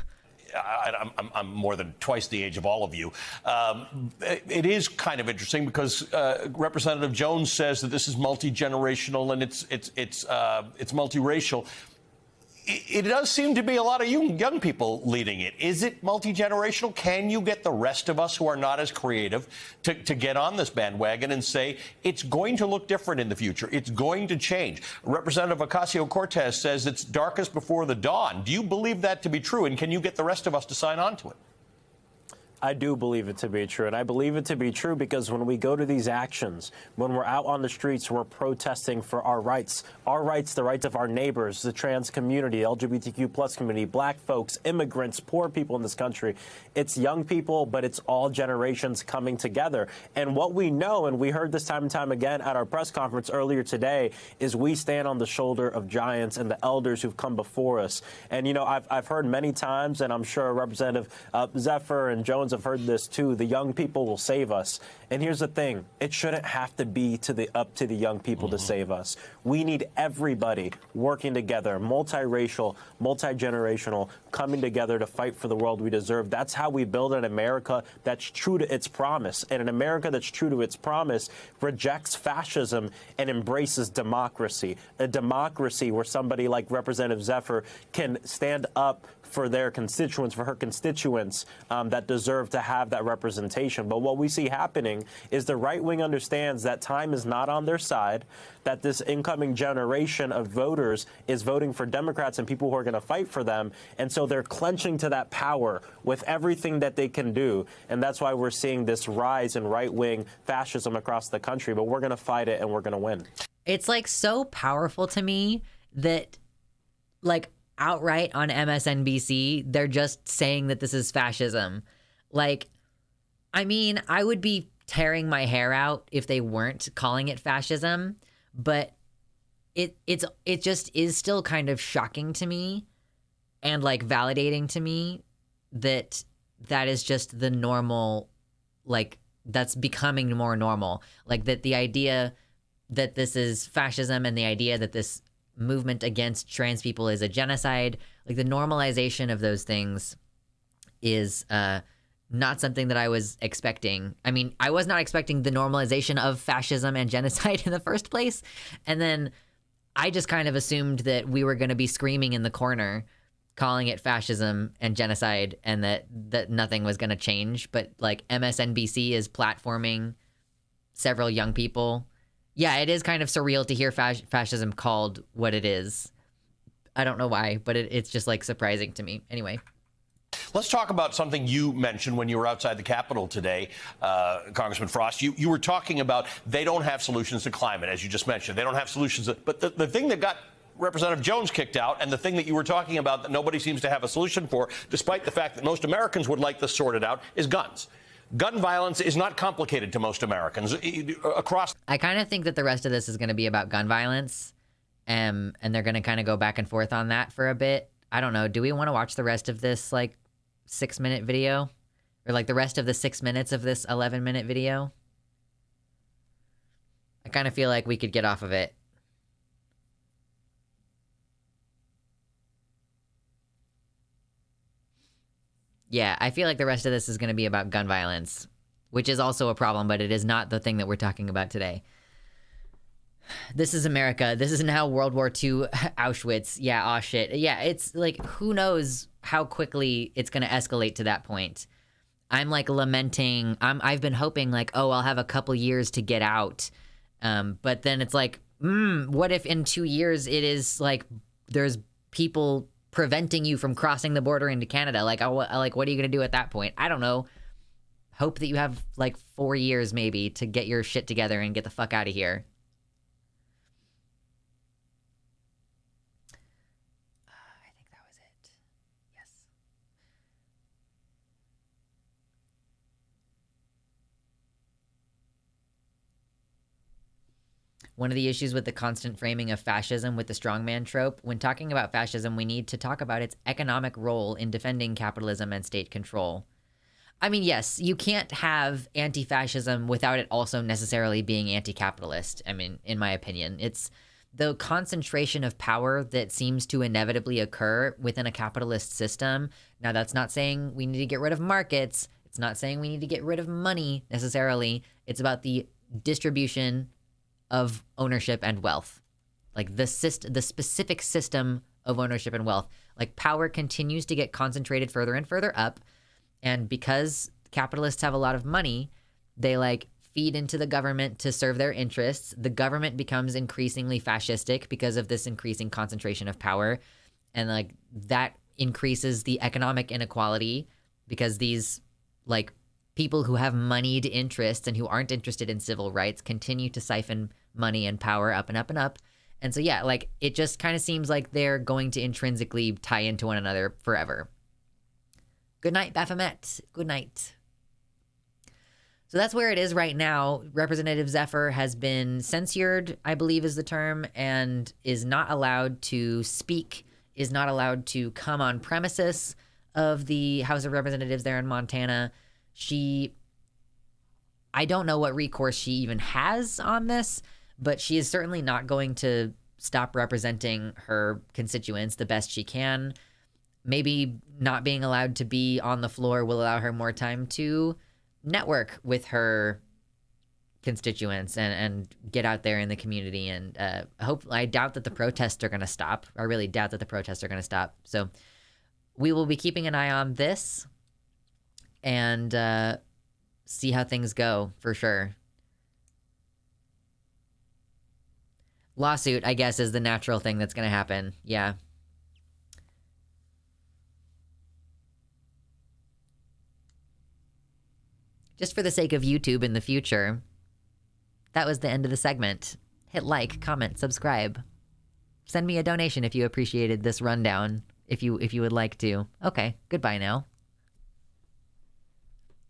Speaker 9: I'm more than twice the age of all of you. It is kind of interesting because Representative Jones says that this is multi-generational and it's multiracial. it does seem to be a lot of young people leading it. Is it multi-generational? Can you get the rest of us who are not as creative to get on this bandwagon and say it's going to look different in the future? It's going to change. Representative Ocasio-Cortez says it's darkest before the dawn. Do you believe that to be true? And can you get the rest of us to sign on to it?
Speaker 11: I do believe it to be true. And I believe it to be true because when we go to these actions, when we're out on the streets, we're protesting for our rights, the rights of our neighbors, the trans community, LGBTQ plus community, black folks, immigrants, poor people in this country. It's young people, but it's all generations coming together. And what we know, and we heard this time and time again at our press conference earlier today, is we stand on the shoulder of giants and the elders who've come before us. And, you know, I've heard many times, and I'm sure Representative Zephyr and Jones have heard this too, the young people will save us. And here's the thing, it shouldn't have to be up to the young people to save us. We need everybody working together, multiracial, multi-generational, coming together to fight for the world we deserve. That's how we build an America that's true to its promise. And an America that's true to its promise rejects fascism and embraces democracy. A democracy where somebody like Representative Zephyr can stand up for their constituents, for her constituents that deserve to have that representation. But what we see happening is the right wing understands that time is not on their side, that this incoming generation of voters is voting for Democrats and people who are going to fight for them. And so they're clenching to that power with everything that they can do. And that's why we're seeing this rise in right wing fascism across the country. But we're going to fight it and we're going to win.
Speaker 1: It's like so powerful to me that, like, outright on MSNBC, they're just saying that this is fascism. Like, I mean, I would be tearing my hair out if they weren't calling it fascism, but it just is still kind of shocking to me and like validating to me that is just the normal, like that's becoming more normal. Like that the idea that this is fascism and the idea that this movement against trans people is a genocide, like the normalization of those things is not something that I was expecting. I mean, I was not expecting the normalization of fascism and genocide in the first place. And then I just kind of assumed that we were going to be screaming in the corner, calling it fascism and genocide, and that nothing was going to change. But like MSNBC is platforming several young people. Yeah, it is kind of surreal to hear fascism called what it is. I don't know why, but it's just like surprising to me. Anyway.
Speaker 9: Let's talk about something you mentioned when you were outside the Capitol today, Congressman Frost. You were talking about they don't have solutions to climate, as you just mentioned. They don't have solutions. But the thing that got Representative Jones kicked out, and the thing that you were talking about that nobody seems to have a solution for, despite the fact that most Americans would like this sorted out, is guns. Gun violence is not complicated to most Americans across.
Speaker 1: I kind of think that the rest of this is going to be about gun violence, and they're going to kind of go back and forth on that for a bit. I don't know. Do we want to watch the rest of this like 6-minute video, or like the rest of the 6 minutes of this 11-minute video? I kind of feel like we could get off of it. Yeah, I feel like the rest of this is going to be about gun violence, which is also a problem, but it is not the thing that we're talking about today. This is America. This is now World War II Auschwitz. Yeah, aw shit. Yeah, it's like, who knows how quickly it's going to escalate to that point. I'm like lamenting. I've been hoping like, oh, I'll have a couple years to get out. But then it's like, what if in 2 years it is like there's people preventing you from crossing the border into Canada? Like, what are you going to do at that point? I don't know. Hope that you have like 4 years maybe to get your shit together and get the fuck out of here. I think that was it. Yes. One of the issues with the constant framing of fascism with the strongman trope, when talking about fascism, we need to talk about its economic role in defending capitalism and state control. I mean, yes, you can't have anti-fascism without it also necessarily being anti-capitalist. I mean, in my opinion, it's the concentration of power that seems to inevitably occur within a capitalist system. Now, that's not saying we need to get rid of markets. It's not saying we need to get rid of money necessarily. It's about the distribution of ownership and wealth. Like the specific system of ownership and wealth. Like, power continues to get concentrated further and further up. And because capitalists have a lot of money, they like feed into the government to serve their interests. The government becomes increasingly fascistic because of this increasing concentration of power. And like that increases the economic inequality because these like people who have moneyed interests and who aren't interested in civil rights continue to siphon money and power up and up and up. And so, yeah, like it just kind of seems like they're going to intrinsically tie into one another forever. Good night, Baphomet. Good night. So that's where it is right now. Representative Zephyr has been censured, I believe is the term, and is not allowed to speak, is not allowed to come on premises of the House of Representatives there in Montana. I don't know what recourse she even has on this, but she is certainly not going to stop representing her constituents the best she can. Maybe not being allowed to be on the floor will allow her more time to network with her constituents and get out there in the community. And I doubt that the protests are going to stop. I really doubt that the protests are going to stop. So we will be keeping an eye on this and see how things go for sure. Lawsuit, I guess, is the natural thing that's going to happen. Yeah. Just for the sake of YouTube in the future, that was the end of the segment. Hit like, comment, subscribe. Send me a donation if you appreciated this rundown, if you would like to. Okay, goodbye now.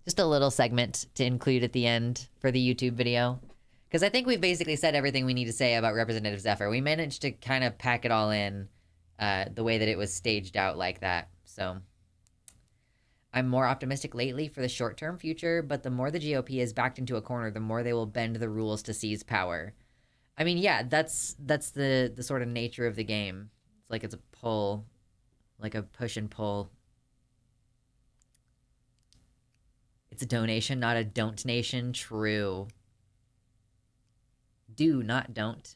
Speaker 1: Just a little segment to include at the end for the YouTube video. Because I think we've basically said everything we need to say about Representative Zephyr. We managed to kind of pack it all in the way that it was staged out like that. So I'm more optimistic lately for the short-term future, but the more the GOP is backed into a corner, the more they will bend the rules to seize power. I mean, yeah, that's the sort of nature of the game. It's like it's a pull, like a push and pull. It's a donation, not a don't nation. True. Do, not don't.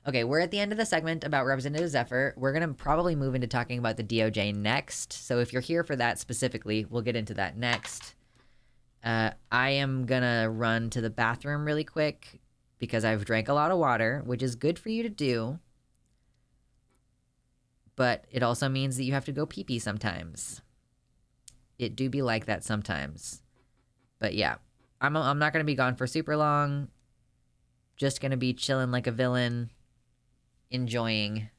Speaker 1: Okay, we're at the end of the segment about Representative Zephyr. We're going to probably move into talking about the DOJ next. So if you're here for that specifically, we'll get into that next. I am going to run to the bathroom really quick because I've drank a lot of water, which is good for you to do. But it also means that you have to go pee-pee sometimes. It do be like that sometimes. But yeah, I'm not going to be gone for super long. Just going to be chilling like a villain. Enjoying.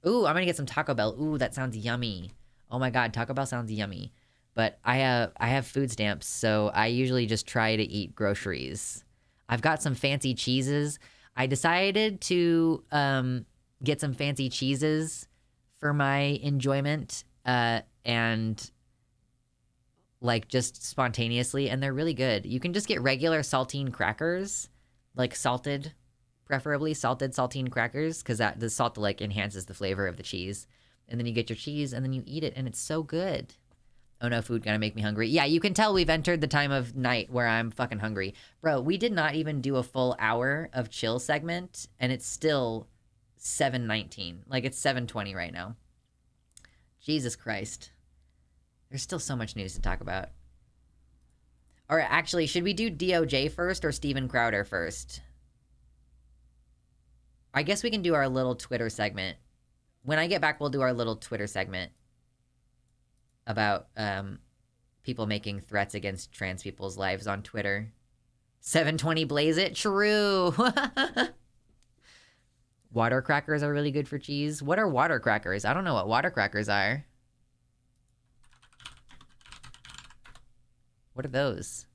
Speaker 1: Ooh, I'm going to get some Taco Bell. Ooh, that sounds yummy. Oh my God, Taco Bell sounds yummy. But I have food stamps, so I usually just try to eat groceries. I've got some fancy cheeses. I decided to get some fancy cheeses for my enjoyment and like just spontaneously, and they're really good. You can just get regular saltine crackers, like salted, preferably salted saltine crackers, because the salt like enhances the flavor of the cheese. And then you get your cheese and then you eat it, and it's so good. Oh no, food gonna make me hungry. Yeah, you can tell we've entered the time of night where I'm fucking hungry. Bro, we did not even do a full hour of chill segment, and it's still 7:19. Like, it's 7:20 right now. Jesus Christ. There's still so much news to talk about. Or actually, should we do DOJ first or Steven Crowder first? I guess we can do our little Twitter segment. When I get back, we'll do our little Twitter segment about people making threats against trans people's lives on Twitter. 7:20 blaze it. True. Water crackers are really good for cheese. What are water crackers? I don't know what water crackers are. What are those?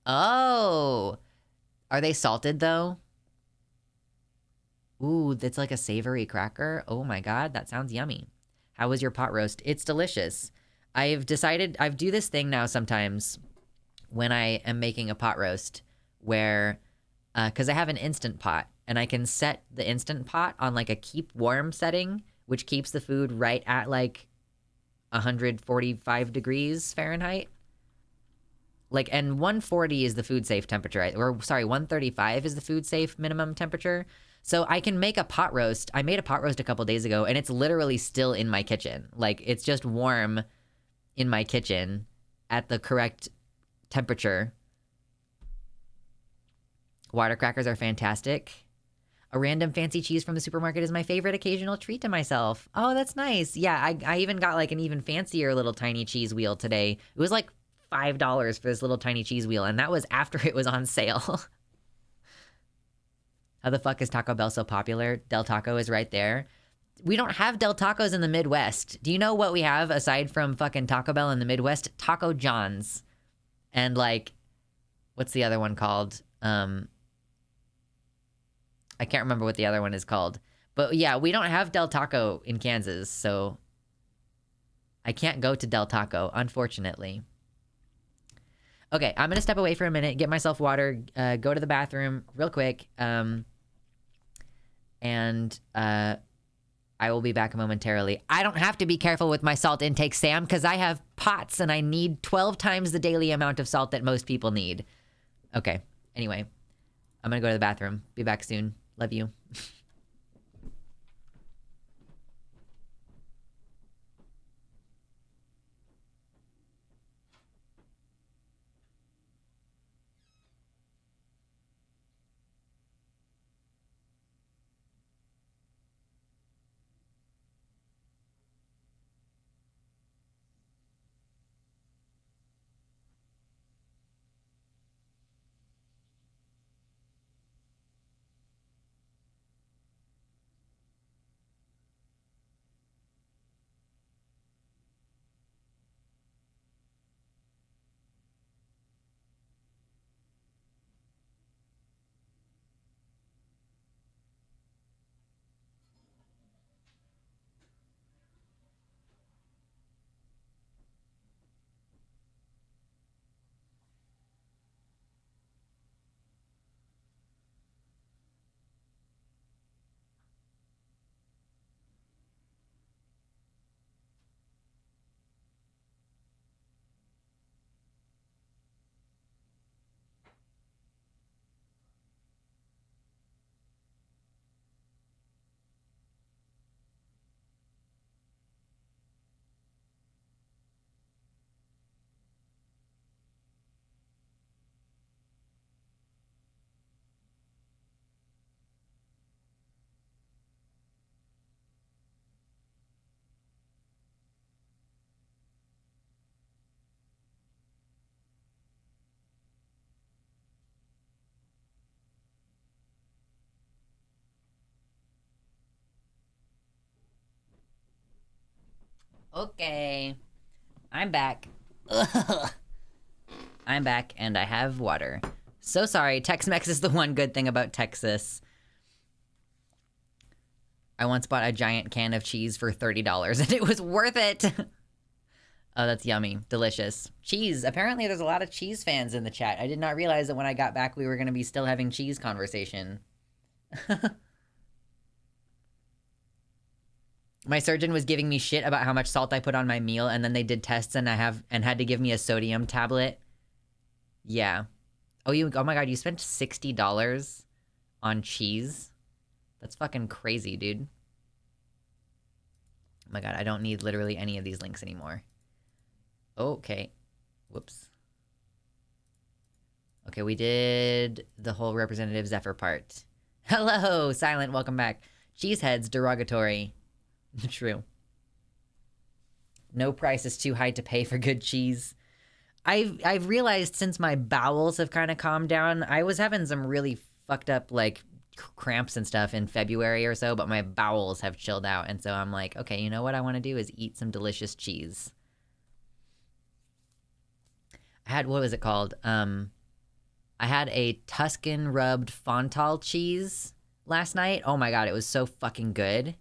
Speaker 1: Oh, are they salted though? Ooh, that's like a savory cracker. Oh my God, that sounds yummy. How was your pot roast? It's delicious. I've decided, I do this thing now sometimes when I am making a pot roast where, because I have an Instant Pot and I can set the Instant Pot on like a keep warm setting, which keeps the food right at like 145 degrees Fahrenheit. Like, and 140 is the food safe temperature, or sorry, 135 is the food safe minimum temperature. So I can make a pot roast. I made a pot roast a couple days ago, and it's literally still in my kitchen. Like, it's just warm in my kitchen at the correct temperature. Water crackers are fantastic. A random fancy cheese from the supermarket is my favorite occasional treat to myself. Oh, that's nice. Yeah, I even got like an even fancier little tiny cheese wheel today. It was like $5 for this little tiny cheese wheel, and that was after it was on sale. How the fuck is Taco Bell so popular? Del Taco is right there. We don't have Del Tacos in the Midwest. Do you know what we have aside from fucking Taco Bell in the Midwest? Taco John's. And like, what's the other one called? I can't remember what the other one is called. But yeah, we don't have Del Taco in Kansas, so I can't go to Del Taco, unfortunately. Okay, I'm going to step away for a minute, get myself water, go to the bathroom real quick, and I will be back momentarily. I don't have to be careful with my salt intake, Sam, because I have POTS and I need 12 times the daily amount of salt that most people need. Okay, anyway, I'm going to go to the bathroom. Be back soon. Love you. Okay, I'm back. Ugh. I'm back and I have water. So sorry, Tex-Mex is the one good thing about Texas. I once bought a giant can of cheese for $30 and it was worth it. Oh, that's yummy. Delicious. Cheese. Apparently there's a lot of cheese fans in the chat. I did not realize that when I got back we were going to be still having cheese conversation. My surgeon was giving me shit about how much salt I put on my meal, and then they did tests and had to give me a sodium tablet. Yeah. Oh my god, you spent $60 on cheese? That's fucking crazy, dude. Oh my god, I don't need literally any of these links anymore. Okay. Whoops. Okay, we did the whole Representative Zephyr part. Hello, Silent, welcome back. Cheeseheads, derogatory. True. No price is too high to pay for good cheese. I've realized since my bowels have kind of calmed down, I was having some really fucked up like cramps and stuff in February or so, but my bowels have chilled out, and so I'm like, okay, you know what I want to do is eat some delicious cheese. I had, what was it called? I had a Tuscan rubbed Fontal cheese last night. Oh my god, it was so fucking good.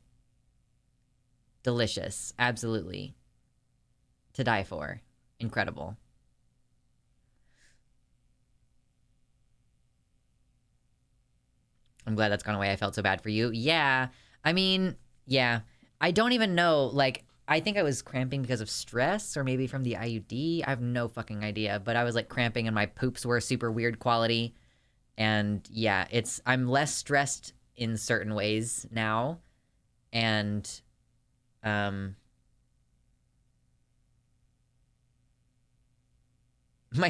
Speaker 1: Delicious. Absolutely. To die for. Incredible. I'm glad that's gone away. I felt so bad for you. Yeah. I mean, yeah. I don't even know. Like, I think I was cramping because of stress or maybe from the IUD. I have no fucking idea. But I was like cramping and my poops were super weird quality. And yeah, I'm less stressed in certain ways now. And my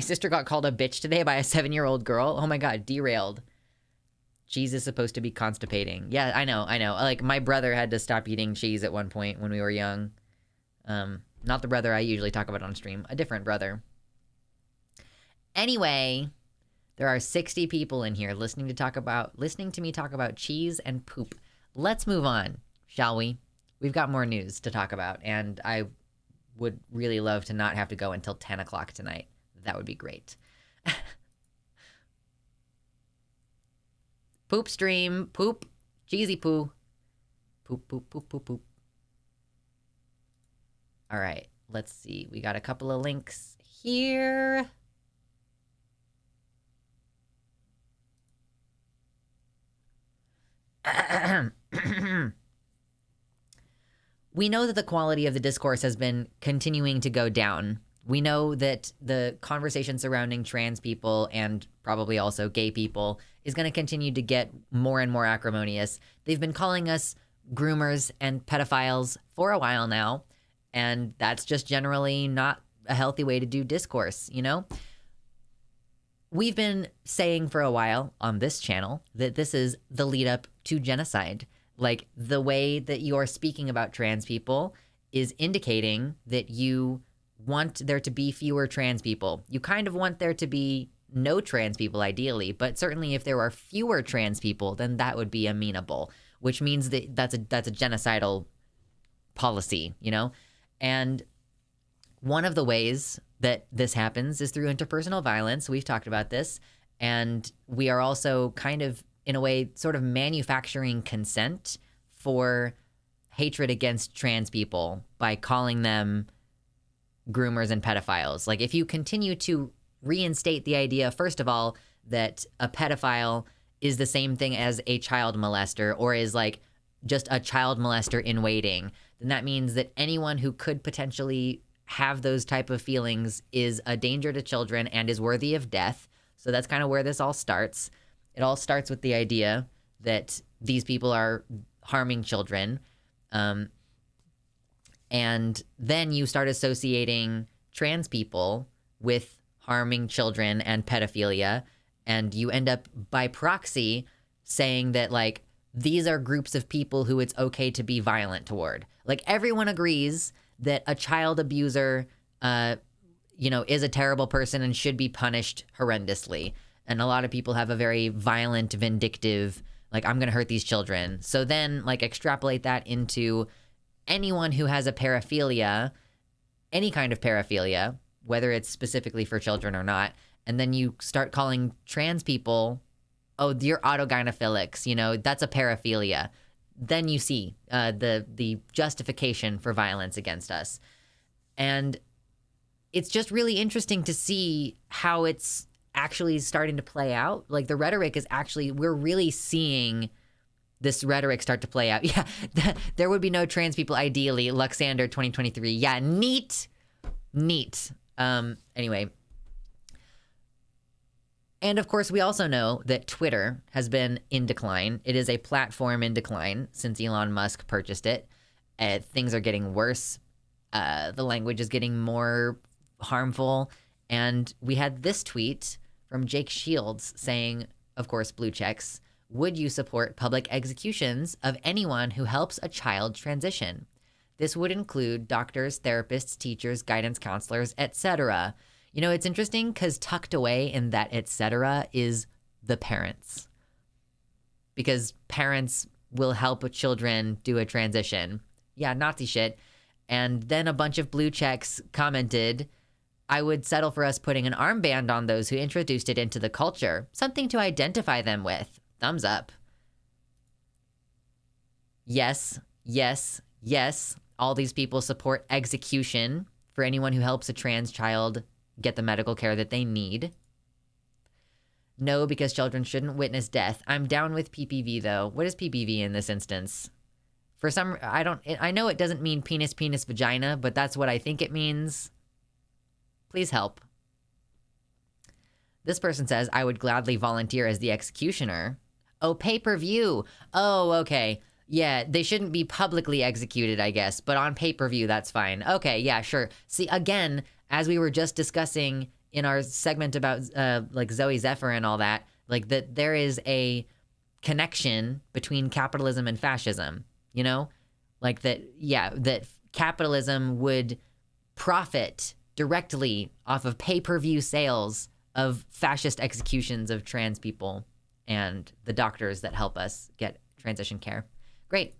Speaker 1: sister got called a bitch today by a 7-year-old girl. Oh my God, derailed. Cheese is supposed to be constipating. Yeah, I know. Like, my brother had to stop eating cheese at one point when we were young. Not the brother I usually talk about on stream. A different brother. Anyway, there are 60 people in here listening to me talk about cheese and poop. Let's move on, shall we? We've got more news to talk about, and I would really love to not have to go until 10 o'clock tonight. That would be great. Poop stream. Poop. Cheesy poo. Poop, poop, poop, poop, poop. All right. Let's see. We got a couple of links here. We know that the quality of the discourse has been continuing to go down. We know that the conversation surrounding trans people and probably also gay people is going to continue to get more and more acrimonious. They've been calling us groomers and pedophiles for a while now, and that's just generally not a healthy way to do discourse, you know? We've been saying for a while on this channel that this is the lead up to genocide. Like, the way that you're speaking about trans people is indicating that you want there to be fewer trans people. You kind of want there to be no trans people, ideally, but certainly if there are fewer trans people, then that would be amenable, which means that that's a genocidal policy, you know? And one of the ways that this happens is through interpersonal violence. We've talked about this, and we are also kind of, in a way, sort of manufacturing consent for hatred against trans people by calling them groomers and pedophiles. Like, if you continue to reinstate the idea, first of all, that a pedophile is the same thing as a child molester, or is like just a child molester in waiting, then that means that anyone who could potentially have those type of feelings is a danger to children and is worthy of death. So that's kind of where this all starts. It all starts with the idea that these people are harming children. And then you start associating trans people with harming children and pedophilia. And you end up, by proxy, saying that, like, these are groups of people who it's okay to be violent toward. Like, everyone agrees that a child abuser, is a terrible person and should be punished horrendously. And a lot of people have a very violent, vindictive, like, I'm going to hurt these children. So then, like, extrapolate that into anyone who has a paraphilia, any kind of paraphilia, whether it's specifically for children or not. And then you start calling trans people, oh, you're autogynephilics, you know, that's a paraphilia. Then you see the justification for violence against us. And it's just really interesting to see how it's actually starting to play out. Like, the rhetoric is actually, we're really seeing this rhetoric start to play out. Yeah, there would be no trans people ideally. Luxander 2023. Yeah, neat. Anyway. And of course, we also know that Twitter has been in decline. It is a platform in decline since Elon Musk purchased it. Things are getting worse. The language is getting more harmful. And we had this tweet from Jake Shields saying, of course, blue checks, would you support public executions of anyone who helps a child transition? This would include doctors, therapists, teachers, guidance counselors, etc. You know, it's interesting because tucked away in that etc. is the parents. Because parents will help children do a transition. Yeah, Nazi shit. And then a bunch of blue checks commented, I would settle for us putting an armband on those who introduced it into the culture. Something to identify them with. Thumbs up. Yes. All these people support execution for anyone who helps a trans child get the medical care that they need. No, because children shouldn't witness death. I'm down with PPV, though. What is PPV in this instance? For some, I know it doesn't mean penis, vagina, but that's what I think it means. Please help. This person says, I would gladly volunteer as the executioner. Oh, pay-per-view. Oh, okay. Yeah, they shouldn't be publicly executed, I guess, but on pay-per-view, that's fine. Okay, yeah, sure. See, again, as we were just discussing in our segment about like Zoe Zephyr and all that, like that there is a connection between capitalism and fascism, you know? Like that, yeah, that capitalism would profit directly off of pay-per-view sales of fascist executions of trans people and the doctors that help us get transition care. Great.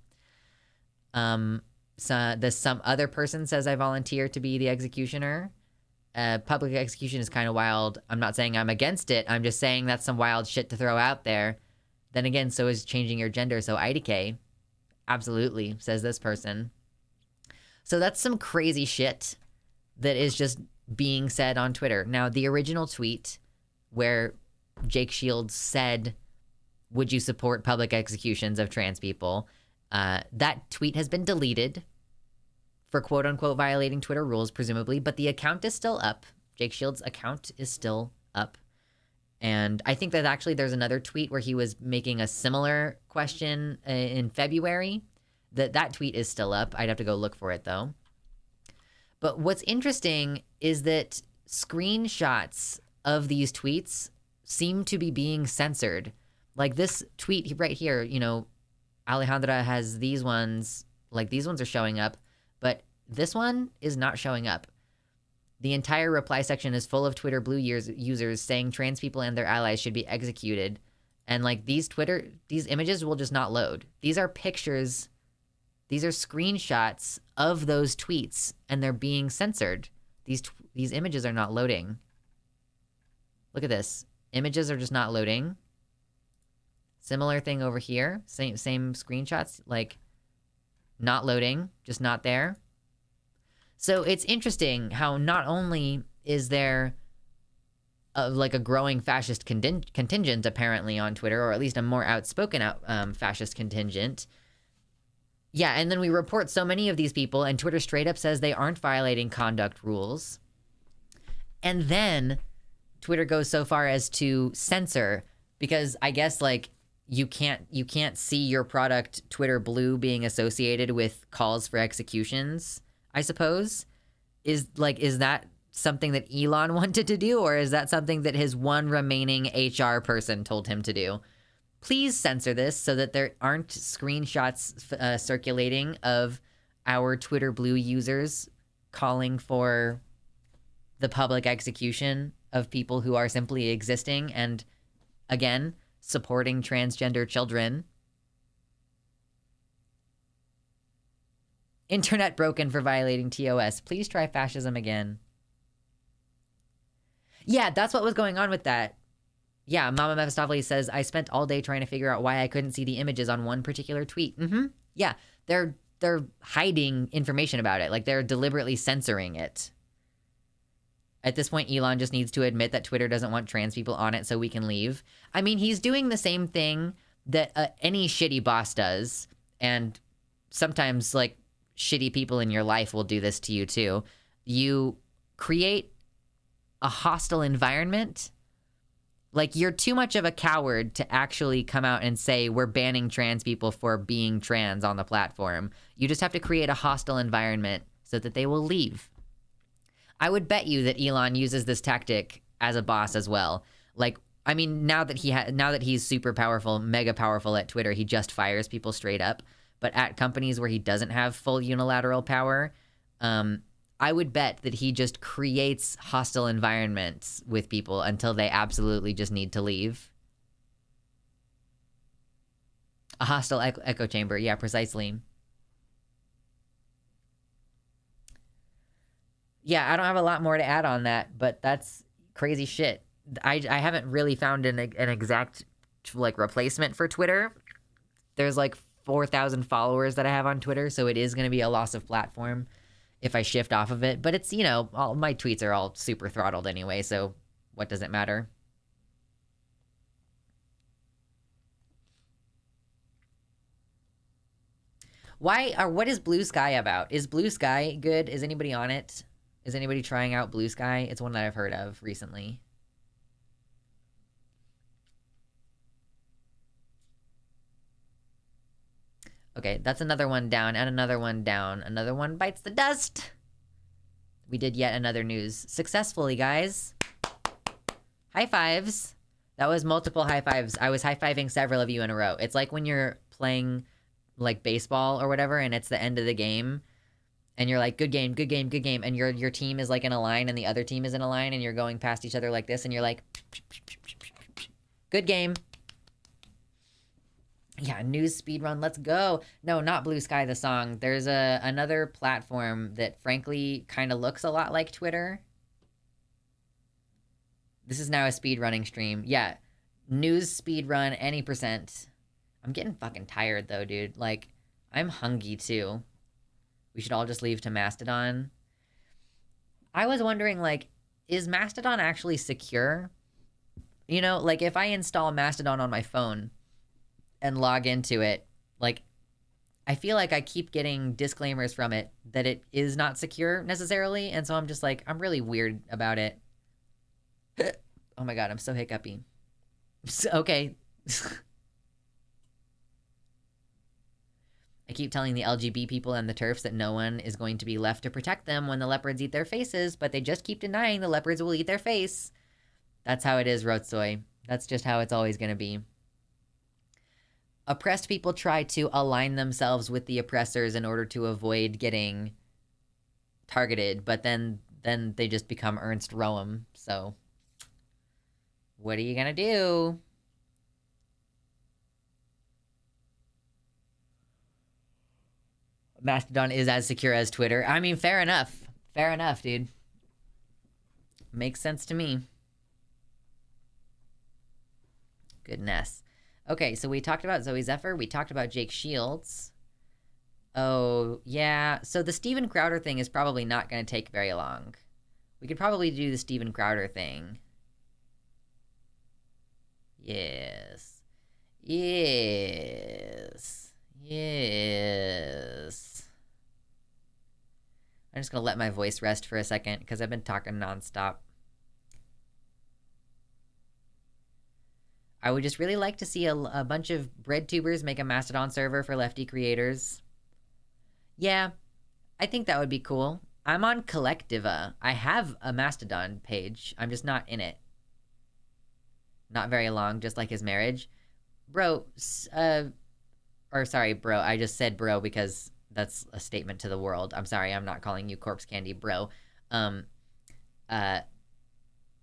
Speaker 1: Some other person says I volunteer to be the executioner. Public execution is kind of wild. I'm not saying I'm against it. I'm just saying that's some wild shit to throw out there. Then again, so is changing your gender. So IDK, absolutely, says this person. So that's some crazy shit that is just being said on Twitter. Now, the original tweet where Jake Shields said, would you support public executions of trans people? That tweet has been deleted for quote unquote violating Twitter rules, presumably, but the account is still up. Jake Shields' account is still up. And I think that actually there's another tweet where he was making a similar question in February. That tweet is still up. I'd have to go look for it though. But what's interesting is that screenshots of these tweets seem to be being censored. Like this tweet right here, you know, Alejandra has these ones, like these ones are showing up, but this one is not showing up. The entire reply section is full of Twitter Blue users saying trans people and their allies should be executed. And like these images will just not load. These are pictures, these are screenshots of those tweets and they're being censored. These images are not loading. Look at this. Images are just not loading. Similar thing over here. Same screenshots, like not loading, just not there. So it's interesting how not only is there like a growing fascist contingent apparently on Twitter, or at least a more outspoken fascist contingent. Yeah, and then we report so many of these people and Twitter straight up says they aren't violating conduct rules. And then Twitter goes so far as to censor, because I guess like you can't see your product Twitter Blue being associated with calls for executions, I suppose. Is that something that Elon wanted to do, or is that something that his one remaining HR person told him to do? Please censor this so that there aren't screenshots circulating of our Twitter Blue users calling for the public execution of people who are simply existing and, again, supporting transgender children. Internet broken for violating TOS. Please try fascism again. Yeah, that's what was going on with that. Yeah, Mama Mephistopheles says, I spent all day trying to figure out why I couldn't see the images on one particular tweet. Yeah, they're hiding information about it. Like, they're deliberately censoring it. At this point, Elon just needs to admit that Twitter doesn't want trans people on it so we can leave. I mean, he's doing the same thing that any shitty boss does. And sometimes, like, shitty people in your life will do this to you, too. You create a hostile environment. Like, you're too much of a coward to actually come out and say, we're banning trans people for being trans on the platform. You just have to create a hostile environment so that they will leave. I would bet you that Elon uses this tactic as a boss as well. Like, I mean, now that he's super powerful, mega powerful at Twitter, he just fires people straight up. But at companies where he doesn't have full unilateral power, I would bet that he just creates hostile environments with people until they absolutely just need to leave. A hostile echo chamber, yeah, precisely. Yeah, I don't have a lot more to add on that, but that's crazy shit. I haven't really found an exact like replacement for Twitter. There's like 4,000 followers that I have on Twitter, so it is going to be a loss of platform if I shift off of it. But it's, you know, all my tweets are all super throttled anyway, so what does it matter? What is Blue Sky about? Is Blue Sky good? Is anybody on it? Is anybody trying out Blue Sky? It's one that I've heard of recently. Okay, that's another one down and another one down. Another one bites the dust. We did yet another news successfully, guys. High fives. That was multiple high fives. I was high-fiving several of you in a row. It's like when you're playing like baseball or whatever and it's the end of the game and you're like, good game, good game, good game, and your team is like in a line and the other team is in a line and you're going past each other like this and you're like, good game. Yeah, news speedrun, let's go. No, not Blue Sky the song. There's another platform that frankly kind of looks a lot like Twitter. This is now a speedrunning stream. Yeah, news speedrun any percent. I'm getting fucking tired though, dude. Like, I'm hungry too. We should all just leave to Mastodon. I was wondering, like, is Mastodon actually secure? You know, like if I install Mastodon on my phone and log into it, like, I feel like I keep getting disclaimers from it that it is not secure necessarily. And so I'm just like, I'm really weird about it. Oh my God, I'm so hiccupy. Okay. I keep telling the LGB people and the TERFs that no one is going to be left to protect them when the leopards eat their faces, but they just keep denying the leopards will eat their face. That's how it is, Rotsoy. That's just how it's always going to be. Oppressed people try to align themselves with the oppressors in order to avoid getting targeted, but then they just become Ernst Röhm, so what are you going to do? Mastodon is as secure as Twitter. I mean, fair enough. Fair enough, dude. Makes sense to me. Goodness. Okay, so we talked about Zoe Zephyr. We talked about Jake Shields. Oh, yeah. So the Steven Crowder thing is probably not going to take very long. We could probably do the Steven Crowder thing. Yes. Yes. Yes. I'm just going to let my voice rest for a second because I've been talking nonstop. I would just really like to see a bunch of breadtubers make a Mastodon server for lefty creators. Yeah, I think that would be cool. I'm on Collectiva. I have a Mastodon page. I'm just not in it. Not very long, just like his marriage. Bro, or sorry, bro, I just said bro because that's a statement to the world. I'm sorry, I'm not calling you Corpse Candy, bro.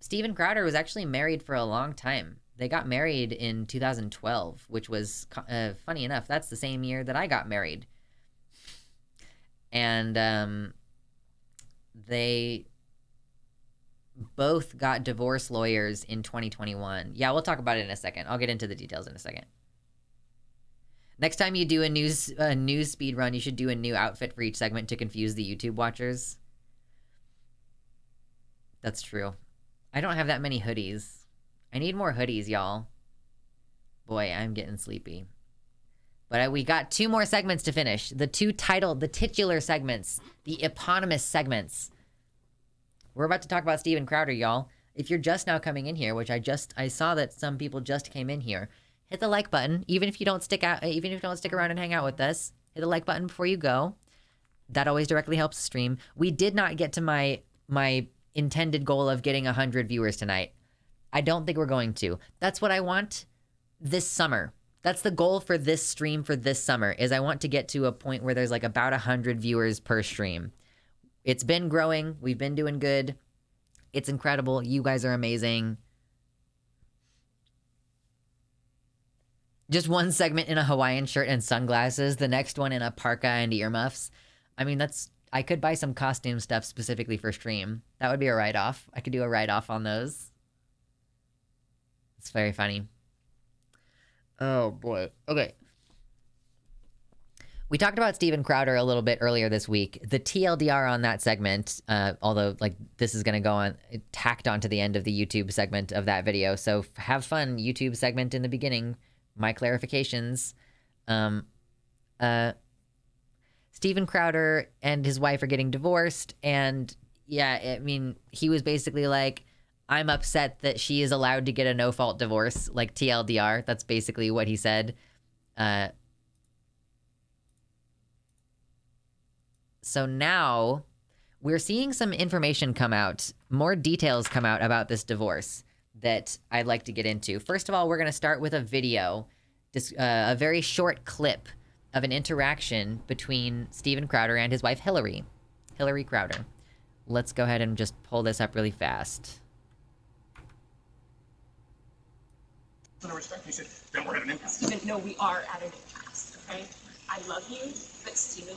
Speaker 1: Steven Crowder was actually married for a long time. They got married in 2012, which was, funny enough, that's the same year that I got married. And they both got divorce lawyers in 2021. Yeah, we'll talk about it in a second. I'll get into the details in a second. Next time you do a news speed run, you should do a new outfit for each segment to confuse the YouTube watchers. That's true. I don't have that many hoodies. I need more hoodies, y'all. Boy, I'm getting sleepy. But we got 2 more segments to finish. The titular segments, the eponymous segments. We're about to talk about Steven Crowder, y'all. If you're just now coming in here, which I saw that some people just came in here, hit the like button. Even if you don't stick around and hang out with us, hit the like button before you go. That always directly helps the stream. We did not get to my intended goal of getting 100 viewers tonight. I don't think we're going to. That's what I want this summer. That's the goal for this stream for this summer, is I want to get to a point where there's like about 100 viewers per stream. It's been growing. We've been doing good. It's incredible. You guys are amazing. Just one segment in a Hawaiian shirt and sunglasses. The next one in a parka and earmuffs. I mean, I could buy some costume stuff specifically for stream. That would be a write-off. I could do a write-off on those. It's very funny. Oh, boy. Okay. We talked about Steven Crowder a little bit earlier this week. The TLDR on that segment, although like this is going to go on tacked onto the end of the YouTube segment of that video. So have fun, YouTube segment in the beginning. My clarifications. Steven Crowder and his wife are getting divorced. And yeah, I mean, he was basically like, I'm upset that she is allowed to get a no-fault divorce, like TLDR. That's basically what he said. So now we're seeing some information come out, more details come out about this divorce that I'd like to get into. First of all, we're going to start with a video, a very short clip of an interaction between Steven Crowder and his wife, Hillary Crowder. Let's go ahead and just pull this up really fast.
Speaker 6: Respect, he said, then we're at an impasse.
Speaker 12: Stephen, no, we are at an impasse, okay? I love you, but Stephen,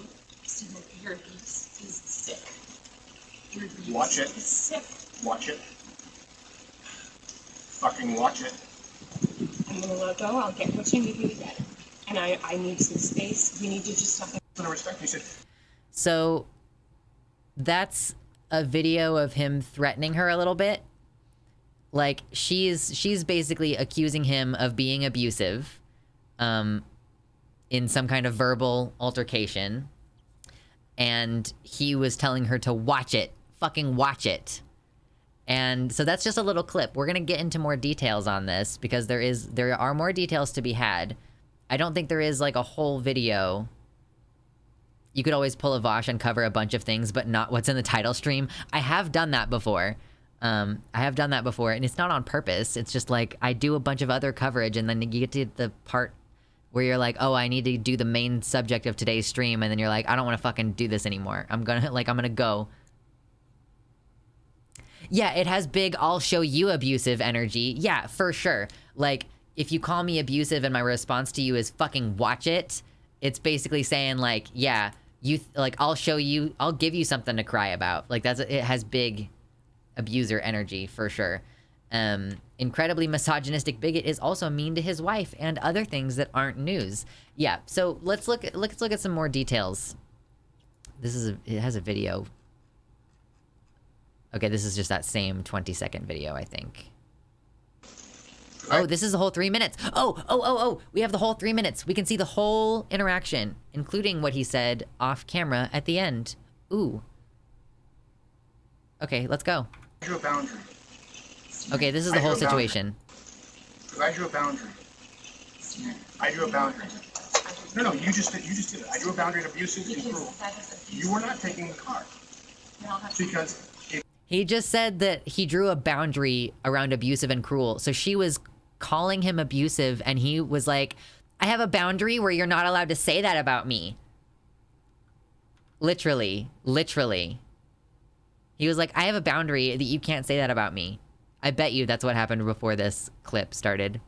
Speaker 12: your abuse is sick. Your abuse
Speaker 6: Watch it.
Speaker 12: is sick.
Speaker 6: Watch it. Fucking watch it.
Speaker 12: I'm gonna let go. I'll get what you need me to get. And I need some space. We need to just stop.
Speaker 6: Respect, he said.
Speaker 1: So that's a video of him threatening her a little bit. Like, she's basically accusing him of being abusive in some kind of verbal altercation. And he was telling her to watch it. Fucking watch it. And so that's just a little clip. We're going to get into more details on this because there are more details to be had. I don't think there is like a whole video. You could always pull a Vosh and cover a bunch of things, but not what's in the title stream. I have done that before. And it's not on purpose. It's just like I do a bunch of other coverage, and then you get to the part where you're like, oh, I need to do the main subject of today's stream, and then you're like, I don't want to fucking do this anymore. I'm gonna go. Yeah, it has big I'll show you abusive energy. Yeah, for sure. Like, if you call me abusive and my response to you is fucking watch it, it's basically saying like, yeah, I'll show you, I'll give you something to cry about. Like, it has big abuser energy for sure. Incredibly misogynistic bigot is also mean to his wife and other things that aren't news. Yeah, so let's look at some more details. It has a video. Okay, this is just that same 20-second video, I think. Oh, this is the whole 3 minutes. Oh, we have the whole 3 minutes. We can see the whole interaction, including what he said off camera at the end. Ooh. Okay, let's go.
Speaker 6: I drew a boundary.
Speaker 1: Okay, this is the whole situation.
Speaker 6: Because I drew a boundary. I drew a boundary. No, you just did it. I drew a boundary of abusive and cruel. You were not taking the car. Because
Speaker 1: he just said that he drew a boundary around abusive and cruel. So she was calling him abusive, and he was like, I have a boundary where you're not allowed to say that about me. Literally. He was like, I have a boundary that you can't say that about me. I bet you that's what happened before this clip started.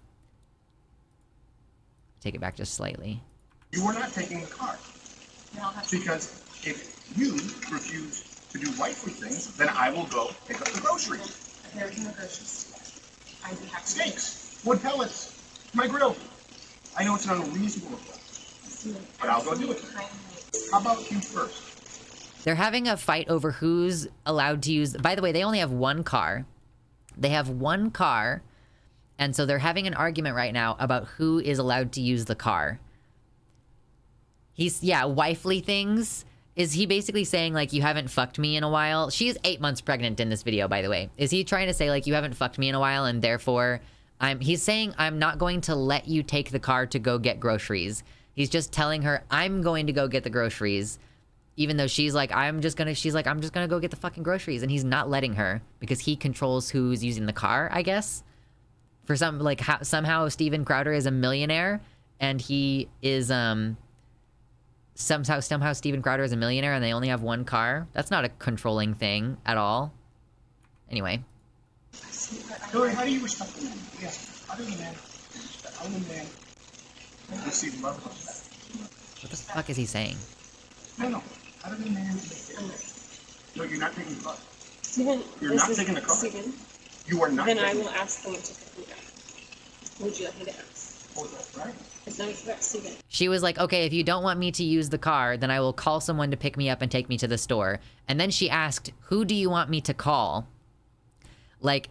Speaker 1: Take it back just slightly.
Speaker 6: you were not taking the car. Because if you refuse to do wifely things, then I will go pick up the groceries.
Speaker 12: There are no groceries. I'd be happy.
Speaker 6: Steaks, wood pellets, my grill. I know it's an unreasonable request, but I'll go do it. How about you first?
Speaker 1: They're having a fight over who's allowed to use... By the way, they only have one car. They have one car, and so they're having an argument right now about who is allowed to use the car. Wifely things. Is he basically saying, like, you haven't fucked me in a while? She is 8 months pregnant in this video, by the way. Is he trying to say, like, you haven't fucked me in a while, and therefore... He's saying, I'm not going to let you take the car to go get groceries. He's just telling her, I'm going to go get the groceries. Even though she's like, I'm just gonna go get the fucking groceries. And he's not letting her because he controls who's using the car, I guess. For some, like, somehow Steven Crowder is a millionaire, and he is, somehow Steven Crowder is a millionaire and they only have one car. That's not a controlling thing at all. Anyway.
Speaker 6: Hillary, how do you respect the man? Yes, other than man, other than man, receive love and respect.
Speaker 1: What the fuck is he saying?
Speaker 6: No, other than man, no, you're not taking the car.
Speaker 12: Stephen,
Speaker 6: You're not taking the car.
Speaker 12: Stephen,
Speaker 6: you are not.
Speaker 12: then
Speaker 6: taking
Speaker 12: I will
Speaker 6: the car.
Speaker 12: ask someone to pick me up. Would you like me to ask?
Speaker 6: Oh, that's right.
Speaker 12: It's not about Stephen.
Speaker 1: She was like, okay, if you don't want me to use the car, then I will call someone to pick me up and take me to the store. And then she asked, who do you want me to call? Like,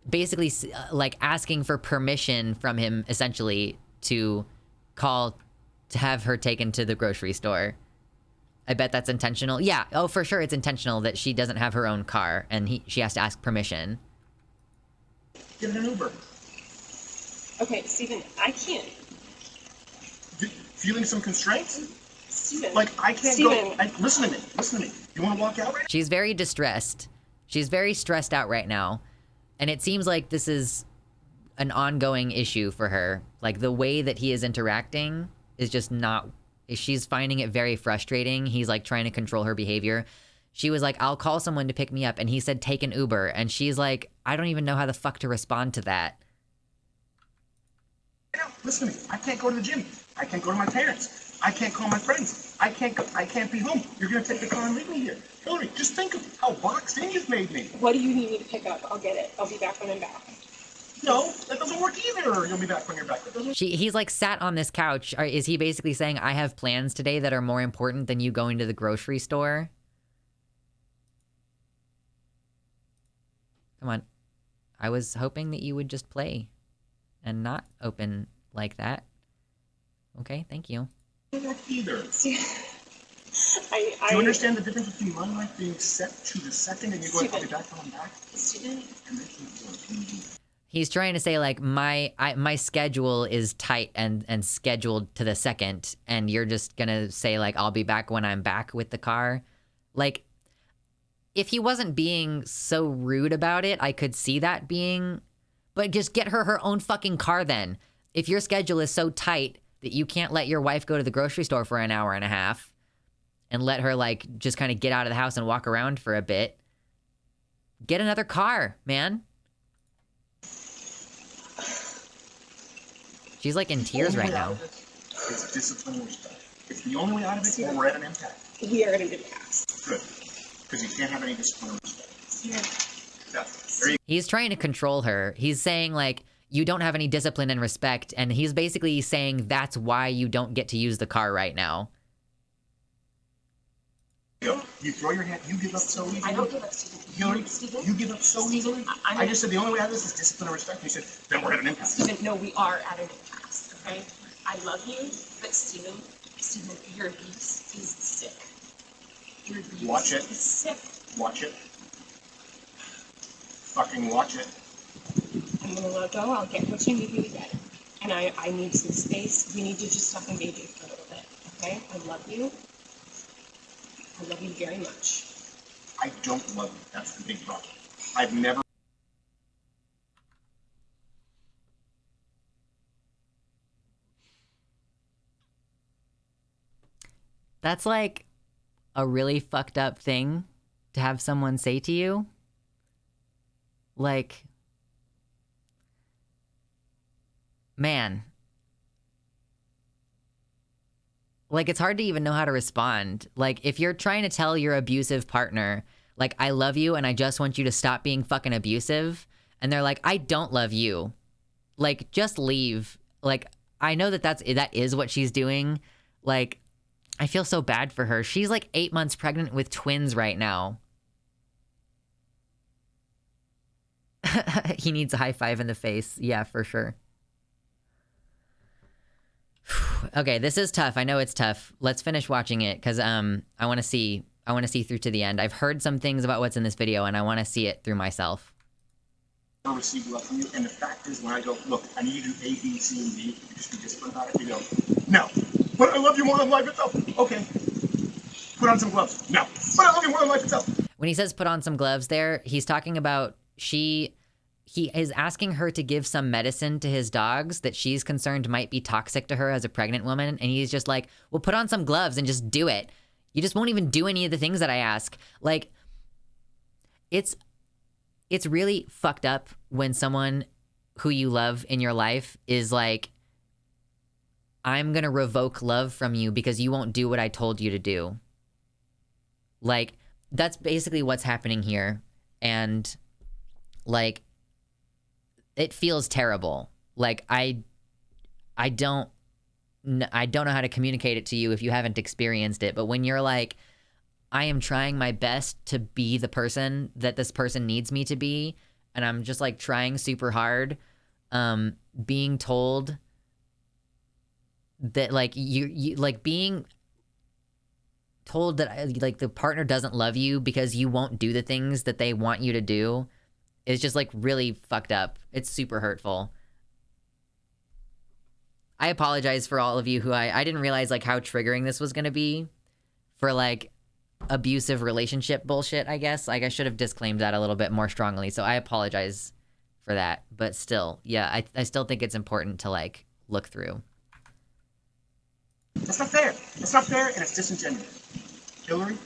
Speaker 1: basically, like, asking for permission from him, essentially, to call to have her taken to the grocery store. I bet that's intentional. Yeah, oh, for sure it's intentional that she doesn't have her own car, and she has to ask permission.
Speaker 6: Get an Uber.
Speaker 12: Okay, Stephen, I can't.
Speaker 6: Feeling some constraints?
Speaker 12: Steven.
Speaker 6: Like, I can't
Speaker 12: Steven.
Speaker 6: go. Listen to me. Listen to me. You want to walk out right now?
Speaker 1: She's very distressed. She's very stressed out right now. And it seems like this is an ongoing issue for her. Like, the way that he is interacting is just not... She's finding it very frustrating. He's, like, trying to control her behavior. She was like, I'll call someone to pick me up. And he said, take an Uber. And she's like, I don't even know how the fuck to respond to that.
Speaker 6: Listen to me. I can't go to the gym. I can't go to my parents. I can't call my friends. I can't be home. You're going to take the car and leave me here. Hillary, just think of how boxed in you've made me.
Speaker 12: What do you need me to pick up? I'll get it. I'll be back when I'm back.
Speaker 6: No, that doesn't work either. You'll be back when you're back.
Speaker 1: He's like sat on this couch. Is he basically saying, I have plans today that are more important than you going to the grocery store? Come on. I was hoping that you would just play and not open like that. Okay, thank you.
Speaker 6: Either. Do you understand the difference between my life being set to the second and you going, I'll be back when I'm back?
Speaker 1: He's trying to say, like, my schedule is tight and scheduled to the second, and you're just gonna say, like, I'll be back when I'm back with the car. Like, if he wasn't being so rude about it, I could see that being... But just get her own fucking car then. If your schedule is so tight that you can't let your wife go to the grocery store for an hour and a half and let her, like, just kind of get out of the house and walk around for a bit, get another car, man. She's, like, in tears right now.
Speaker 6: It's discipline and respect. It's the only way out of it, or we're at an impasse.
Speaker 12: We are at an impasse.
Speaker 6: Good. Because you can't have any discipline or respect. Yeah.
Speaker 1: He's trying to control her. He's saying, like, you don't have any discipline and respect, and he's basically saying that's why you don't get to use the car right now.
Speaker 6: You throw your hand, you give up so easily.
Speaker 12: I don't give up, Stephen.
Speaker 6: Hillary, you give up so easily. I just said the only way out of this is discipline and respect. You said, then we're at an impasse.
Speaker 12: Stephen, no, we are at an impasse, okay? I love you, but Stephen, your abuse is sick. Your abuse
Speaker 6: Watch it.
Speaker 12: is sick.
Speaker 6: Watch it. Fucking watch it.
Speaker 12: I'm gonna let go. I'll get what you need me to get. And I need some space. We need to just stop engaging for a little bit, okay? I love you. I love you very much.
Speaker 6: I don't love you. That's the big problem. I've never...
Speaker 1: That's like a really fucked up thing to have someone say to you. Like, man. Like, it's hard to even know how to respond. Like, if you're trying to tell your abusive partner, like, I love you and I just want you to stop being fucking abusive, and they're like, I don't love you. Like, just leave. Like, I know that that is what she's doing. Like, I feel so bad for her. She's like 8 months pregnant with twins right now. He needs a high five in the face. Yeah, for sure. Okay, this is tough. I know it's tough. Let's finish watching it because I want to see through to the end. I've heard some things about what's in this video and I want to see it through myself.
Speaker 6: I receive love from you, and the fact is when I go, look, I need you to do A, B, C, and D, you just be disciplined about it, you go, no, but I love you more than life itself. Okay, put on some gloves. No, but I love you more than life itself.
Speaker 1: When he says put on some gloves there, he's talking about he is asking her to give some medicine to his dogs that she's concerned might be toxic to her as a pregnant woman. And he's just like, well, put on some gloves and just do it. You just won't even do any of the things that I ask. Like, it's really fucked up when someone who you love in your life is like, I'm going to revoke love from you because you won't do what I told you to do. Like, that's basically what's happening here. And, like, it feels terrible. Like, I don't know how to communicate it to you if you haven't experienced it. But when you're like, I am trying my best to be the person that this person needs me to be, and I'm just like trying super hard, being told that like you like being told that like the partner doesn't love you because you won't do the things that they want you to do is just like really fucked up. It's super hurtful. I apologize for all of you who I didn't realize like how triggering this was going to be for like abusive relationship bullshit, I guess. Like I should have disclaimed that a little bit more strongly. So I apologize for that. But still, yeah, I still think it's important to like look through.
Speaker 6: That's not fair. That's not fair, and it's disingenuous. Hillary,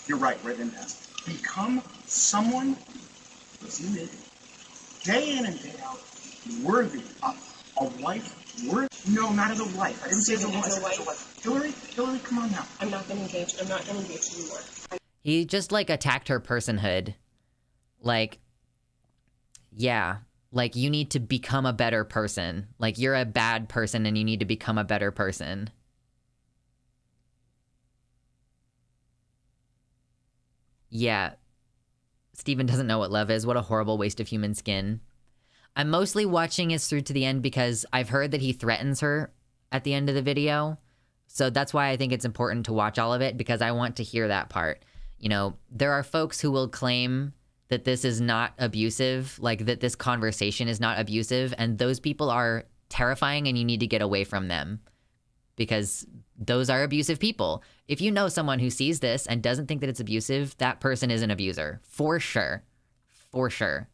Speaker 6: you're right in that. Become someone that's you day in and day out, worthy of a wife. No, not as a wife. I didn't say as a wife. Hillary, come on now.
Speaker 12: I'm not going to engage. I'm not going to engage anymore.
Speaker 1: He just like attacked her personhood. Like, yeah, like you need to become a better person. Like you're a bad person and you need to become a better person. Yeah. Steven doesn't know what love is. What a horrible waste of human skin. I'm mostly watching this through to the end because I've heard that he threatens her at the end of the video. So that's why I think it's important to watch all of it, because I want to hear that part. You know, there are folks who will claim that this is not abusive, like that this conversation is not abusive, and those people are terrifying and you need to get away from them because those are abusive people. If you know someone who sees this and doesn't think that it's abusive, that person is an abuser. For sure. For sure.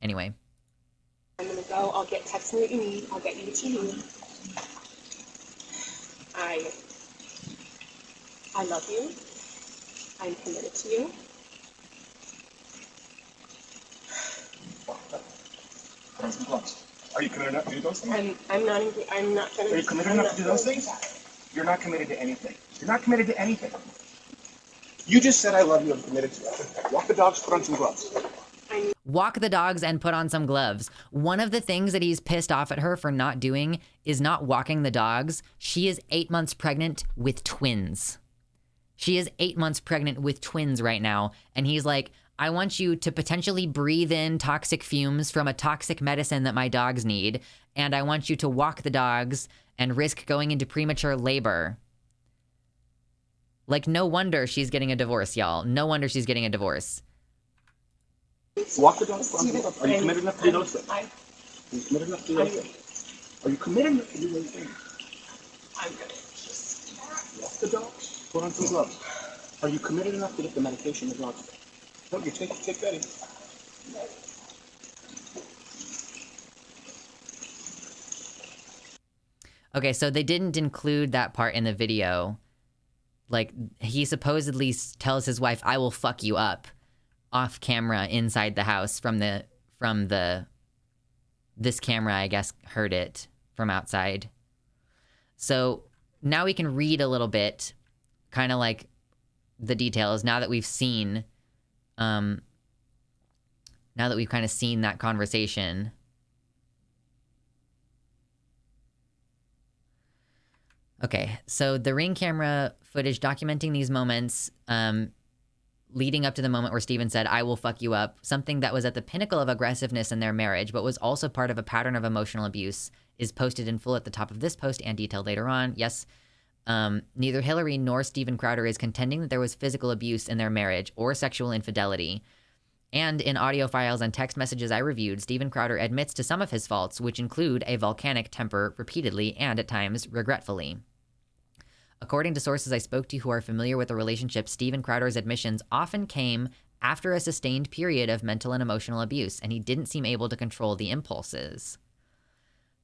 Speaker 1: Anyway.
Speaker 12: I'm going to go. I'll text me what you need. I'll get you what you need. I love you. I'm committed to you.
Speaker 6: Put on some gloves. Are you committed enough to do those things?
Speaker 12: I'm not going to.
Speaker 6: Are you committed enough to do those things? You're not committed to anything. You're not committed to anything. You just said I love you. I'm committed to it. Walk the dogs. Put on some gloves.
Speaker 1: Walk the dogs and put on some gloves. One of the things that he's pissed off at her for not doing is not walking the dogs. She is 8 months pregnant with twins. She is 8 months pregnant with twins right now. And he's like, I want you to potentially breathe in toxic fumes from a toxic medicine that my dogs need. And I want you to walk the dogs and risk going into premature labor. Like, no wonder she's getting a divorce, y'all. No wonder she's getting a divorce.
Speaker 6: Walk the dogs. Are you committed enough to do those things? Are you committed enough to do those things? Are you committed enough to do those things?
Speaker 12: I'm going to just
Speaker 6: walk the dogs. Put on some gloves. Are you committed enough to get the medication the dogs take? No, you take Betty.
Speaker 1: Okay, so they didn't include that part in the video. Like, he supposedly tells his wife, I will fuck you up, off camera inside the house from this camera, I guess, heard it from outside. So now we can read a little bit, kind of like the details, now that we've seen, now that we've kind of seen that conversation. Okay, so the Ring camera footage documenting these moments, leading up to the moment where Steven said, I will fuck you up, something that was at the pinnacle of aggressiveness in their marriage, but was also part of a pattern of emotional abuse, is posted in full at the top of this post and detailed later on. Yes, neither Hillary nor Steven Crowder is contending that there was physical abuse in their marriage or sexual infidelity. And in audio files and text messages I reviewed, Steven Crowder admits to some of his faults, which include a volcanic temper repeatedly and at times regretfully. According to sources I spoke to who are familiar with the relationship, Steven Crowder's admissions often came after a sustained period of mental and emotional abuse, and he didn't seem able to control the impulses.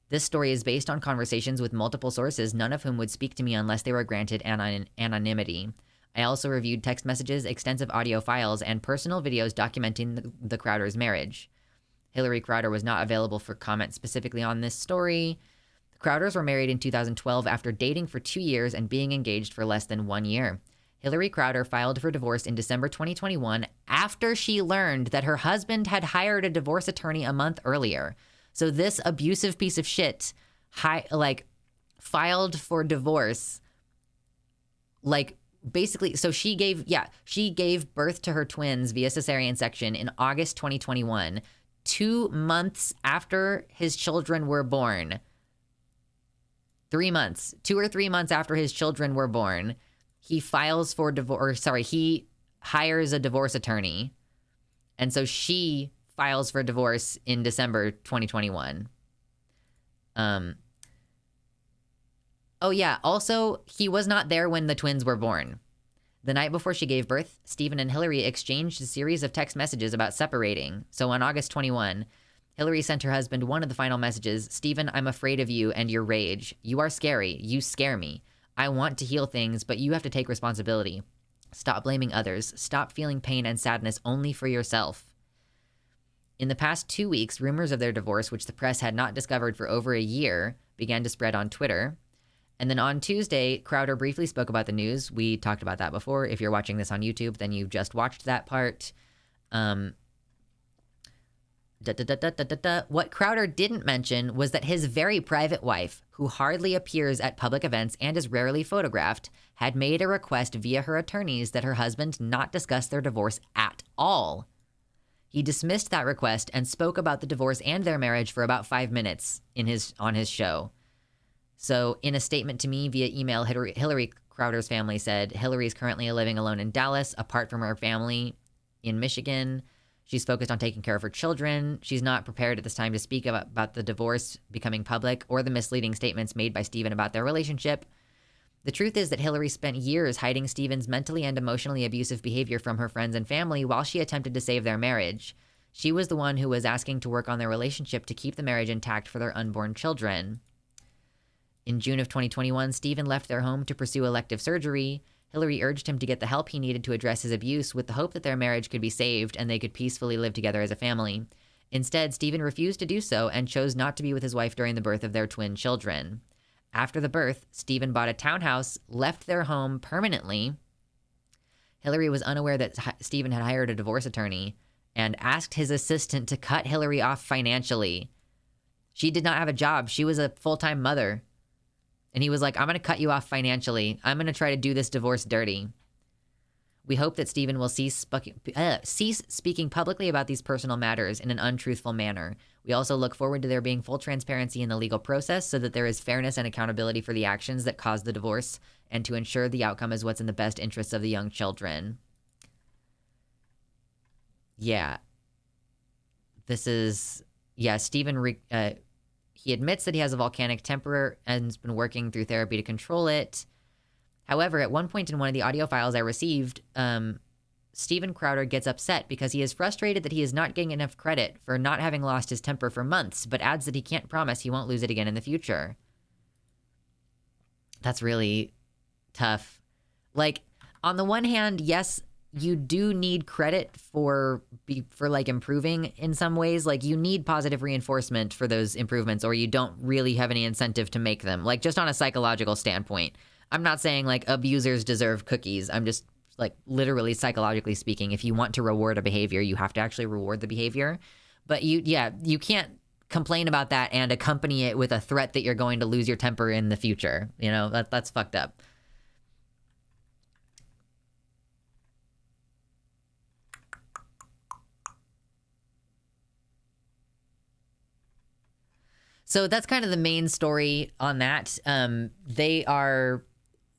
Speaker 1: This story is based on conversations with multiple sources, none of whom would speak to me unless they were granted anonymity. I also reviewed text messages, extensive audio files, and personal videos documenting the Crowder's marriage. Hillary Crowder was not available for comment specifically on this story. The Crowders were married in 2012 after dating for 2 years and being engaged for less than 1 year. Hillary Crowder filed for divorce in December 2021 after she learned that her husband had hired a divorce attorney a month earlier. So this abusive piece of shit, filed for divorce, basically, so she gave birth to her twins via cesarean section in August 2021, 2 months after his children were born. 3 months, 2 or 3 months after his children were born, he files for divorce, he hires a divorce attorney. And so she files for divorce in December 2021. Oh yeah, also, he was not there when the twins were born. The night before she gave birth, Stephen and Hillary exchanged a series of text messages about separating. So on August 21, Hillary sent her husband one of the final messages. Stephen, I'm afraid of you and your rage. You are scary. You scare me. I want to heal things, but you have to take responsibility. Stop blaming others. Stop feeling pain and sadness only for yourself. In the past 2 weeks, rumors of their divorce, which the press had not discovered for over a year, began to spread on Twitter. And then on Tuesday, Crowder briefly spoke about the news. We talked about that before. If you're watching this on YouTube, then you've just watched that part. What Crowder didn't mention was that his very private wife, who hardly appears at public events and is rarely photographed, had made a request via her attorneys that her husband not discuss their divorce at all. He dismissed that request and spoke about the divorce and their marriage for about 5 minutes on his show. So in a statement to me via email, Hillary Crowder's family said, Hillary is currently living alone in Dallas, apart from her family in Michigan. She's focused on taking care of her children. She's not prepared at this time to speak about the divorce becoming public or the misleading statements made by Stephen about their relationship. The truth is that Hillary spent years hiding Stephen's mentally and emotionally abusive behavior from her friends and family while she attempted to save their marriage. She was the one who was asking to work on their relationship to keep the marriage intact for their unborn children. In June of 2021, Stephen left their home to pursue elective surgery. Hillary urged him to get the help he needed to address his abuse with the hope that their marriage could be saved and they could peacefully live together as a family. Instead, Stephen refused to do so and chose not to be with his wife during the birth of their twin children. After the birth, Stephen bought a townhouse, left their home permanently. Hillary was unaware that Stephen had hired a divorce attorney and asked his assistant to cut Hillary off financially. She did not have a job. She was a full-time mother. And he was like, I'm going to cut you off financially. I'm going to try to do this divorce dirty. We hope that Stephen will cease speaking publicly about these personal matters in an untruthful manner. We also look forward to there being full transparency in the legal process so that there is fairness and accountability for the actions that caused the divorce and to ensure the outcome is what's in the best interests of the young children. Yeah. Stephen... He admits that he has a volcanic temper and has been working through therapy to control it. However, at one point in one of the audio files I received, Stephen Crowder gets upset because he is frustrated that he is not getting enough credit for not having lost his temper for months, but adds that he can't promise he won't lose it again in the future. That's really tough. Like, on the one hand, yes, you do need credit for like improving in some ways. Like, you need positive reinforcement for those improvements, or you don't really have any incentive to make them. Like, just on a psychological standpoint. I'm not saying like abusers deserve cookies. I'm just like literally psychologically speaking, if you want to reward a behavior, you have to actually reward the behavior. But you can't complain about that and accompany it with a threat that you're going to lose your temper in the future. You know, that's fucked up. So that's kind of the main story on that. They are,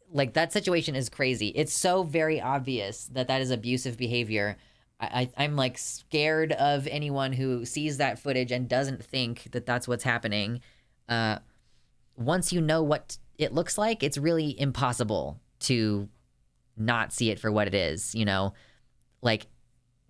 Speaker 1: like, that situation is crazy. It's so very obvious that that is abusive behavior. I'm, like, scared of anyone who sees that footage and doesn't think that that's what's happening. Once you know what it looks like, it's really impossible to not see it for what it is, you know? Like,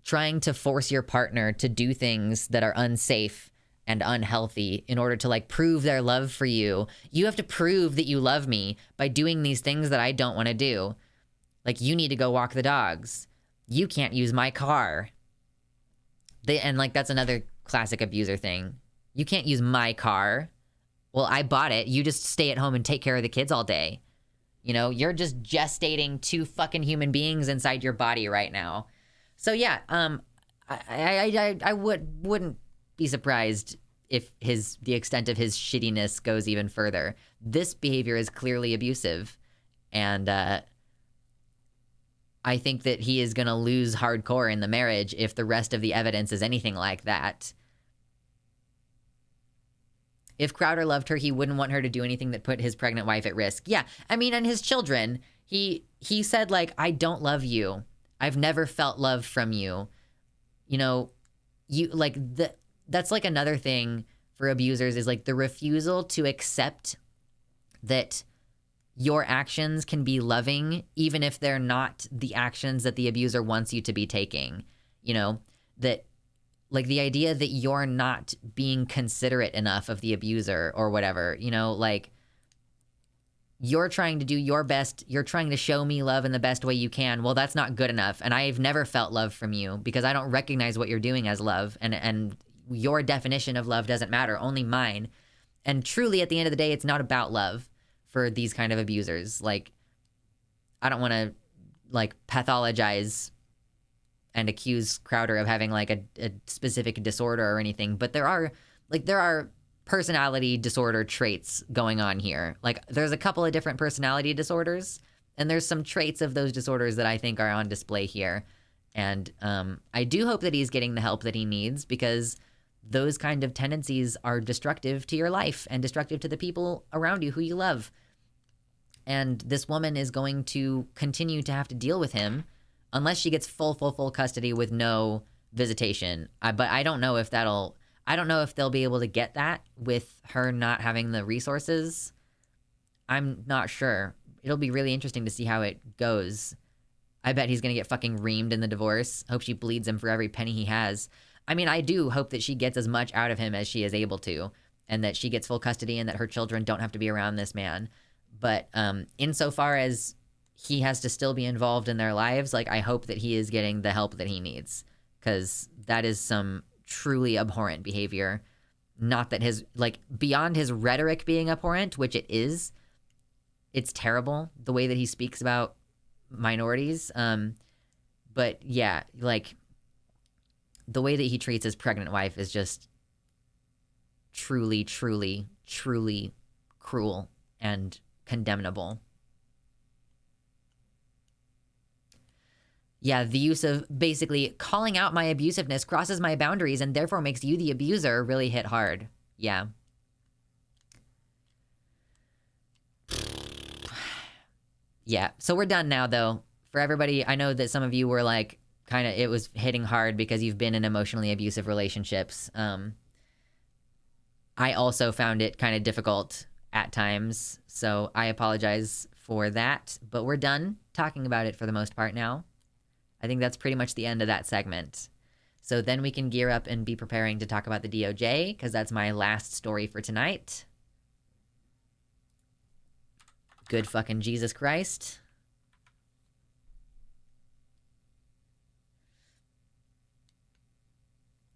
Speaker 1: trying to force your partner to do things that are unsafe and unhealthy in order to like prove their love for you. You have to prove that you love me by doing these things that I don't want to do. Like, you need to go walk the dogs. You can't use my car. And like, that's another classic abuser thing. You can't use my car. Well, I bought it. You just stay at home and take care of the kids all day. You know, you're just gestating 2 fucking human beings inside your body right now. So yeah, I wouldn't be surprised if the extent of his shittiness goes even further. This behavior is clearly abusive, and I think that he is going to lose hardcore in the marriage if the rest of the evidence is anything like that. If Crowder loved her, he wouldn't want her to do anything that put his pregnant wife at risk. Yeah, I mean, and his children, he said, like, I don't love you. I've never felt love from you. You know, that's like another thing for abusers is like the refusal to accept that your actions can be loving, even if they're not the actions that the abuser wants you to be taking. You know, that like the idea that you're not being considerate enough of the abuser or whatever, you know, like you're trying to do your best. You're trying to show me love in the best way you can. Well, that's not good enough. And I've never felt love from you because I don't recognize what you're doing as love. And your definition of love doesn't matter, only mine. And truly, at the end of the day, it's not about love for these kind of abusers. Like, I don't want to like pathologize and accuse Crowder of having like a specific disorder or anything, but there are personality disorder traits going on here. Like, there's a couple of different personality disorders, and there's some traits of those disorders that I think are on display here. And I do hope that he's getting the help that he needs, because those kind of tendencies are destructive to your life and destructive to the people around you who you love. And this woman is going to continue to have to deal with him unless she gets full custody with no visitation. But I don't know if they'll be able to get that with her not having the resources. I'm not sure. It'll be really interesting to see how it goes. I bet he's going to get fucking reamed in the divorce. Hope she bleeds him for every penny he has. I mean, I do hope that she gets as much out of him as she is able to, and that she gets full custody and that her children don't have to be around this man. But insofar as he has to still be involved in their lives, like, I hope that he is getting the help that he needs, because that is some truly abhorrent behavior. Not that his, like, beyond his rhetoric being abhorrent, which it is, it's terrible the way that he speaks about minorities. But yeah, like, the way that he treats his pregnant wife is just truly cruel and condemnable. Yeah, the use of basically calling out my abusiveness crosses my boundaries and therefore makes you the abuser really hit hard. Yeah. Yeah, so we're done now, though. For everybody, I know that some of you were like, kind of, it was hitting hard because you've been in emotionally abusive relationships. I also found it kind of difficult at times, so I apologize for that. But we're done talking about it for the most part now. I think that's pretty much the end of that segment. So then we can gear up and be preparing to talk about the DOJ, because that's my last story for tonight. Good fucking Jesus Christ.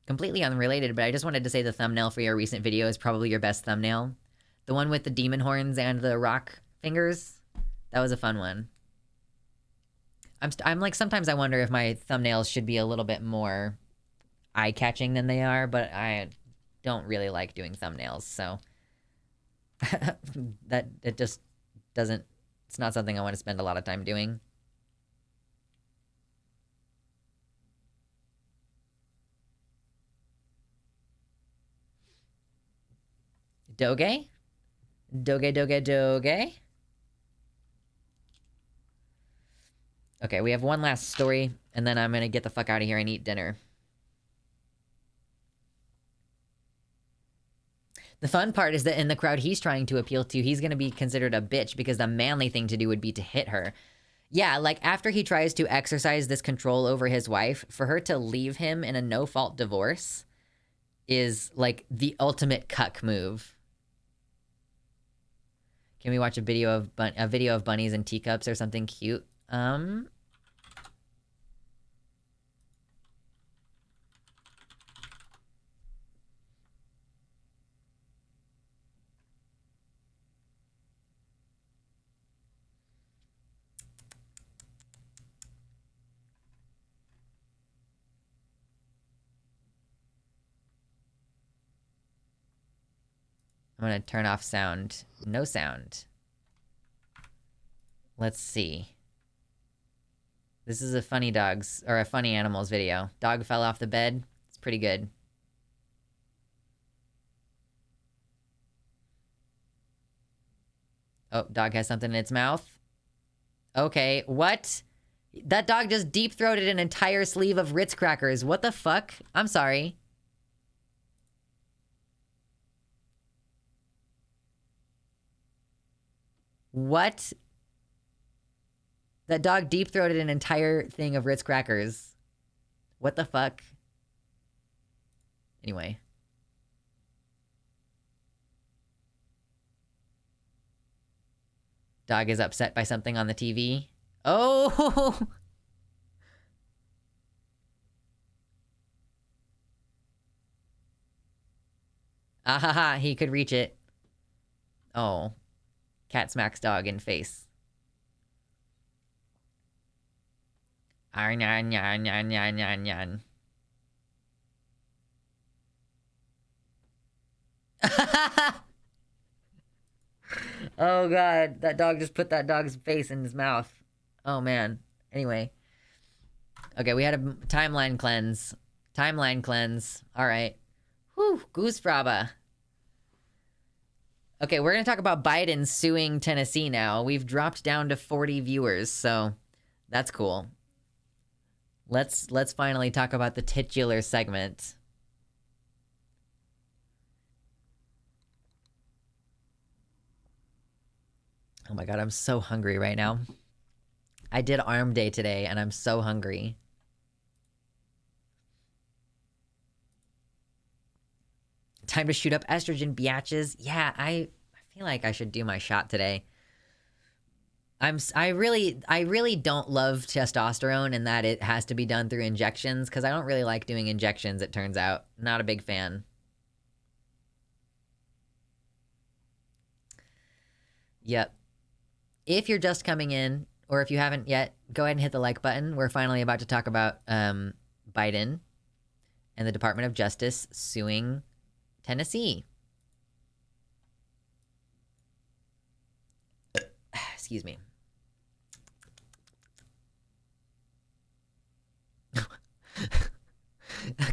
Speaker 1: Completely unrelated, but I just wanted to say the thumbnail for your recent video is probably your best thumbnail. The one with the demon horns and the rock fingers. That was a fun one. I'm like, sometimes I wonder if my thumbnails should be a little bit more eye-catching than they are, but I don't really like doing thumbnails, so that it just doesn't, it's not something I want to spend a lot of time doing. Doge? Doge? Okay, we have one last story, and then I'm gonna get the fuck out of here and eat dinner. The fun part is that in the crowd he's trying to appeal to, he's gonna be considered a bitch because the manly thing to do would be to hit her. Yeah, like, after he tries to exercise this control over his wife, for her to leave him in a no-fault divorce is, like, the ultimate cuck move. Can we watch a video of bunnies and teacups or something cute? I'm gonna turn off sound. No sound. Let's see. This is a funny dogs, or a funny animals video. Dog fell off the bed. It's pretty good. Oh, dog has something in its mouth. Okay, what? That dog just deep-throated an entire sleeve of Ritz crackers. What the fuck? I'm sorry. What? That dog deep-throated an entire thing of Ritz crackers. What the fuck? Anyway. Dog is upset by something on the TV. Oh! Ahaha, he could reach it. Oh. Cat smacks dog in face. Arnyan, yan, yan, yan, yan, yan. Oh god, that dog just put that dog's face in his mouth. Oh man. Anyway. Okay, we had a timeline cleanse. Timeline cleanse. Alright. Whew, goosefraba. Okay, we're gonna talk about Biden suing Tennessee now. We've dropped down to 40 viewers, so that's cool. Let's finally talk about the titular segment. Oh my god, I'm so hungry right now. I did arm day today, and I'm so hungry. Time to shoot up estrogen, biatches. Yeah, I feel like I should do my shot today. I really don't love testosterone and that it has to be done through injections, because I don't really like doing injections, it turns out. Not a big fan. Yep. If you're just coming in, or if you haven't yet, go ahead and hit the like button. We're finally about to talk about Biden and the Department of Justice suing Tennessee. Excuse me.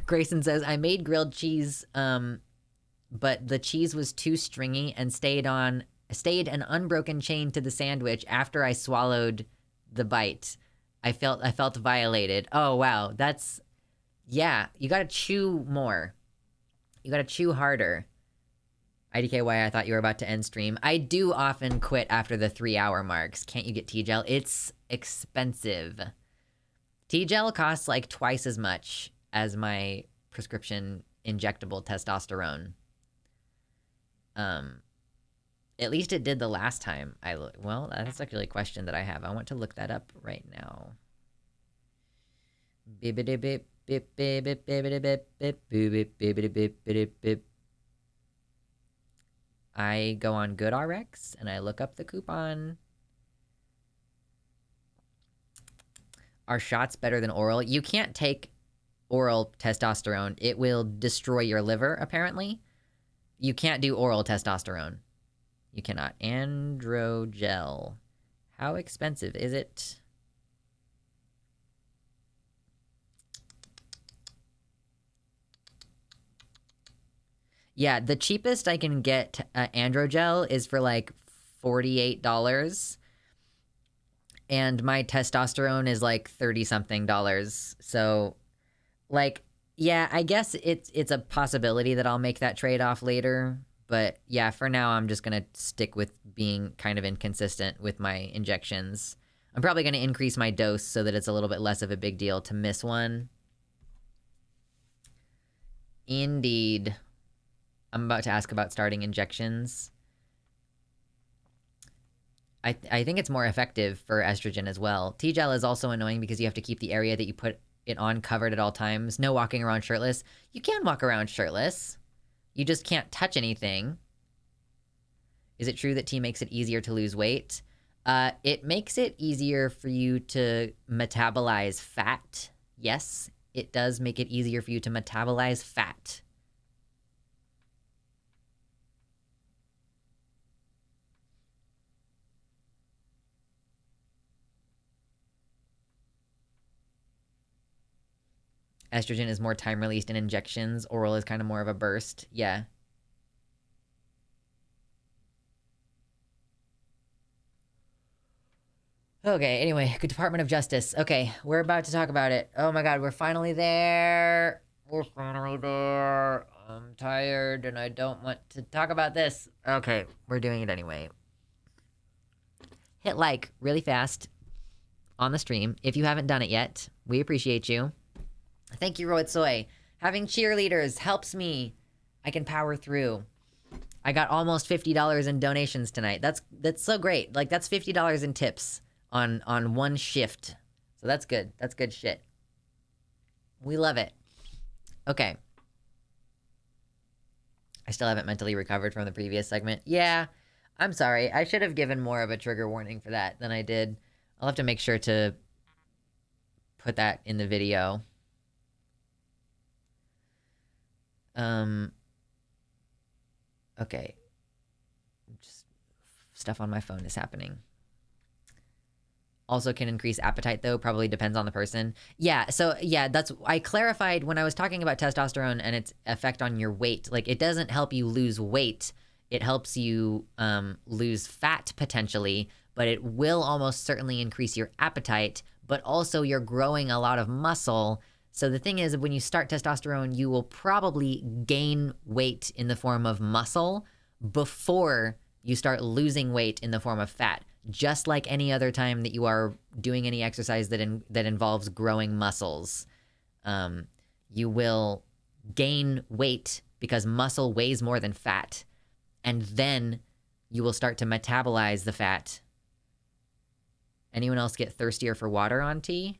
Speaker 1: Grayson says, I made grilled cheese, but the cheese was too stringy and stayed an unbroken chain to the sandwich after I swallowed the bite. I felt violated. Oh, wow. That's... Yeah, you gotta chew more. You gotta chew harder. IDKY, I thought you were about to end stream. I do often quit after the 3-hour marks. Can't you get T-Gel? It's expensive. T-Gel costs like twice as much as my prescription injectable testosterone. At least it did the last time I looked. Well, that's actually a question that I have. I want to look that up right now. I go on GoodRx and I look up the coupon. Are shots better than oral? You can't take oral testosterone. It will destroy your liver, apparently. You can't do oral testosterone. You cannot. Androgel. How expensive is it? Yeah, the cheapest I can get Androgel is for like $48. And my testosterone is like $30-something. So, like, yeah, I guess it's a possibility that I'll make that trade-off later. But yeah, for now, I'm just going to stick with being kind of inconsistent with my injections. I'm probably going to increase my dose so that it's a little bit less of a big deal to miss one. Indeed. I'm about to ask about starting injections. I think it's more effective for estrogen as well. T-Gel is also annoying because you have to keep the area that you put it on covered at all times. No walking around shirtless. You can walk around shirtless. You just can't touch anything. Is it true that tea makes it easier to lose weight? It makes it easier for you to metabolize fat. Yes, it does make it easier for you to metabolize fat. Estrogen is more time released in injections. Oral is kind of more of a burst. Yeah. Okay, anyway, good Department of Justice. Okay, we're about to talk about it. Oh my god, we're finally there. We're finally there. I'm tired and I don't want to talk about this. Okay, we're doing it anyway. hit like really fast on the stream. If you haven't done it yet, we appreciate you. Thank you, Roy Soy. Having cheerleaders helps me. I can power through. I got almost $50 in donations tonight. That's so great. Like, that's $50 in tips on one shift. So that's good. That's good shit. We love it. Okay. I still haven't mentally recovered from the previous segment. Yeah, I'm sorry. I should have given more of a trigger warning for that than I did. I'll have to make sure to put that in the video. Okay. Just stuff on my phone is happening. Also can increase appetite, though. Probably depends on the person. Yeah, so yeah, I clarified when I was talking about testosterone and its effect on your weight. Like, it doesn't help you lose weight. It helps you lose fat potentially, but it will almost certainly increase your appetite, but also you're growing a lot of muscle. So the thing is, when you start testosterone, you will probably gain weight in the form of muscle before you start losing weight in the form of fat. Just like any other time that you are doing any exercise that involves growing muscles. You will gain weight because muscle weighs more than fat. And then you will start to metabolize the fat. Anyone else get thirstier for water on tea?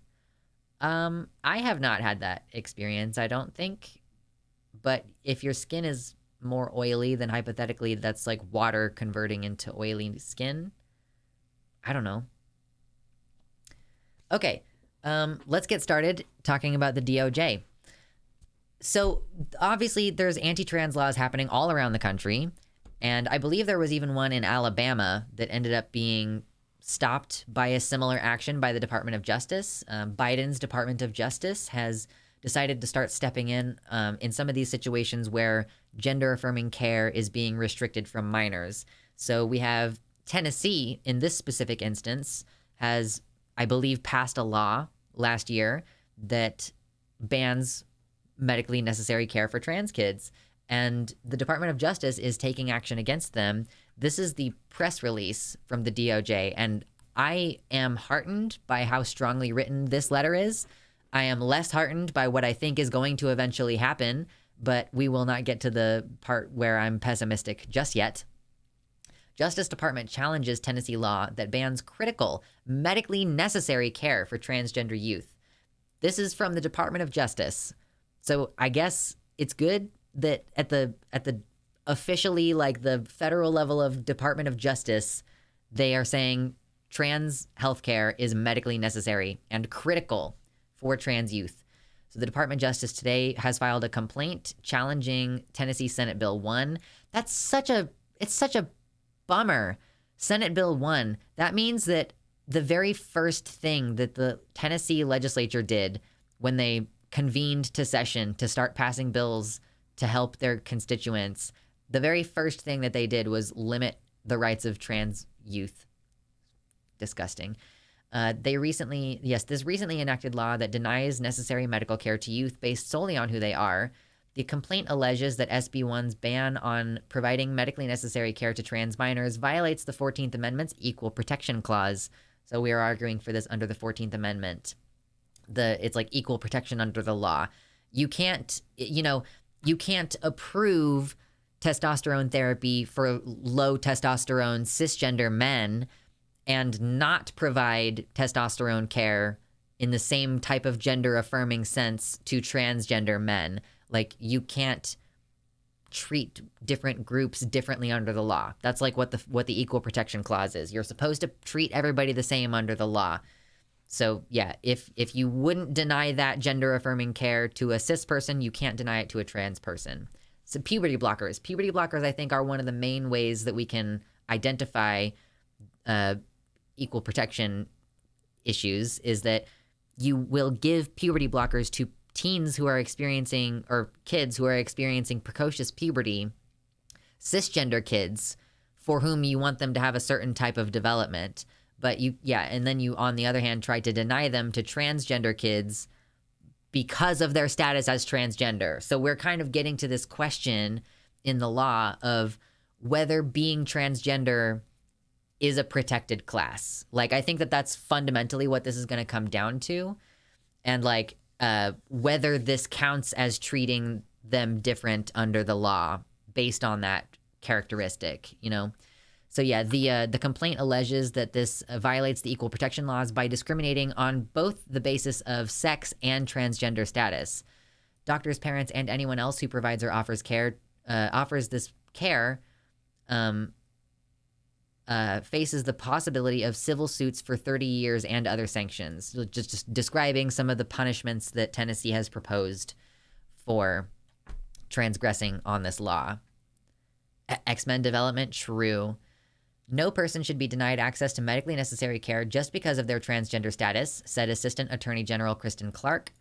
Speaker 1: I have not had that experience, I don't think. But if your skin is more oily, then hypothetically that's like water converting into oily skin. I don't know. Okay, let's get started talking about the DOJ. So obviously there's anti-trans laws happening all around the country. And I believe there was even one in Alabama that ended up being stopped by a similar action by the Department of Justice. Biden's Department of Justice has decided to start stepping in some of these situations where gender-affirming care is being restricted from minors. So we have Tennessee, in this specific instance, has, I believe, passed a law last year that bans medically necessary care for trans kids. And the Department of Justice is taking action against them. This is the press release from the DOJ, and I am heartened by how strongly written this letter is. I am less heartened by what I think is going to eventually happen, but we will not get to the part where I'm pessimistic just yet. Justice Department challenges Tennessee law that bans critical, medically necessary care for transgender youth. This is from the Department of Justice. So I guess it's good that at the officially, like, the federal level of Department of Justice, they are saying trans healthcare is medically necessary and critical for trans youth. So the Department of Justice today has filed a complaint challenging Tennessee Senate Bill 1. It's such a bummer. Senate Bill 1. That means that the very first thing that the Tennessee legislature did when they convened to session to start passing bills to help their constituents, the very first thing that they did was limit the rights of trans youth. Disgusting. This recently enacted law that denies necessary medical care to youth based solely on who they are. The complaint alleges that SB 1's ban on providing medically necessary care to trans minors violates the 14th Amendment's Equal Protection Clause. So we are arguing for this under the 14th Amendment. It's like equal protection under the law. You can't approve testosterone therapy for low testosterone cisgender men and not provide testosterone care in the same type of gender affirming sense to transgender men. Like, you can't treat different groups differently under the law. That's like what the Equal Protection Clause is. You're supposed to treat everybody the same under the law. So yeah, if you wouldn't deny that gender affirming care to a cis person, you can't deny it to a trans person. So puberty blockers, I think, are one of the main ways that we can identify equal protection issues, is that you will give puberty blockers to teens who are experiencing, or kids who are experiencing precocious puberty, cisgender kids for whom you want them to have a certain type of development. But and then you, on the other hand, try to deny them to transgender kids because of their status as transgender. So we're kind of getting to this question in the law of whether being transgender is a protected class. Like, I think that that's fundamentally what this is going to come down to. And like, whether this counts as treating them different under the law based on that characteristic, you know? So yeah, the complaint alleges that this violates the equal protection laws by discriminating on both the basis of sex and transgender status. Doctors, parents, and anyone else who provides or offers this care, faces the possibility of civil suits for 30 years and other sanctions. Just describing some of the punishments that Tennessee has proposed for transgressing on this law. X-Men development, true. No person should be denied access to medically necessary care just because of their transgender status, said Assistant Attorney General Kristen Clark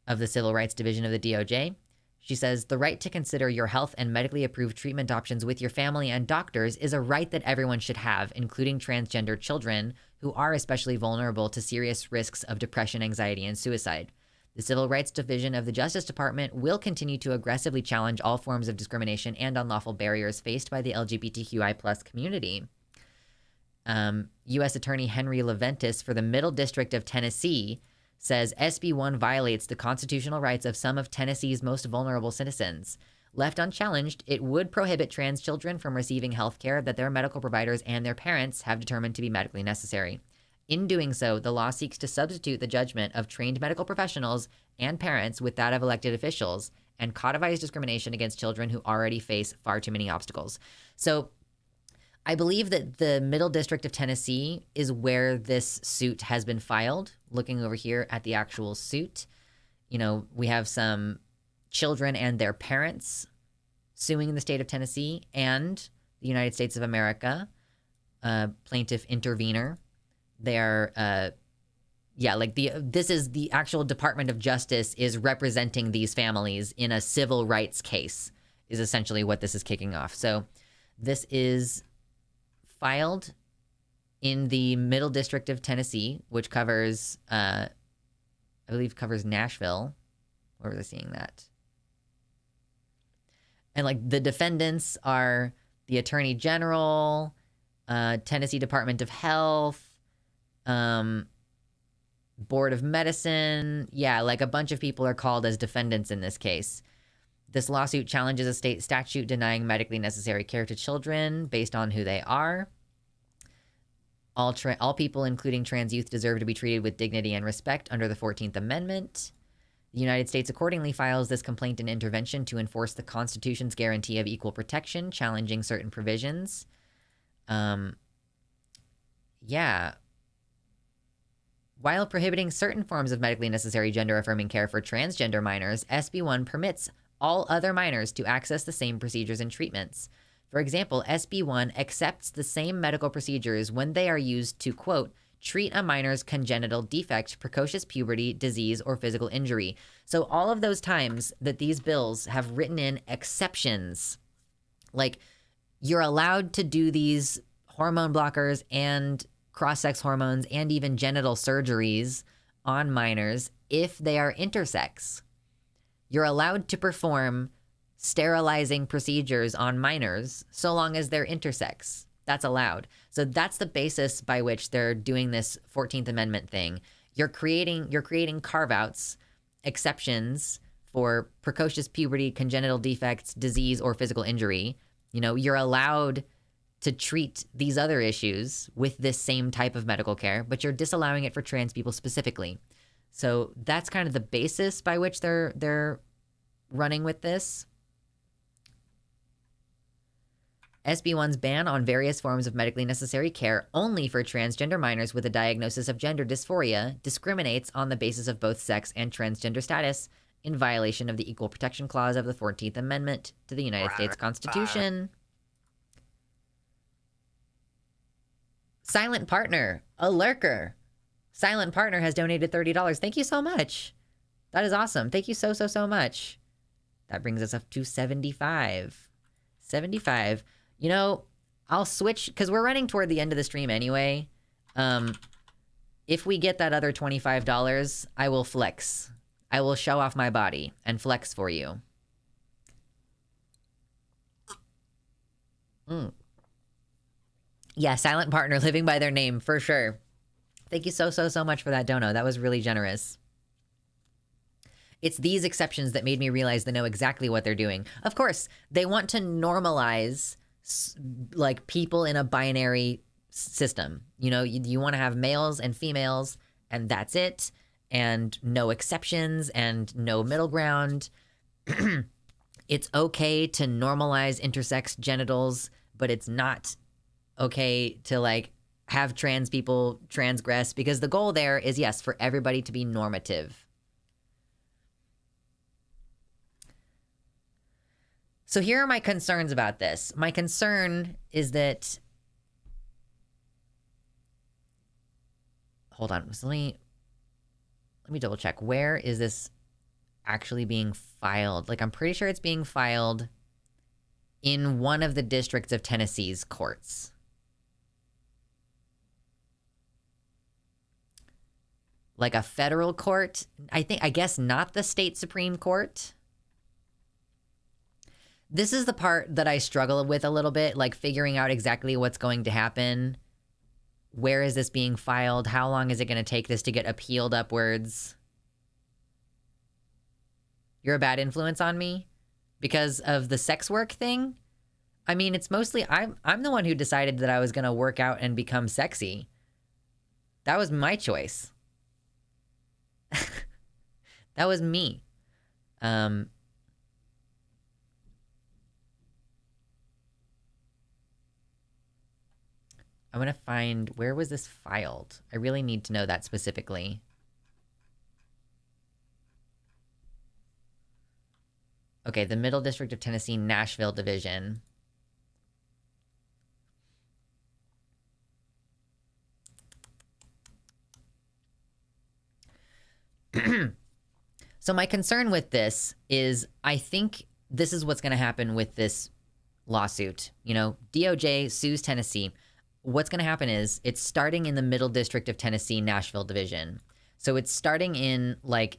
Speaker 1: of the Civil Rights Division of the DOJ. She says, the right to consider your health and medically approved treatment options with your family and doctors is a right that everyone should have, including transgender children who are especially vulnerable to serious risks of depression, anxiety, and suicide. The Civil Rights Division of the Justice Department will continue to aggressively challenge all forms of discrimination and unlawful barriers faced by the LGBTQI+ community. U.S. Attorney Henry Leventis for the Middle District of Tennessee says SB 1 violates the constitutional rights of some of Tennessee's most vulnerable citizens. Left unchallenged, it would prohibit trans children from receiving health care that their medical providers and their parents have determined to be medically necessary. In doing so, the law seeks to substitute the judgment of trained medical professionals and parents with that of elected officials and codifies discrimination against children who already face far too many obstacles. So I believe that the Middle District of Tennessee is where this suit has been filed. Looking over here at the actual suit, you know, we have some children and their parents suing the state of Tennessee and the United States of America, plaintiff intervener. They're, this is the actual Department of Justice is representing these families in a civil rights case, is essentially what this is kicking off. So this is filed in the Middle District of Tennessee, which covers, I believe covers Nashville. Where was I seeing that? And like the defendants are the Attorney General, Tennessee Department of Health, Board of Medicine. Yeah, like a bunch of people are called as defendants in this case. This lawsuit challenges a state statute denying medically necessary care to children based on who they are. All people, including trans youth, deserve to be treated with dignity and respect under the 14th Amendment. The United States accordingly files this complaint and intervention to enforce the Constitution's guarantee of equal protection, challenging certain provisions. While prohibiting certain forms of medically necessary gender-affirming care for transgender minors, SB 1 permits all other minors to access the same procedures and treatments. For example, SB 1 accepts the same medical procedures when they are used to, quote, treat a minor's congenital defect, precocious puberty, disease, or physical injury. So all of those times that these bills have written in exceptions, like you're allowed to do these hormone blockers and cross-sex hormones and even genital surgeries on minors if they are intersex. You're allowed to perform sterilizing procedures on minors so long as they're intersex. That's allowed. So that's the basis by which they're doing this 14th Amendment thing. You're creating carve-outs, exceptions for precocious puberty, congenital defects, disease, or physical injury. You know, you're allowed to treat these other issues with this same type of medical care, but you're disallowing it for trans people specifically. So that's kind of the basis by which they're running with this. SB 1's ban on various forms of medically necessary care only for transgender minors with a diagnosis of gender dysphoria discriminates on the basis of both sex and transgender status in violation of the Equal Protection Clause of the 14th Amendment to the United States Constitution. Silent Partner, a lurker. Silent Partner has donated $30. Thank you so much. That is awesome. Thank you so much. That brings us up to 75. 75. You know, I'll switch, because we're running toward the end of the stream anyway. If we get that other $25, I will flex. I will show off my body and flex for you. Yeah, silent partner living by their name for sure. Thank you so much for that dono. That was really generous. It's these exceptions that made me realize they know exactly what they're doing. Of course, they want to normalize like people in a binary system. You know, you want to have males and females and that's it, and no exceptions and no middle ground. It's okay to normalize intersex genitals, but it's not okay to like have trans people transgress, because the goal there is, yes, for everybody to be normative. So here are my concerns about this. My concern is that, hold on, so let me double check. Where is this actually being filed? Like, I'm pretty sure it's being filed in one of the districts of Tennessee's courts. Like a federal court. I guess not the state Supreme Court. This is the part that I struggle with a little bit, like figuring out exactly what's going to happen. Where is this being filed? How long is it going to take this to get appealed upwards? You're a bad influence on me because of the sex work thing? I mean, it's mostly I'm the one who decided that I was going to work out and become sexy. That was my choice. That was me. I'm going to find, where was this filed? I really need to know that specifically. Okay, the Middle District of Tennessee, Nashville Division. So my concern with this is, I think this is what's going to happen with this lawsuit. You know, DOJ sues Tennessee. What's going to happen is it's starting in the Middle District of Tennessee, Nashville Division. So it's starting in like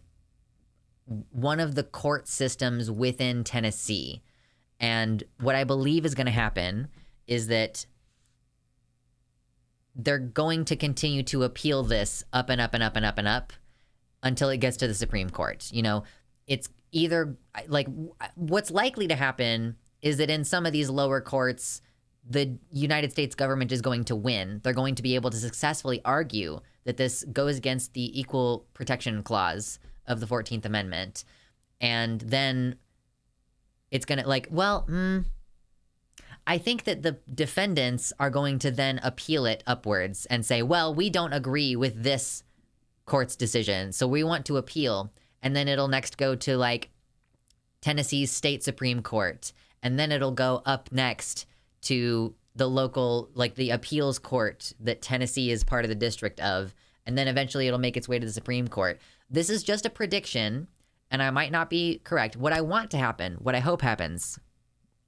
Speaker 1: one of the court systems within Tennessee. And what I believe is going to happen is that they're going to continue to appeal this up and up and up and up and up until it gets to the Supreme Court. You know, it's either like, what's likely to happen is that in some of these lower courts, the United States government is going to win. They're going to be able to successfully argue that this goes against the Equal Protection Clause of the 14th Amendment. And then it's going to like, well, I think that the defendants are going to then appeal it upwards and say, well, we don't agree with this court's decision, so we want to appeal. And then it'll next go to like Tennessee's state Supreme Court. And then it'll go up next to the local, like the appeals court that Tennessee is part of the district of. And then eventually it'll make its way to the Supreme Court. This is just a prediction, and I might not be correct. What I want to happen, what I hope happens,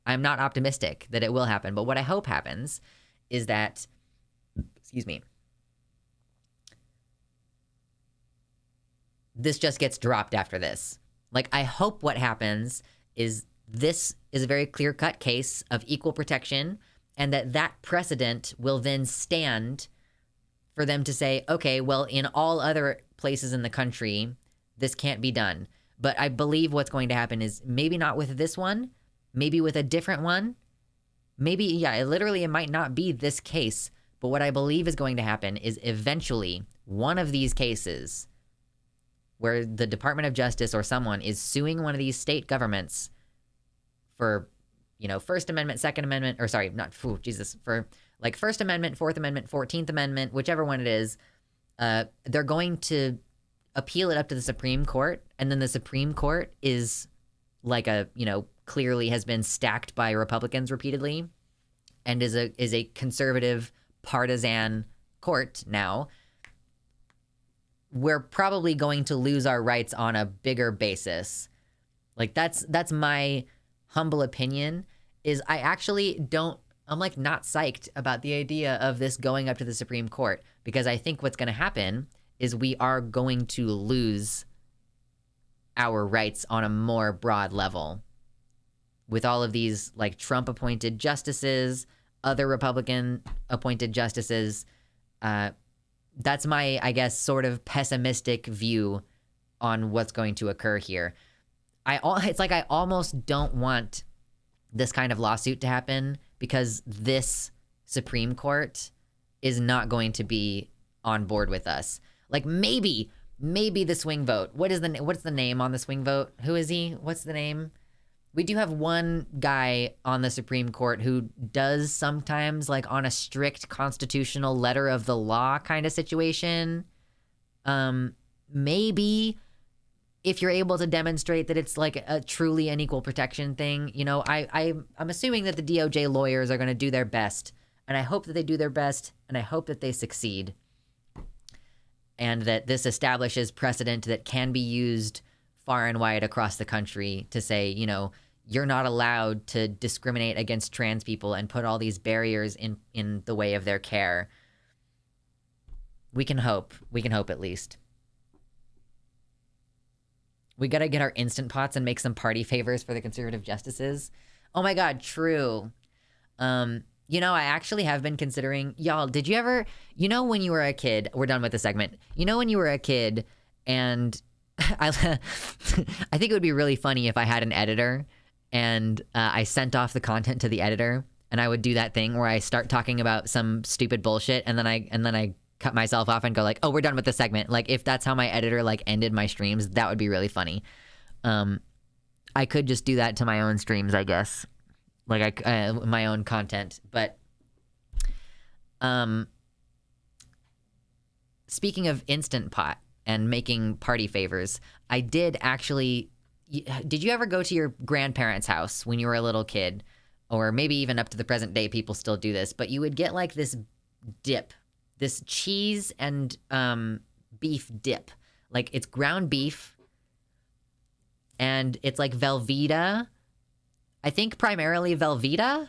Speaker 1: I'm not optimistic that it will happen, but what I hope happens is that, excuse me, this just gets dropped after this. Like, I hope what happens is this is a very clear-cut case of equal protection, and that precedent will then stand for them to say, okay, well, in all other places in the country, this can't be done. But I believe what's going to happen is maybe not with this one, maybe with a different one. Maybe, yeah, it might not be this case. But what I believe is going to happen is eventually one of these cases where the Department of Justice or someone is suing one of these state governments for, you know, First Amendment, Second Amendment, or sorry, not, for like First Amendment, Fourth Amendment, 14th Amendment, whichever one it is, they're going to appeal it up to the Supreme Court. And then the Supreme Court is like clearly has been stacked by Republicans repeatedly and is a conservative partisan court now. We're probably going to lose our rights on a bigger basis. Like that's my humble opinion, is I actually I'm like not psyched about the idea of this going up to the Supreme Court, because I think what's going to happen is we are going to lose our rights on a more broad level with all of these like Trump appointed justices, other Republican appointed justices. That's my, I guess, sort of pessimistic view on what's going to occur here. It's like I almost don't want this kind of lawsuit to happen because this Supreme Court is not going to be on board with us. Like maybe the swing vote. What's the name on the swing vote? Who is he? What's the name? We do have one guy on the Supreme Court who does sometimes, like, on a strict constitutional letter of the law kind of situation. Maybe if you're able to demonstrate that it's like a truly an equal protection thing, you know, I'm assuming that the DOJ lawyers are going to do their best, and I hope that they do their best, and I hope that they succeed, and that this establishes precedent that can be used far and wide across the country to say, you know, you're not allowed to discriminate against trans people and put all these barriers in the way of their care. We can hope. We can hope at least. We gotta get our Instant Pots and make some party favors for the conservative justices. Oh my God, true. You know, I actually have been considering, y'all, did you ever, you know, when you were a kid, we're done with the segment. You know, when you were a kid and I think it would be really funny if I had an editor and I sent off the content to the editor, and I would do that thing where I start talking about some stupid bullshit and then I cut myself off and go like, oh, we're done with the segment. Like, if that's how my editor like ended my streams, that would be really funny. I could just do that to my own streams, I guess, like my own content. But speaking of Instant Pot and making party favors, I did actually. Did you ever go to your grandparents' house when you were a little kid? Or maybe even up to the present day, people still do this. But you would get like this dip, this cheese and beef dip. Like, it's ground beef. And it's like Velveeta. I think primarily Velveeta.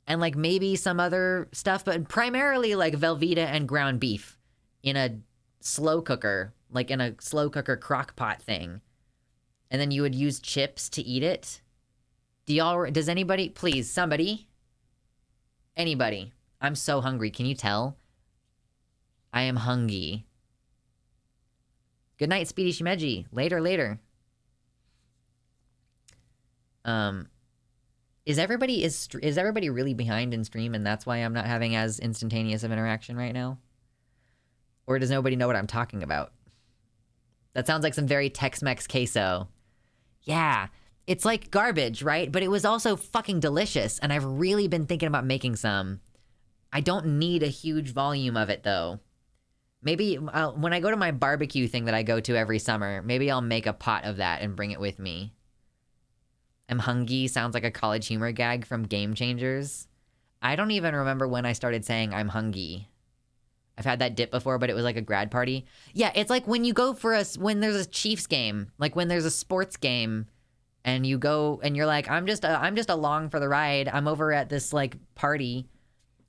Speaker 1: And like maybe some other stuff. But primarily like Velveeta and ground beef in a slow cooker. Like in a slow cooker crock pot thing. And then you would use chips to eat it. Does anybody, please, somebody, anybody, I'm so hungry. Can you tell? I am hungry. Good night, Speedy Shimeji. Later. Is everybody really behind in stream and that's why I'm not having as instantaneous of interaction right now? Or does nobody know what I'm talking about? That sounds like some very Tex-Mex queso. Yeah, it's like garbage, right? But it was also fucking delicious, and I've really been thinking about making some. I don't need a huge volume of it, though. Maybe when I go to my barbecue thing that I go to every summer, maybe I'll make a pot of that and bring it with me. I'm hungry sounds like a college humor gag from Game Changers. I don't even remember when I started saying I'm hungry. I've had that dip before, but it was like a grad party. Yeah, it's like when you go when there's a Chiefs game, like when there's a sports game, and you go and you're like, I'm just along for the ride. I'm over at this like party.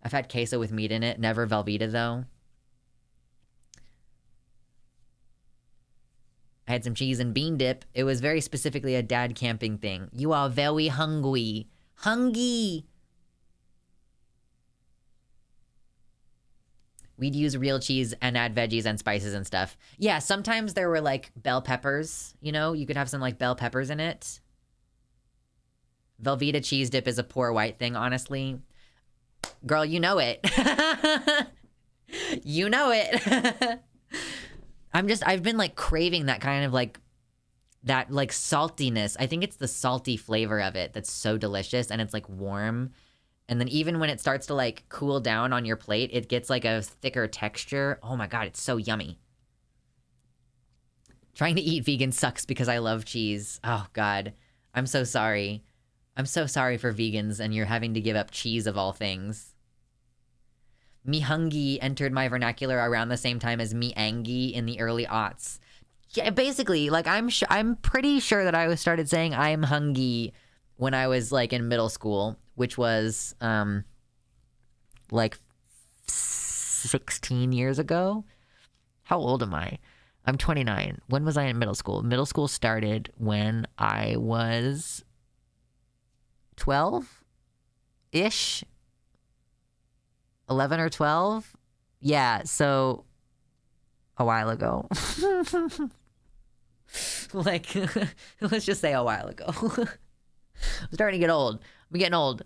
Speaker 1: I've had queso with meat in it, never Velveeta though. I had some cheese and bean dip. It was very specifically a dad camping thing. You are very hungry. Hungry. We'd use real cheese and add veggies and spices and stuff. Yeah, sometimes there were like bell peppers, you know? You could have some like bell peppers in it. Velveeta cheese dip is a poor white thing, honestly. Girl, you know it. You know it. I've been like craving that kind of like, that like saltiness. I think it's the salty flavor of it that's so delicious, and it's like warm. And then even when it starts to like cool down on your plate, it gets like a thicker texture. Oh my God, it's so yummy. Trying to eat vegan sucks because I love cheese. Oh God, I'm so sorry. I'm so sorry for vegans and you're having to give up cheese of all things. Me hungry entered my vernacular around the same time as me angy in the early aughts. Yeah, basically, like I'm pretty sure that I started saying I'm hungry when I was like in middle school, which was like 16 years ago. How old am I? I'm 29. When was I in middle school? Middle school started when I was 12-ish. 11 or 12? Yeah, so a while ago. Like, let's just say a while ago. I'm starting to get old. I'm getting old.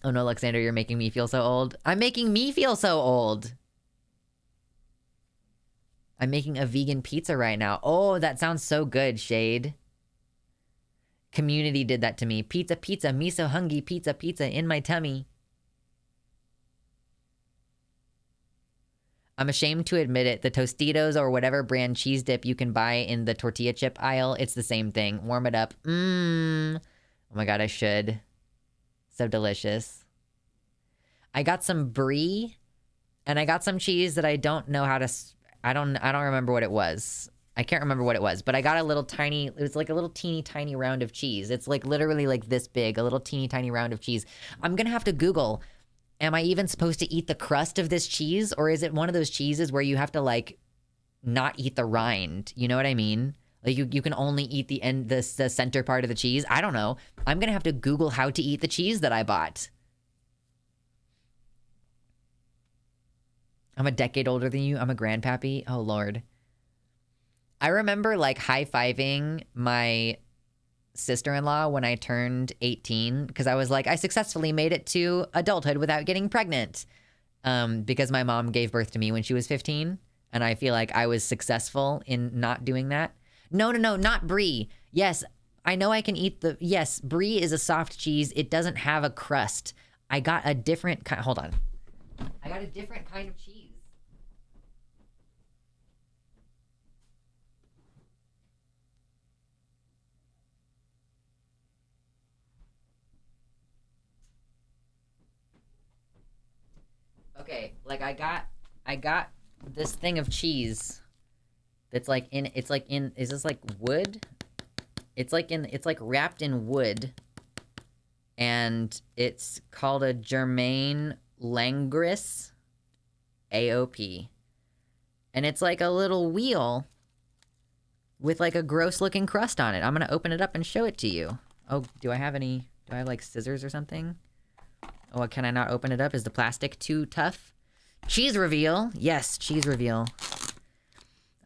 Speaker 1: Oh no, Luxander, you're making me feel so old. I'm making me feel so old. I'm making a vegan pizza right now. Oh, that sounds so good, Shade. Community did that to me. Pizza, pizza, me so hungry. Pizza, pizza in my tummy. I'm ashamed to admit it. The Tostitos or whatever brand cheese dip you can buy in the tortilla chip aisle, it's the same thing. Warm it up. Mmm. Oh my god, I should. So delicious. I got some brie, and I got some cheese that I don't know how to... I don't remember what it was. I can't remember what it was, but I got a little tiny, it was like a little teeny tiny round of cheese. It's like literally like this big, a little teeny tiny round of cheese. I'm gonna have to Google, am I even supposed to eat the crust of this cheese? Or is it one of those cheeses where you have to like not eat the rind? You know what I mean? Like you can only eat the end, the center part of the cheese. I don't know. I'm gonna have to Google how to eat the cheese that I bought. I'm a decade older than you. I'm a grandpappy. Oh Lord. I remember like high-fiving my sister-in-law when I turned 18 because I was like, I successfully made it to adulthood without getting pregnant because my mom gave birth to me when she was 15, and I feel like I was successful in not doing that. No, not brie. Yes, I know I can eat the... Yes, brie is a soft cheese. It doesn't have a crust. I got a different kind... Hold on. I got a different kind of cheese. Okay, like I got this thing of cheese that's like is this like wood? It's like wrapped in wood, and it's called a Germain Langris AOP. And it's like a little wheel with like a gross looking crust on it. I'm gonna open it up and show it to you. Oh, do I have like scissors or something? Oh, can I not open it up? Is the plastic too tough? Cheese reveal. Yes, cheese reveal.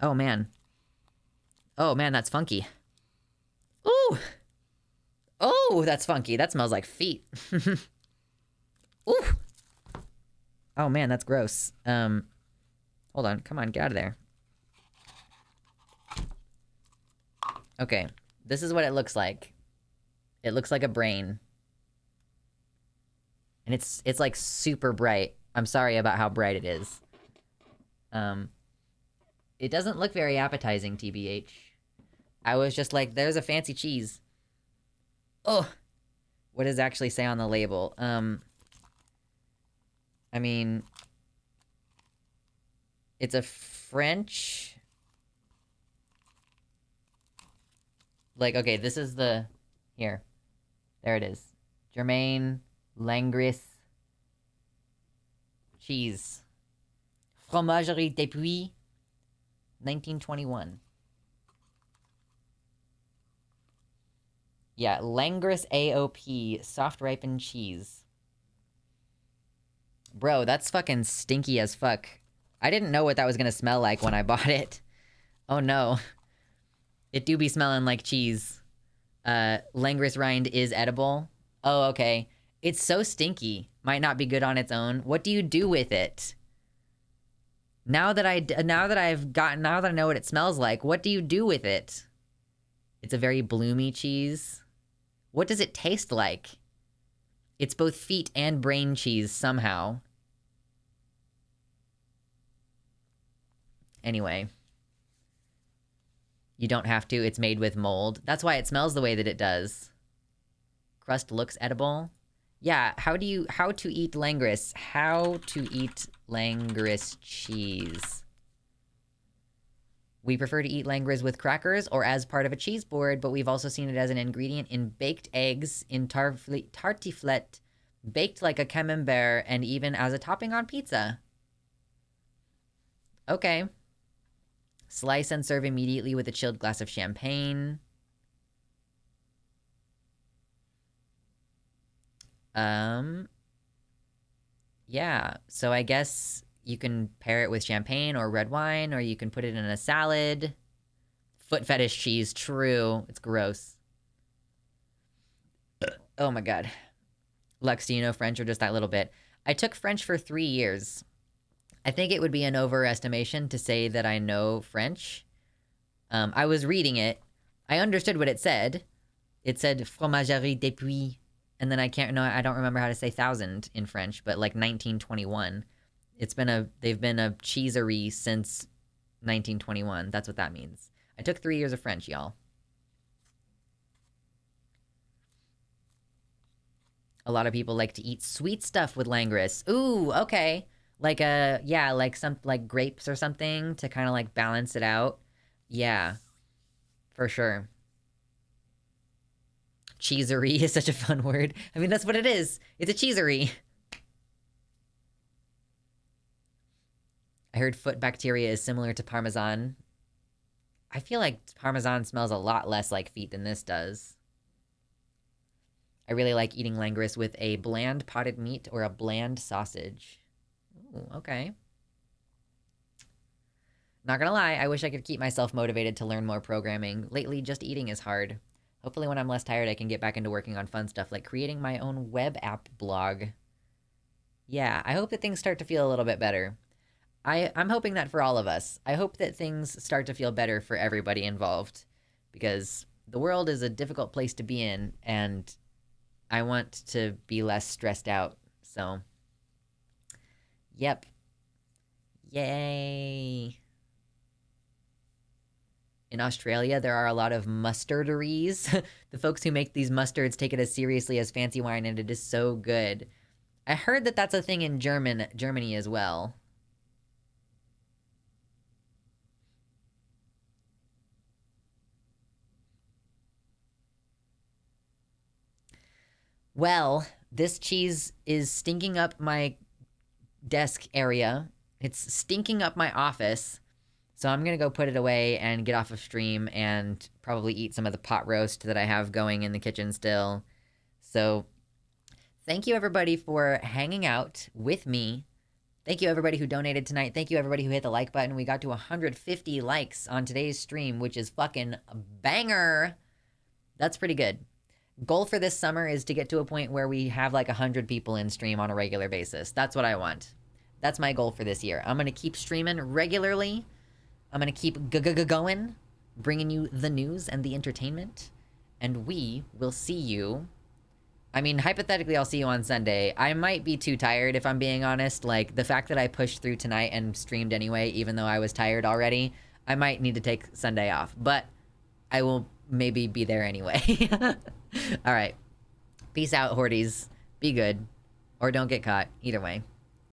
Speaker 1: Oh, man. Oh, man, that's funky. Ooh. Oh, that's funky. That smells like feet. Ooh. Oh, man, that's gross. Hold on. Come on, get out of there. Okay. This is what it looks like. It looks like a brain. And it's like super bright. I'm sorry about how bright it is. It doesn't look very appetizing, TBH. I was just like, there's a fancy cheese. Oh, what does it actually say on the label? I mean, it's a French... Like, okay, this is the... Here. There it is. Germain Langris cheese. Fromagerie Depuis, 1921. Yeah, Langris AOP, soft ripened cheese. Bro, that's fucking stinky as fuck. I didn't know what that was gonna smell like when I bought it. Oh no. It do be smelling like cheese. Langris rind is edible. Oh, okay. It's so stinky. Might not be good on its own. What do you do with it? Now that I know what it smells like, what do you do with it? It's a very bloomy cheese. What does it taste like? It's both feet and brain cheese somehow. Anyway. You don't have to. It's made with mold. That's why it smells the way that it does. Crust looks edible. Yeah, how to eat Langris. How to eat Langris cheese. We prefer to eat Langris with crackers or as part of a cheese board, but we've also seen it as an ingredient in baked eggs, in tartiflette, baked like a camembert, and even as a topping on pizza. Okay. Slice and serve immediately with a chilled glass of champagne. yeah, so I guess you can pair it with champagne or red wine, or you can put it in a salad. Foot fetish cheese, true. It's gross. Oh my god. Lux, do you know French or just that little bit? I took French for 3 years. I think it would be an overestimation to say that I know French. I was reading it. I understood what it said. It said fromagerie depuis, and then I don't remember how to say 1,000 in French, but like 1921. They've been a cheeserie since 1921. That's what that means. I took 3 years of French, y'all. A lot of people like to eat sweet stuff with languorous. Ooh, okay. Like like grapes or something to kind of like balance it out. Yeah, for sure. Cheeserie is such a fun word. I mean, that's what it is. It's a cheeserie. I heard foot bacteria is similar to Parmesan. I feel like Parmesan smells a lot less like feet than this does. I really like eating languorous with a bland potted meat or a bland sausage. Ooh, okay. Not gonna lie, I wish I could keep myself motivated to learn more programming. Lately, just eating is hard. Hopefully when I'm less tired, I can get back into working on fun stuff like creating my own web app blog. Yeah, I hope that things start to feel a little bit better. I'm hoping that for all of us. I hope that things start to feel better for everybody involved, because the world is a difficult place to be in, and I want to be less stressed out. So, yep. Yay. In Australia, there are a lot of mustarderies. The folks who make these mustards take it as seriously as fancy wine, and it is so good. I heard that that's a thing in Germany as well. Well, this cheese is stinking up my desk area. It's stinking up my office. So I'm going to go put it away and get off of stream and probably eat some of the pot roast that I have going in the kitchen still. So thank you everybody for hanging out with me. Thank you everybody who donated tonight. Thank you everybody who hit the like button. We got to 150 likes on today's stream, which is fucking a banger. That's pretty good. Goal for this summer is to get to a point where we have like 100 people in stream on a regular basis. That's what I want. That's my goal for this year. I'm going to keep streaming regularly. I'm going to keep going, bringing you the news and the entertainment. And we will see you. I mean, hypothetically, I'll see you on Sunday. I might be too tired, if I'm being honest. Like, the fact that I pushed through tonight and streamed anyway, even though I was tired already, I might need to take Sunday off. But I will maybe be there anyway. All right. Peace out, Horties. Be good. Or don't get caught. Either way.